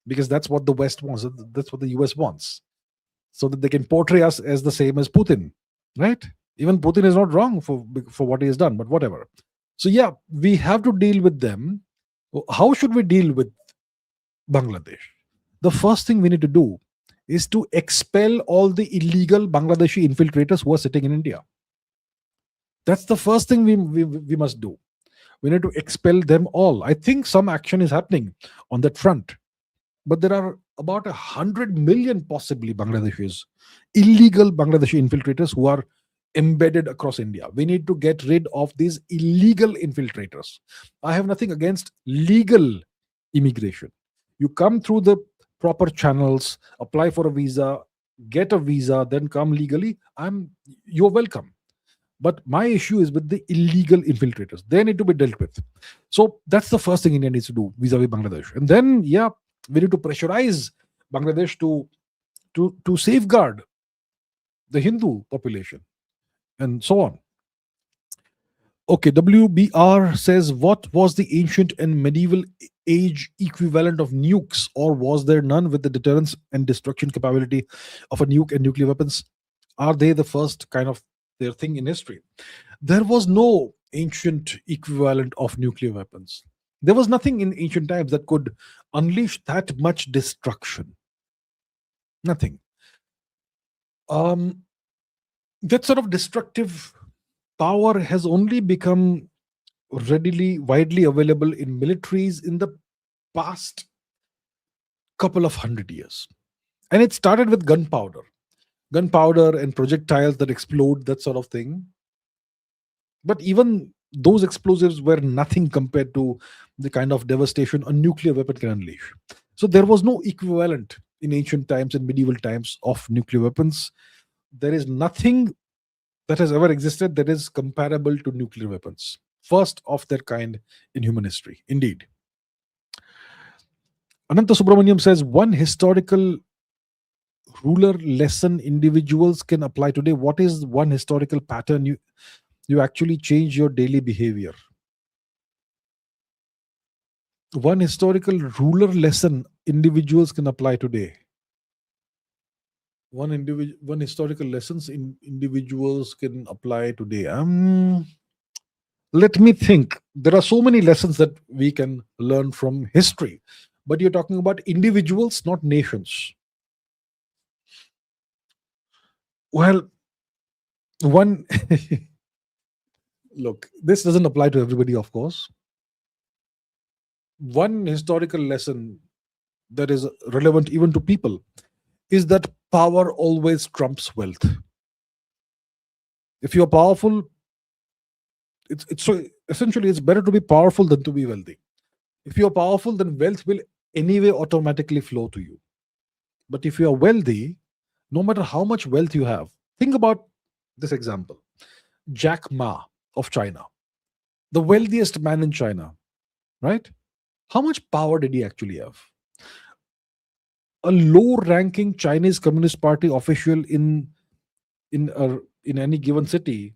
because that's what the West wants. That's what the US wants, so that they can portray us as the same as Putin, right? Even Putin is not wrong for what he has done, but whatever. So yeah, we have to deal with them. How should we deal with Bangladesh? The first thing we need to do is to expel all the illegal Bangladeshi infiltrators who are sitting in India. That's the first thing we must do. We need to expel them all. I think some action is happening on that front, but there are about 100 million possibly Bangladeshis, illegal Bangladeshi infiltrators who are embedded across India. We need to get rid of these illegal infiltrators. I have nothing against legal immigration. You come through the proper channels, apply for a visa, get a visa, then come legally. You're welcome. But my issue is with the illegal infiltrators. They need to be dealt with. So that's the first thing India needs to do vis-a-vis Bangladesh. And then, yeah, we need to pressurize Bangladesh to safeguard the Hindu population and so on. Okay, WBR says, what was the ancient and medieval age equivalent of nukes, or was there none with the deterrence and destruction capability of a nuke and nuclear weapons? Are they the first kind of their thing in history? There was no ancient equivalent of nuclear weapons. There was nothing in ancient times that could unleash that much destruction. Nothing. That sort of destructive power has only become widely available in militaries in the past couple of 100 years. And it started with gunpowder and projectiles that explode, that sort of thing. But even those explosives were nothing compared to the kind of devastation a nuclear weapon can unleash. So there was no equivalent in ancient times and medieval times of nuclear weapons. There is nothing that has ever existed that is comparable to nuclear weapons. First of their kind in human history, indeed. Ananta Subramaniam says, one historical ruler lesson individuals can apply today. What is one historical pattern you actually change your daily behavior? One historical ruler lesson individuals can apply today. One historical lessons individuals can apply today. Let me think. There are so many lessons that we can learn from history, but you're talking about individuals, not nations. Well, one look, this doesn't apply to everybody, of course. One historical lesson that is relevant even to people is that power always trumps wealth. If you're powerful, it's so essentially it's better to be powerful than to be wealthy. If you're powerful, then wealth will anyway automatically flow to you. But if you are wealthy, no matter how much wealth you have, think about this example. Jack Ma of China, the wealthiest man in China, right? How much power did he actually have? A low-ranking Chinese Communist Party official in any given city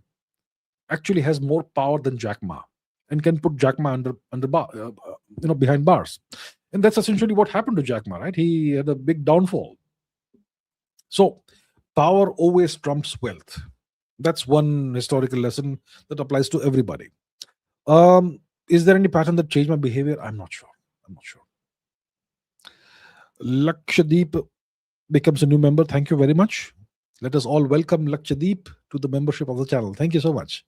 actually has more power than Jack Ma and can put Jack Ma behind bars. And that's essentially what happened to Jack Ma, right? He had a big downfall. So power always trumps wealth. That's one historical lesson that applies to everybody. Is there any pattern that changed my behavior? I'm not sure. Lakshadip becomes a new member. Thank you very much. Let us all welcome Lakshadip to the membership of the channel. Thank you so much.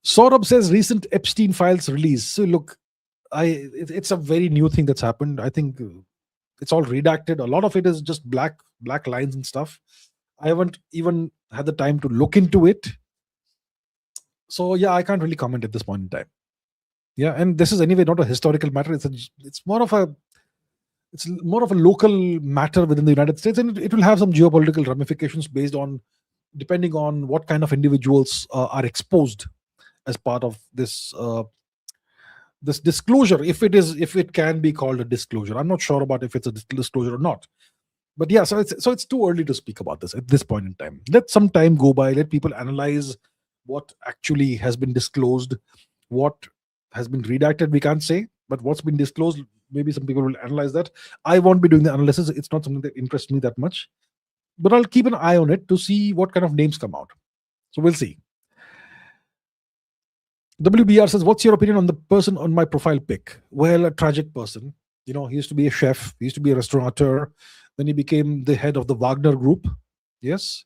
Saurabh says recent Epstein files release. So look, it's a very new thing that's happened. I think it's all redacted. A lot of it is just black lines and stuff. I haven't even had the time to look into it. So yeah, I can't really comment at this point in time. Yeah, and this is anyway not a historical matter. It's more of a local matter within the United States, and it will have some geopolitical ramifications based on depending on what kind of individuals are exposed as part of this disclosure. If it can be called a disclosure, I'm not sure about if it's a disclosure or not. But yeah, so it's too early to speak about this at this point in time. Let some time go by. Let people analyze what actually has been disclosed, what has been redacted. We can't say, but what's been disclosed, maybe some people will analyze that. I won't be doing the analysis. It's not something that interests me that much, but I'll keep an eye on it to see what kind of names come out. So we'll see. WBR says, what's your opinion on the person on my profile pic? Well, a tragic person. He used to be a chef, he used to be a restaurateur, then he became the head of the Wagner Group. Yes,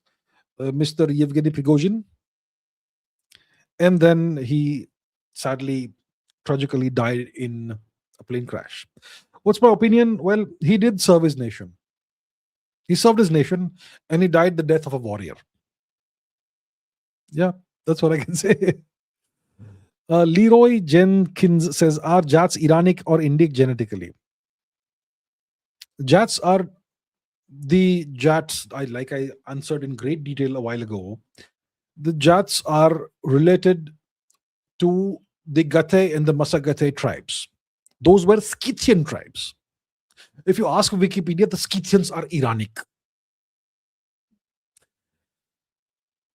Mr. Yevgeny Prigozhin. And then he sadly, tragically died in a plane crash. What's my opinion? Well, he did serve his nation. He served his nation and he died the death of a warrior. Yeah, that's what I can say. Leroy Jenkins says, are Jats Iranic or Indic genetically? Jats are the Jats, I answered in great detail a while ago. The Jats are related to the Getae and the Massagatae tribes. Those were Scythian tribes. If you ask Wikipedia, the Scythians are Iranic.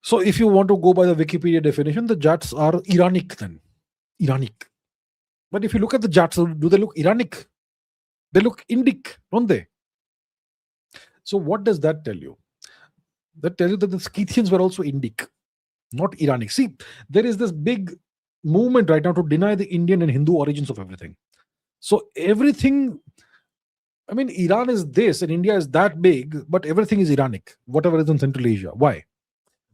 So if you want to go by the Wikipedia definition, the Jats are Iranic then. Iranic. But if you look at the Jats, do they look Iranic? They look Indic, don't they? So what does that tell you? That tells you that the Scythians were also Indic, not Iranic. See, there is this big movement right now to deny the Indian and Hindu origins of everything. So everything, I mean, Iran is this and India is that big, but everything is Iranic, whatever is in Central Asia. Why?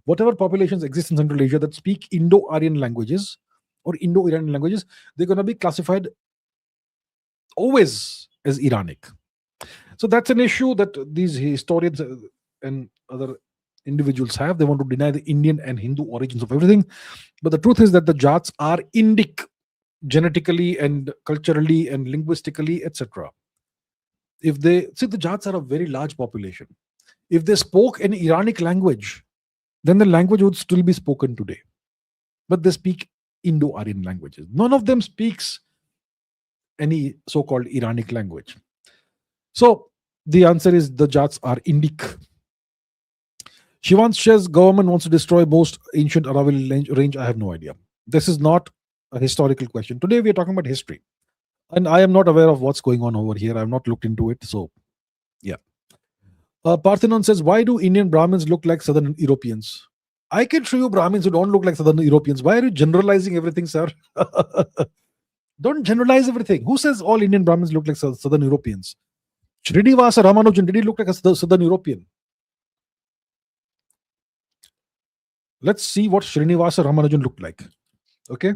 Whatever populations exist in Central Asia that speak Indo-Aryan languages or Indo-Iranian languages, they're going to be classified always as Iranic. So that's an issue that these historians and other individuals have. They want to deny the Indian and Hindu origins of everything. But the truth is that the Jats are Indic genetically and culturally and linguistically, etc. If they see, the Jats are a very large population. If they spoke an Iranic language, then the language would still be spoken today. But they speak Indo-Aryan languages. None of them speaks any so-called Iranic language. So the answer is the Jats are Indic. Shivan says government wants to destroy most ancient Aravalli range. I have no idea. This is not a historical question. Today we are talking about history. And I am not aware of what's going on over here. I have not looked into it. So, yeah. Parthenon says, why do Indian Brahmins look like Southern Europeans? I can show you Brahmins who don't look like Southern Europeans. Why are you generalizing everything, sir? Don't generalize everything. Who says all Indian Brahmins look like Southern Europeans? Srinivasa Ramanujan, did he look like a Southern European? Let's see what Srinivasa Ramanujan looked like. Okay.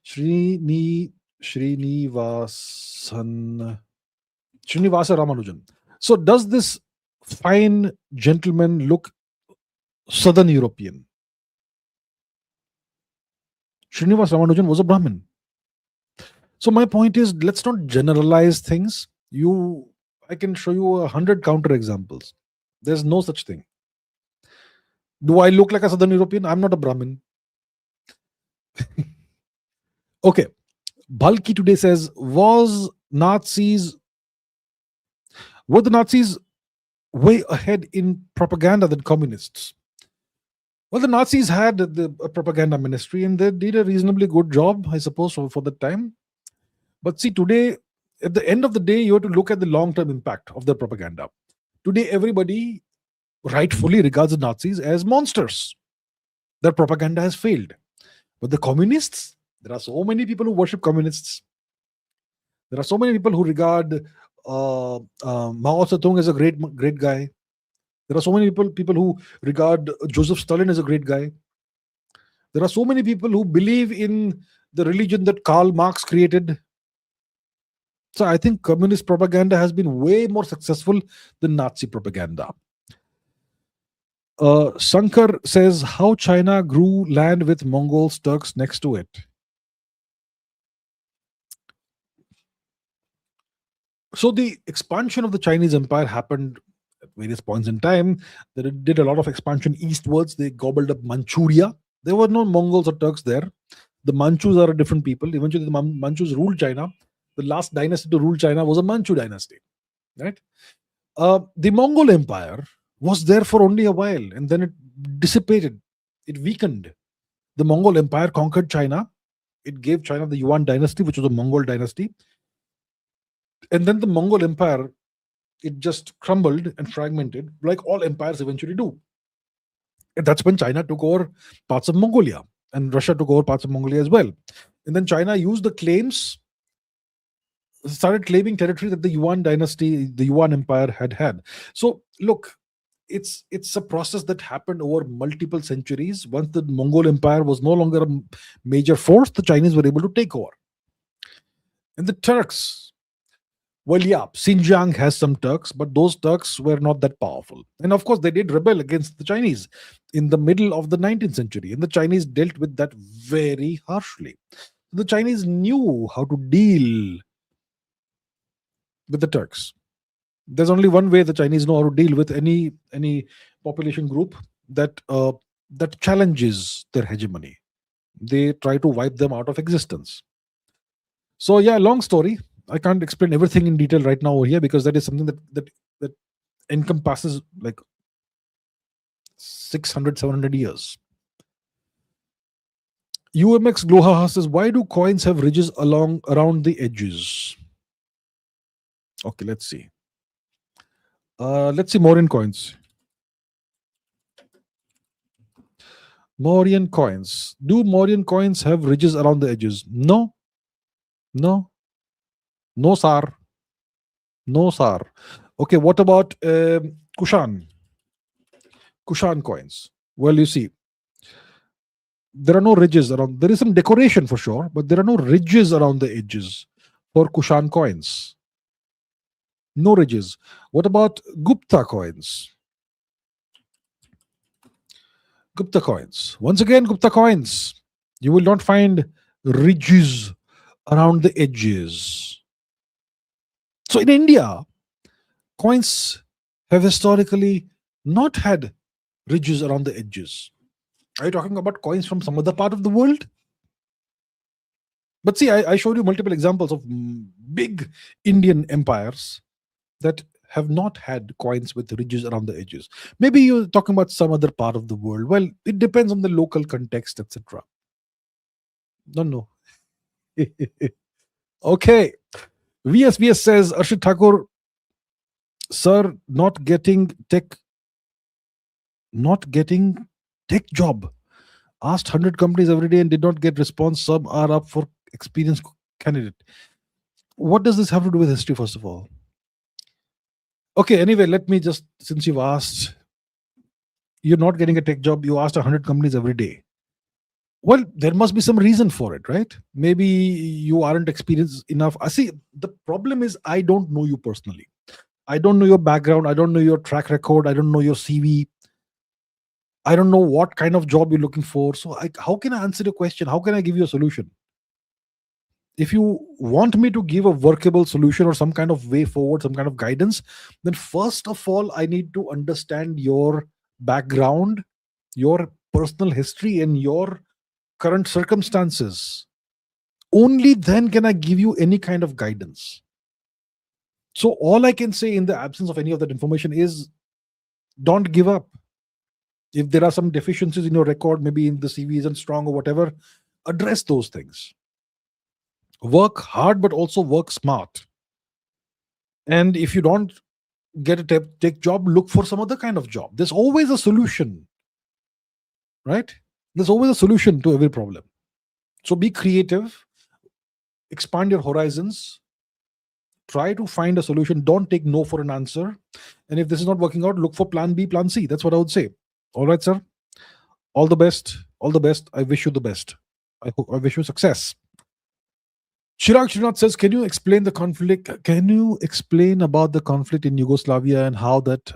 Srinivasa Ramanujan. So does this fine gentleman look Southern European? Srinivasa Ramanujan was a Brahmin. So my point is, let's not generalize things. I can show you 100 counter examples. There's no such thing. Do I look like a Southern European? I'm not a Brahmin. Okay. Balki today says, were the Nazis way ahead in propaganda than communists? Well, the Nazis had the propaganda ministry and they did a reasonably good job, I suppose, for the time. But see, today, at the end of the day, you have to look at the long-term impact of their propaganda. Today, everybody rightfully regards the Nazis as monsters. Their propaganda has failed. But the communists, there are so many people who worship communists. There are so many people who regard Mao Zedong as a great guy. There are so many people who regard Joseph Stalin as a great guy. There are so many people who believe in the religion that Karl Marx created. So I think communist propaganda has been way more successful than Nazi propaganda. Shankar says how China grew land with Mongols, Turks next to it. So the expansion of the Chinese empire happened at various points in time. They did a lot of expansion eastwards. They gobbled up Manchuria. There were no Mongols or Turks there. The Manchus are a different people. Eventually, the Manchus ruled China. The last dynasty to rule China was a Manchu dynasty, right? The Mongol Empire was there for only a while, and then it dissipated. It weakened. The Mongol Empire conquered China. It gave China the Yuan dynasty, which was a Mongol dynasty. And then the Mongol Empire, it just crumbled and fragmented, like all empires eventually do. And that's when China took over parts of Mongolia, and Russia took over parts of Mongolia as well. And then China used the claims, started claiming territory that the Yuan dynasty, the Yuan Empire had. So look, it's a process that happened over multiple centuries. Once the Mongol Empire was no longer a major force, the Chinese were able to take over. And the Turks, well, yeah, Xinjiang has some Turks, but those Turks were not that powerful. And of course, they did rebel against the Chinese in the middle of the 19th century, and the Chinese dealt with that very harshly. The Chinese knew how to deal with the Turks. There's only one way the Chinese know how to deal with any population group that challenges their hegemony. They try to wipe them out of existence. So yeah, long story. I can't explain everything in detail right now over here, because that is something that encompasses like 600-700 years. UMX Gloha says, why do coins have ridges around the edges? Okay, let's see. Let's see Mauryan coins. Mauryan coins. Do Mauryan coins have ridges around the edges? No. No, sir. No, sir. Okay, what about Kushan? Kushan coins. Well, you see, there are no ridges around. There is some decoration for sure, but there are no ridges around the edges for Kushan coins. No ridges. What about Gupta coins? Gupta coins. Once again, Gupta coins. You will not find ridges around the edges. So in India, coins have historically not had ridges around the edges. Are you talking about coins from some other part of the world? But see, I showed you multiple examples of big Indian empires that have not had coins with ridges around the edges. Maybe you're talking about some other part of the world. Well, it depends on the local context, etc. No. Okay. VSVS says, Arshit Thakur, sir, not getting tech job. Asked 100 companies every day and did not get response. Some are up for experienced candidate. What does this have to do with history, first of all? Okay, anyway, let me just, since you've asked, you're not getting a tech job, you asked 100 companies every day. Well, there must be some reason for it, right? Maybe you aren't experienced enough. I see, the problem is I don't know you personally. I don't know your background. I don't know your track record. I don't know your CV. I don't know what kind of job you're looking for. So how can I answer the question? How can I give you a solution? If you want me to give a workable solution or some kind of way forward, some kind of guidance, then first of all, I need to understand your background, your personal history, and your current circumstances. Only then can I give you any kind of guidance. So all I can say in the absence of any of that information is don't give up. If there are some deficiencies in your record, maybe in the CV isn't strong or whatever, address those things. Work hard, but also work smart. And if you don't get a tech job, look for some other kind of job. There's always a solution, right? There's always a solution to every problem. So be creative, expand your horizons, try to find a solution. Don't take no for an answer. And if this is not working out, look for plan B, plan C. That's what I would say. All right, sir. All the best. All the best. I wish you the best. I wish you success. Chirag Srinath says, can you explain the conflict? Can you explain about the conflict in Yugoslavia and how that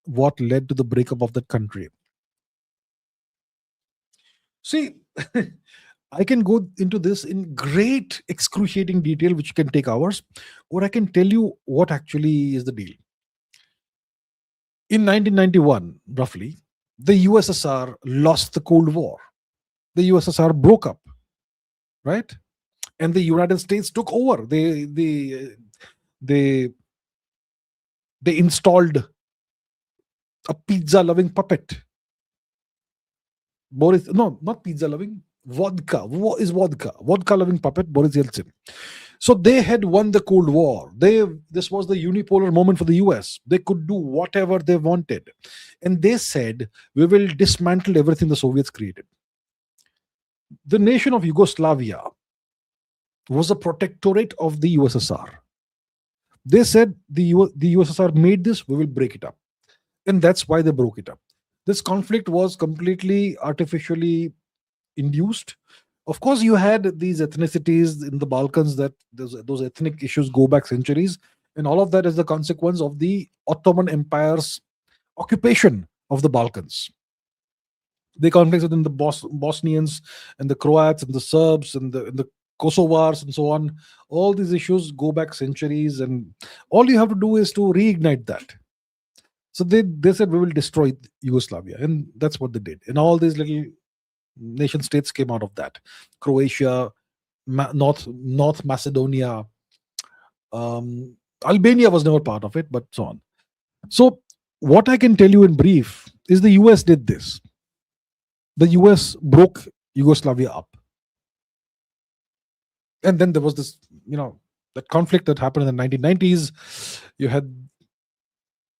what led to the breakup of that country. See, I can go into this in great excruciating detail, which can take hours, or I can tell you what actually is the deal. In 1991, roughly, the USSR lost the Cold War. The USSR broke up, right? And the United States took over. They they installed a pizza loving puppet. Boris, no, not pizza loving, vodka. Is vodka. Vodka loving puppet, Boris Yeltsin. So they had won the Cold War. This was the unipolar moment for the US. They could do whatever they wanted. And they said, we will dismantle everything the Soviets created. The nation of Yugoslavia was a protectorate of the USSR. They said the USSR made this, we will break it up. And that's why they broke it up. This conflict was completely artificially induced. Of course, you had these ethnicities in the Balkans, that those ethnic issues go back centuries. And all of that is the consequence of the Ottoman Empire's occupation of the Balkans. The conflicts within the Bosnians and the Croats and the Serbs and the Kosovars and so on, all these issues go back centuries, and all you have to do is to reignite that. So they said, we will destroy Yugoslavia, and that's what they did. And all these little nation states came out of that. Croatia, North Macedonia, Albania was never part of it, but so on. So what I can tell you in brief is the US did this. The US broke Yugoslavia up. And then there was this, that conflict that happened in the 1990s. You had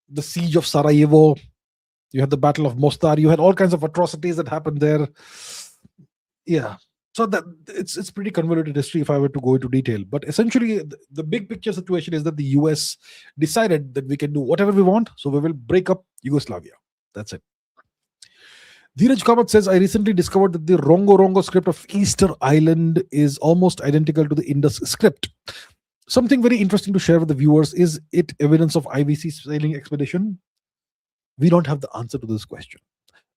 the siege of Sarajevo. You had the Battle of Mostar. You had all kinds of atrocities that happened there. Yeah. So that it's pretty convoluted history if I were to go into detail. But essentially, the big picture situation is that the US decided that we can do whatever we want, so we will break up Yugoslavia. That's it. Dheeraj Kamath says, I recently discovered that the Rongo Rongo script of Easter Island is almost identical to the Indus script. Something very interesting to share with the viewers. Is it evidence of IVC sailing expedition? We don't have the answer to this question.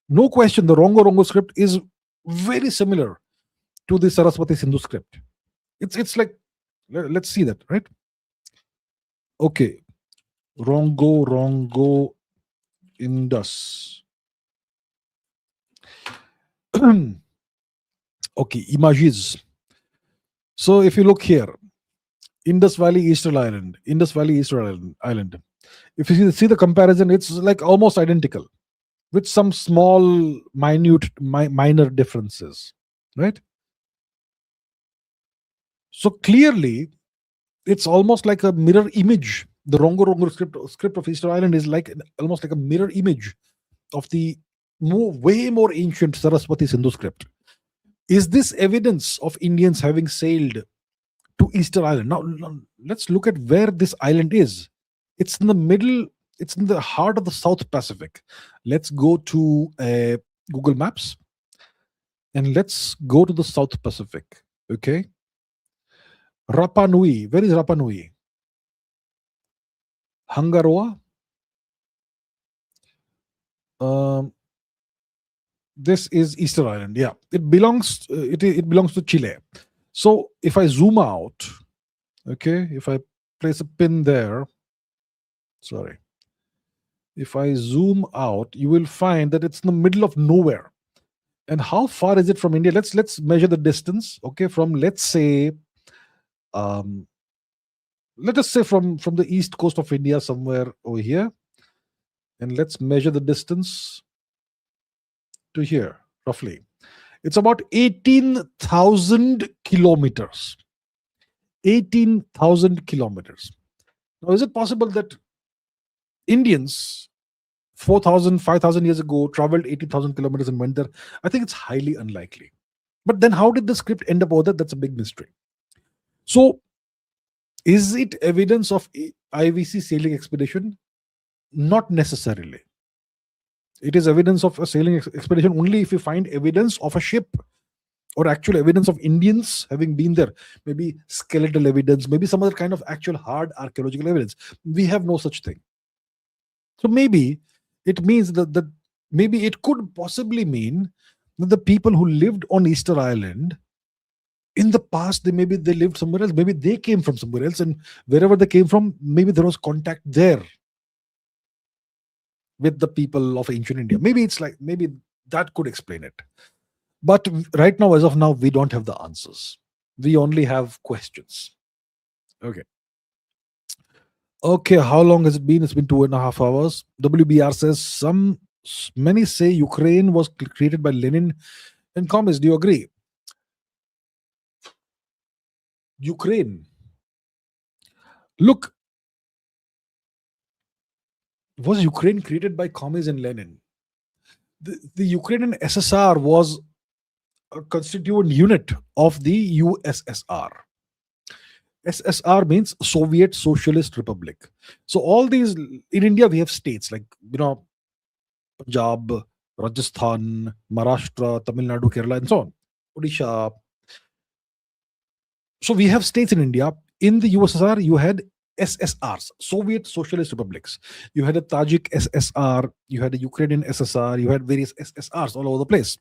No question, the Rongo Rongo script is very similar to the Saraswati Sindhu script. It's like, let's see that, right? Okay. Rongo Rongo Indus. Okay, images. So if you look here, Indus Valley, Eastern Island, Indus Valley, Eastern Island. If you see the comparison, it's like almost identical, with some small, minor differences, right? So clearly, it's almost like a mirror image. The Rongo Rongo script of Eastern Island is almost like a mirror image of the way more ancient Saraswati Sindhu script. Is this evidence of Indians having sailed to Easter Island? Now, let's look at where this island is. It's in the middle, it's in the heart of the South Pacific. Let's go to Google Maps and let's go to the South Pacific. Okay. Rapa Nui. Where is Rapa Nui? Hangaroa. This is Easter Island. Yeah, it belongs. It belongs to Chile. So if I zoom out, okay, if I place a pin there, sorry, if I zoom out, you will find that it's in the middle of nowhere. And how far is it from India? Let's measure the distance. Okay, from let us say from the east coast of India, somewhere over here, and let's measure the distance to here, roughly. It's about 18,000 kilometers. 18,000 kilometers. Now, is it possible that Indians 4,000, 5,000 years ago traveled 80,000 kilometers and went there? I think it's highly unlikely. But then how did the script end up over there? That's a big mystery. So, is it evidence of IVC sailing expedition? Not necessarily. It is evidence of a sailing expedition only if you find evidence of a ship or actual evidence of Indians having been there. Maybe skeletal evidence, maybe some other kind of actual hard archaeological evidence. We have no such thing. So maybe It means that maybe it could possibly mean that the people who lived on Easter Island in the past, they lived somewhere else. Maybe they came from somewhere else, and wherever they came from, maybe there was contact there with the people of ancient India. Maybe that could explain it. But right now, as of now, we don't have the answers. We only have questions. Okay. Okay, how long has it been? It's been 2.5 hours. WBR says many say Ukraine was created by Lenin and Communists. Do you agree? Ukraine. Look, was Ukraine created by Communists and Lenin? The Ukrainian SSR was a constituent unit of the USSR. SSR means Soviet Socialist Republic. So all these in India we have states like Punjab, Rajasthan, Maharashtra, Tamil Nadu, Kerala, and so on. Odisha. So we have states in India. In the USSR, you had SSRs, Soviet Socialist Republics. You had a Tajik SSR, you had a Ukrainian SSR, you had various SSRs all over the place.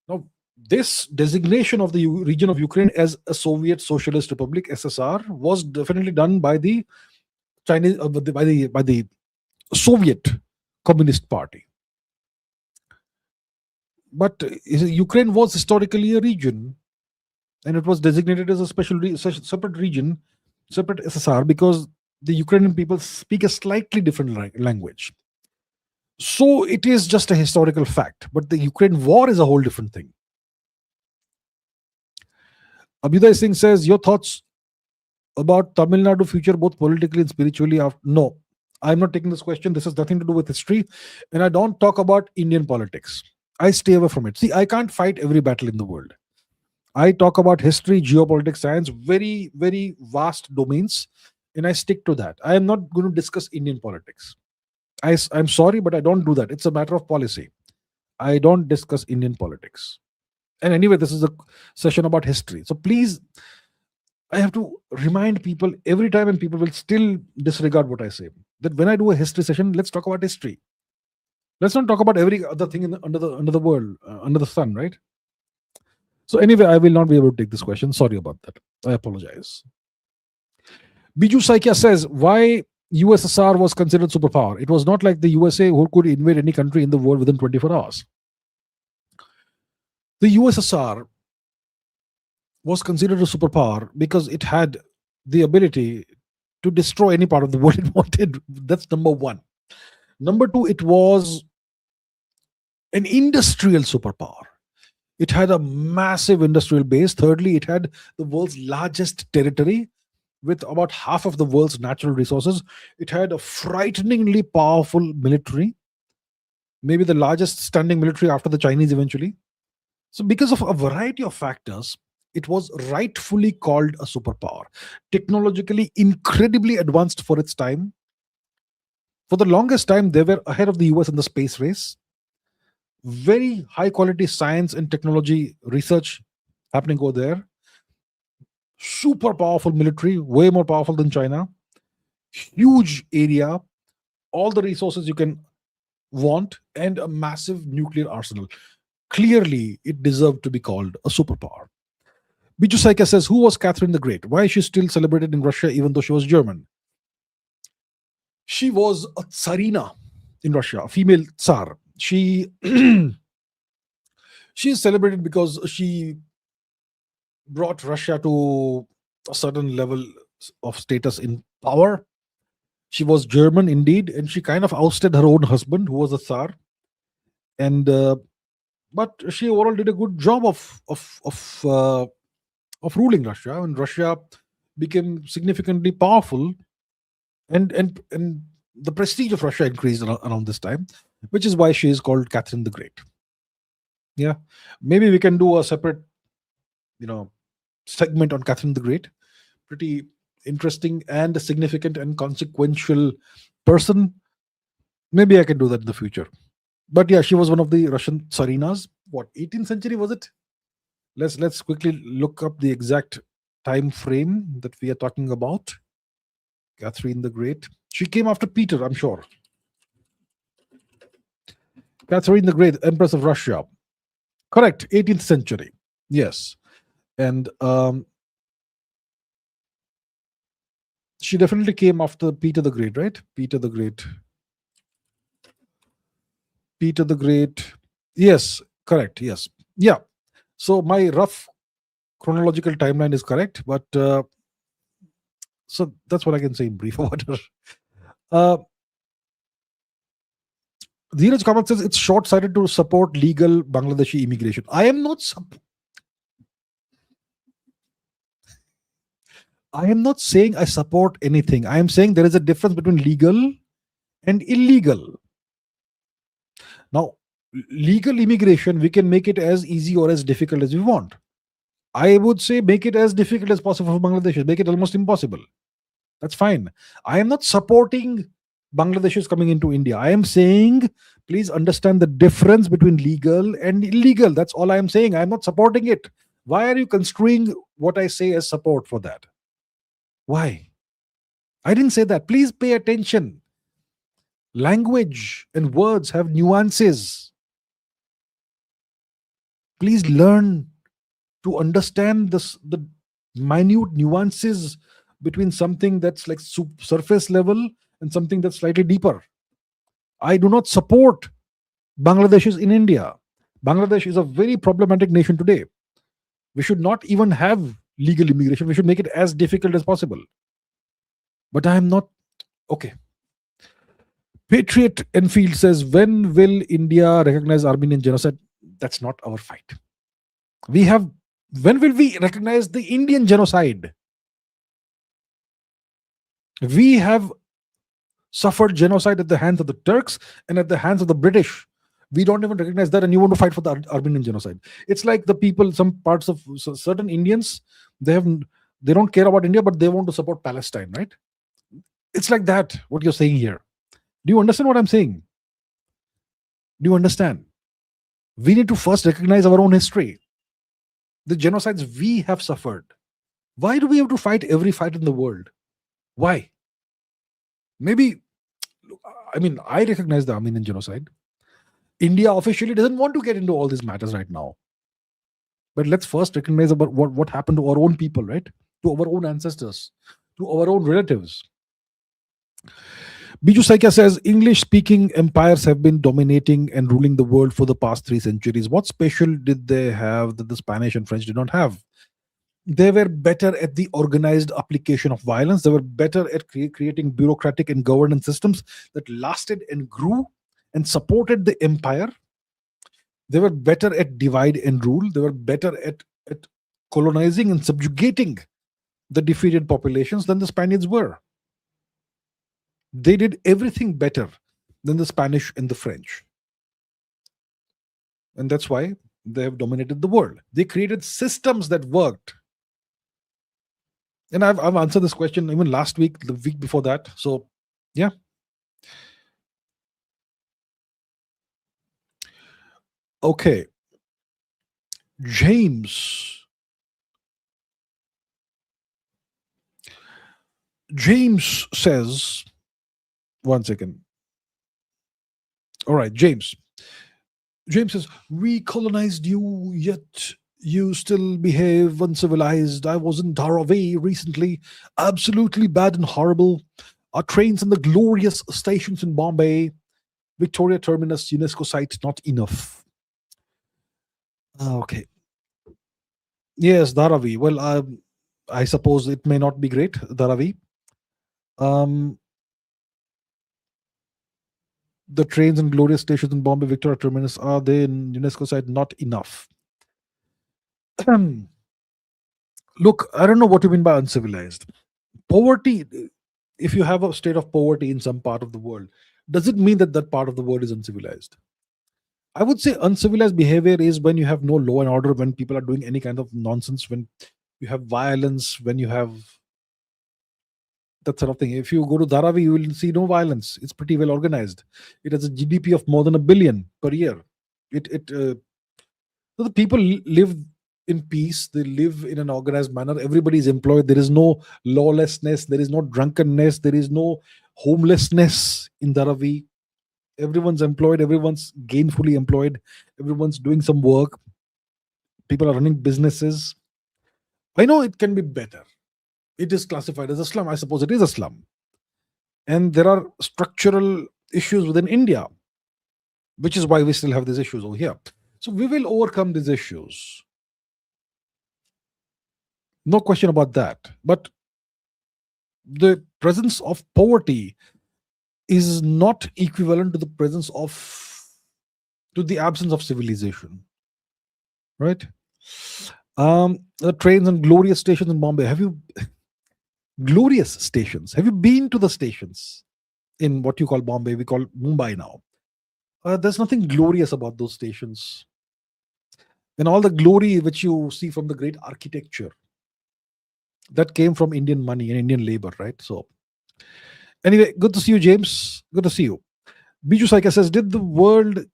Now, this designation of the region of Ukraine as a Soviet Socialist Republic (SSR) was definitely done by the Chinese, by the Soviet Communist Party. But Ukraine was historically a region, and it was designated as a separate region, separate SSR, because the Ukrainian people speak a slightly different language. So it is just a historical fact. But the Ukraine war is a whole different thing. Abhijit Singh says, your thoughts about Tamil Nadu future, both politically and spiritually? No, I'm not taking this question. This has nothing to do with history. And I don't talk about Indian politics. I stay away from it. See, I can't fight every battle in the world. I talk about history, geopolitics, science, very, very vast domains. And I stick to that. I am not going to discuss Indian politics. I'm sorry, but I don't do that. It's a matter of policy. I don't discuss Indian politics. And anyway, this is a session about history. So please, I have to remind people every time, and people will still disregard what I say, that when I do a history session, let's talk about history. Let's not talk about every other thing under the world, under the sun, right? So anyway, I will not be able to take this question. Sorry about that. I apologize. Biju Saikia says, why USSR was considered superpower? It was not like the USA who could invade any country in the world within 24 hours. The USSR was considered a superpower because it had the ability to destroy any part of the world it wanted. That's number one. Number two, it was an industrial superpower. It had a massive industrial base. Thirdly, it had the world's largest territory with about half of the world's natural resources. It had a frighteningly powerful military, maybe the largest standing military after the Chinese eventually. So because of a variety of factors, it was rightfully called a superpower. Technologically incredibly advanced for its time. For the longest time, they were ahead of the US in the space race. Very high quality science and technology research happening over there. Super powerful military, way more powerful than China. Huge area, all the resources you can want, and a massive nuclear arsenal. Clearly, it deserved to be called a superpower. Biju Saika says, who was Catherine the Great? Why is she still celebrated in Russia even though she was German? She was a Tsarina in Russia, a female Tsar. She is celebrated because she brought Russia to a certain level of status in power. She was German indeed, and she kind of ousted her own husband, who was a Tsar. And but she overall did a good job of ruling Russia, and Russia became significantly powerful, and the prestige of Russia increased around this time, which is why she is called Catherine the Great. Yeah, maybe we can do a separate, segment on Catherine the Great. Pretty interesting and significant and consequential person. Maybe I can do that in the future. But yeah, she was one of the Russian Tsarinas. What, 18th century was it? Let's quickly look up the exact time frame that we are talking about. Catherine the Great. She came after Peter, I'm sure. Catherine the Great, Empress of Russia. Correct. 18th century. Yes. And she definitely came after Peter the Great, right? Peter the Great. Peter the Great. Yes, correct. Yes. Yeah. So my rough chronological timeline is correct, but so that's what I can say in brief about her. Dheeraj Kamath says it's short-sighted to support legal Bangladeshi immigration. I am not saying I support anything. I am saying there is a difference between legal and illegal. Now, legal immigration, we can make it as easy or as difficult as we want. I would say make it as difficult as possible for Bangladeshis, make it almost impossible. That's fine. I am not supporting Bangladeshis coming into India. I am saying, please understand the difference between legal and illegal. That's all I am saying. I am not supporting it. Why are you construing what I say as support for that? Why? I didn't say that. Please pay attention. Language and words have nuances. Please learn to understand the minute nuances between something that's like surface level and something that's slightly deeper. I do not support Bangladeshis in India. Bangladesh is a very problematic nation today. We should not even have legal immigration. We should make it as difficult as possible. But I am not. Okay. Patriot Enfield says, when will India recognize Armenian genocide? That's not our fight. When will we recognize the Indian genocide? We have suffered genocide at the hands of the Turks and at the hands of the British. We don't even recognize that, and you want to fight for the Armenian genocide. It's like the people, some parts of certain Indians, they don't care about India, but they want to support Palestine, right? It's like that, what you're saying here. Do you understand what I'm saying? Do you understand? We need to first recognize our own history. The genocides we have suffered. Why do we have to fight every fight in the world? Why? Maybe, I mean, I recognize the Armenian genocide. India officially doesn't want to get into all these matters right now. But let's first recognize about what happened to our own people, right? To our own ancestors, to our own relatives. Biju Saika says, English-speaking empires have been dominating and ruling the world for the past 3 centuries. What special did they have that the Spanish and French did not have? They were better at the organized application of violence. They were better at creating bureaucratic and governance systems that lasted and grew and supported the empire. They were better at divide and rule. They were better at colonizing and subjugating the defeated populations than the Spaniards were. They did everything better than the Spanish and the French. And that's why they have dominated the world. They created systems that worked. And I've answered this question even last week, the week before that. So, yeah. Okay. James says, one second. All right, James says, we colonized you, yet you still behave uncivilized. I was in Dharavi recently, absolutely bad and horrible. Our trains and the glorious stations in Bombay, Victoria Terminus, UNESCO site, not enough. Okay. Yes, Dharavi. Well, I suppose it may not be great, Dharavi. The trains and glorious stations in Bombay, Victoria Terminus, are they in UNESCO site? Not enough. Look, I don't know what you mean by uncivilized. Poverty, if you have a state of poverty in some part of the world, does it mean that that part of the world is uncivilized? I would say uncivilized behavior is when you have no law and order, when people are doing any kind of nonsense, when you have violence, when you have that sort of thing. If you go to Dharavi, you will see no violence. It's pretty well organized. It has a GDP of more than $1 billion per year. So the people live in peace. They live in an organized manner. Everybody is employed. There is no lawlessness. There is no drunkenness. There is no homelessness in Dharavi. Everyone's employed, everyone's gainfully employed, everyone's doing some work, people are running businesses. I know it can be better. It is classified as a slum. I suppose it is a slum. And there are structural issues within India, which is why we still have these issues over here. So we will overcome these issues. No question about that. But the presence of poverty is not equivalent to the absence of civilization. Right? The trains and glorious stations in Bombay. Glorious stations. Have you been to the stations in what you call Bombay? We call Mumbai now. There's nothing glorious about those stations. And all the glory which you see from the great architecture, that came from Indian money and Indian labor, right? So, anyway, good to see you, James. Good to see you. Biju Saika says, did the word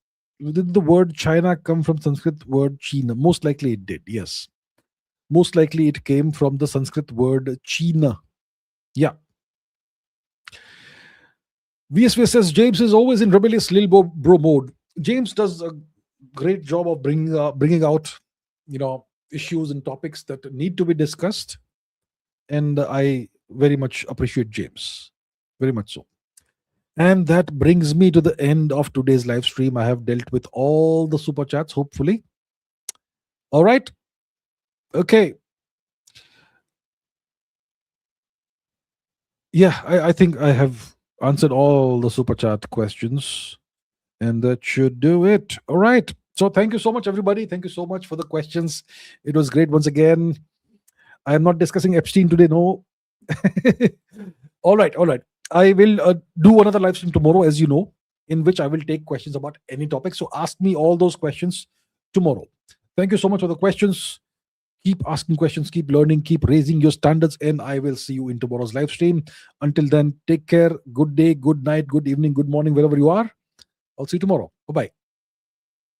China come from Sanskrit word China? Most likely it did, yes. Most likely it came from the Sanskrit word China. Yeah. VSV says, James is always in rebellious lil bro mode. James does a great job of bringing out, issues and topics that need to be discussed. And I very much appreciate James. Very much so. And that brings me to the end of today's live stream. I have dealt with all the super chats, hopefully. All right. Okay. Yeah, I think I have answered all the super chat questions. And that should do it. All right. So thank you so much, everybody. Thank you so much for the questions. It was great once again. I am not discussing Epstein today, no. All right. I will do another live stream tomorrow, as you know, in which I will take questions about any topic. So ask me all those questions tomorrow. Thank you so much for the questions. Keep asking questions, keep learning, keep raising your standards, and I will see you in tomorrow's live stream. Until then, take care. Good day, good night, good evening, good morning, wherever you are. I'll see you tomorrow. Bye-bye.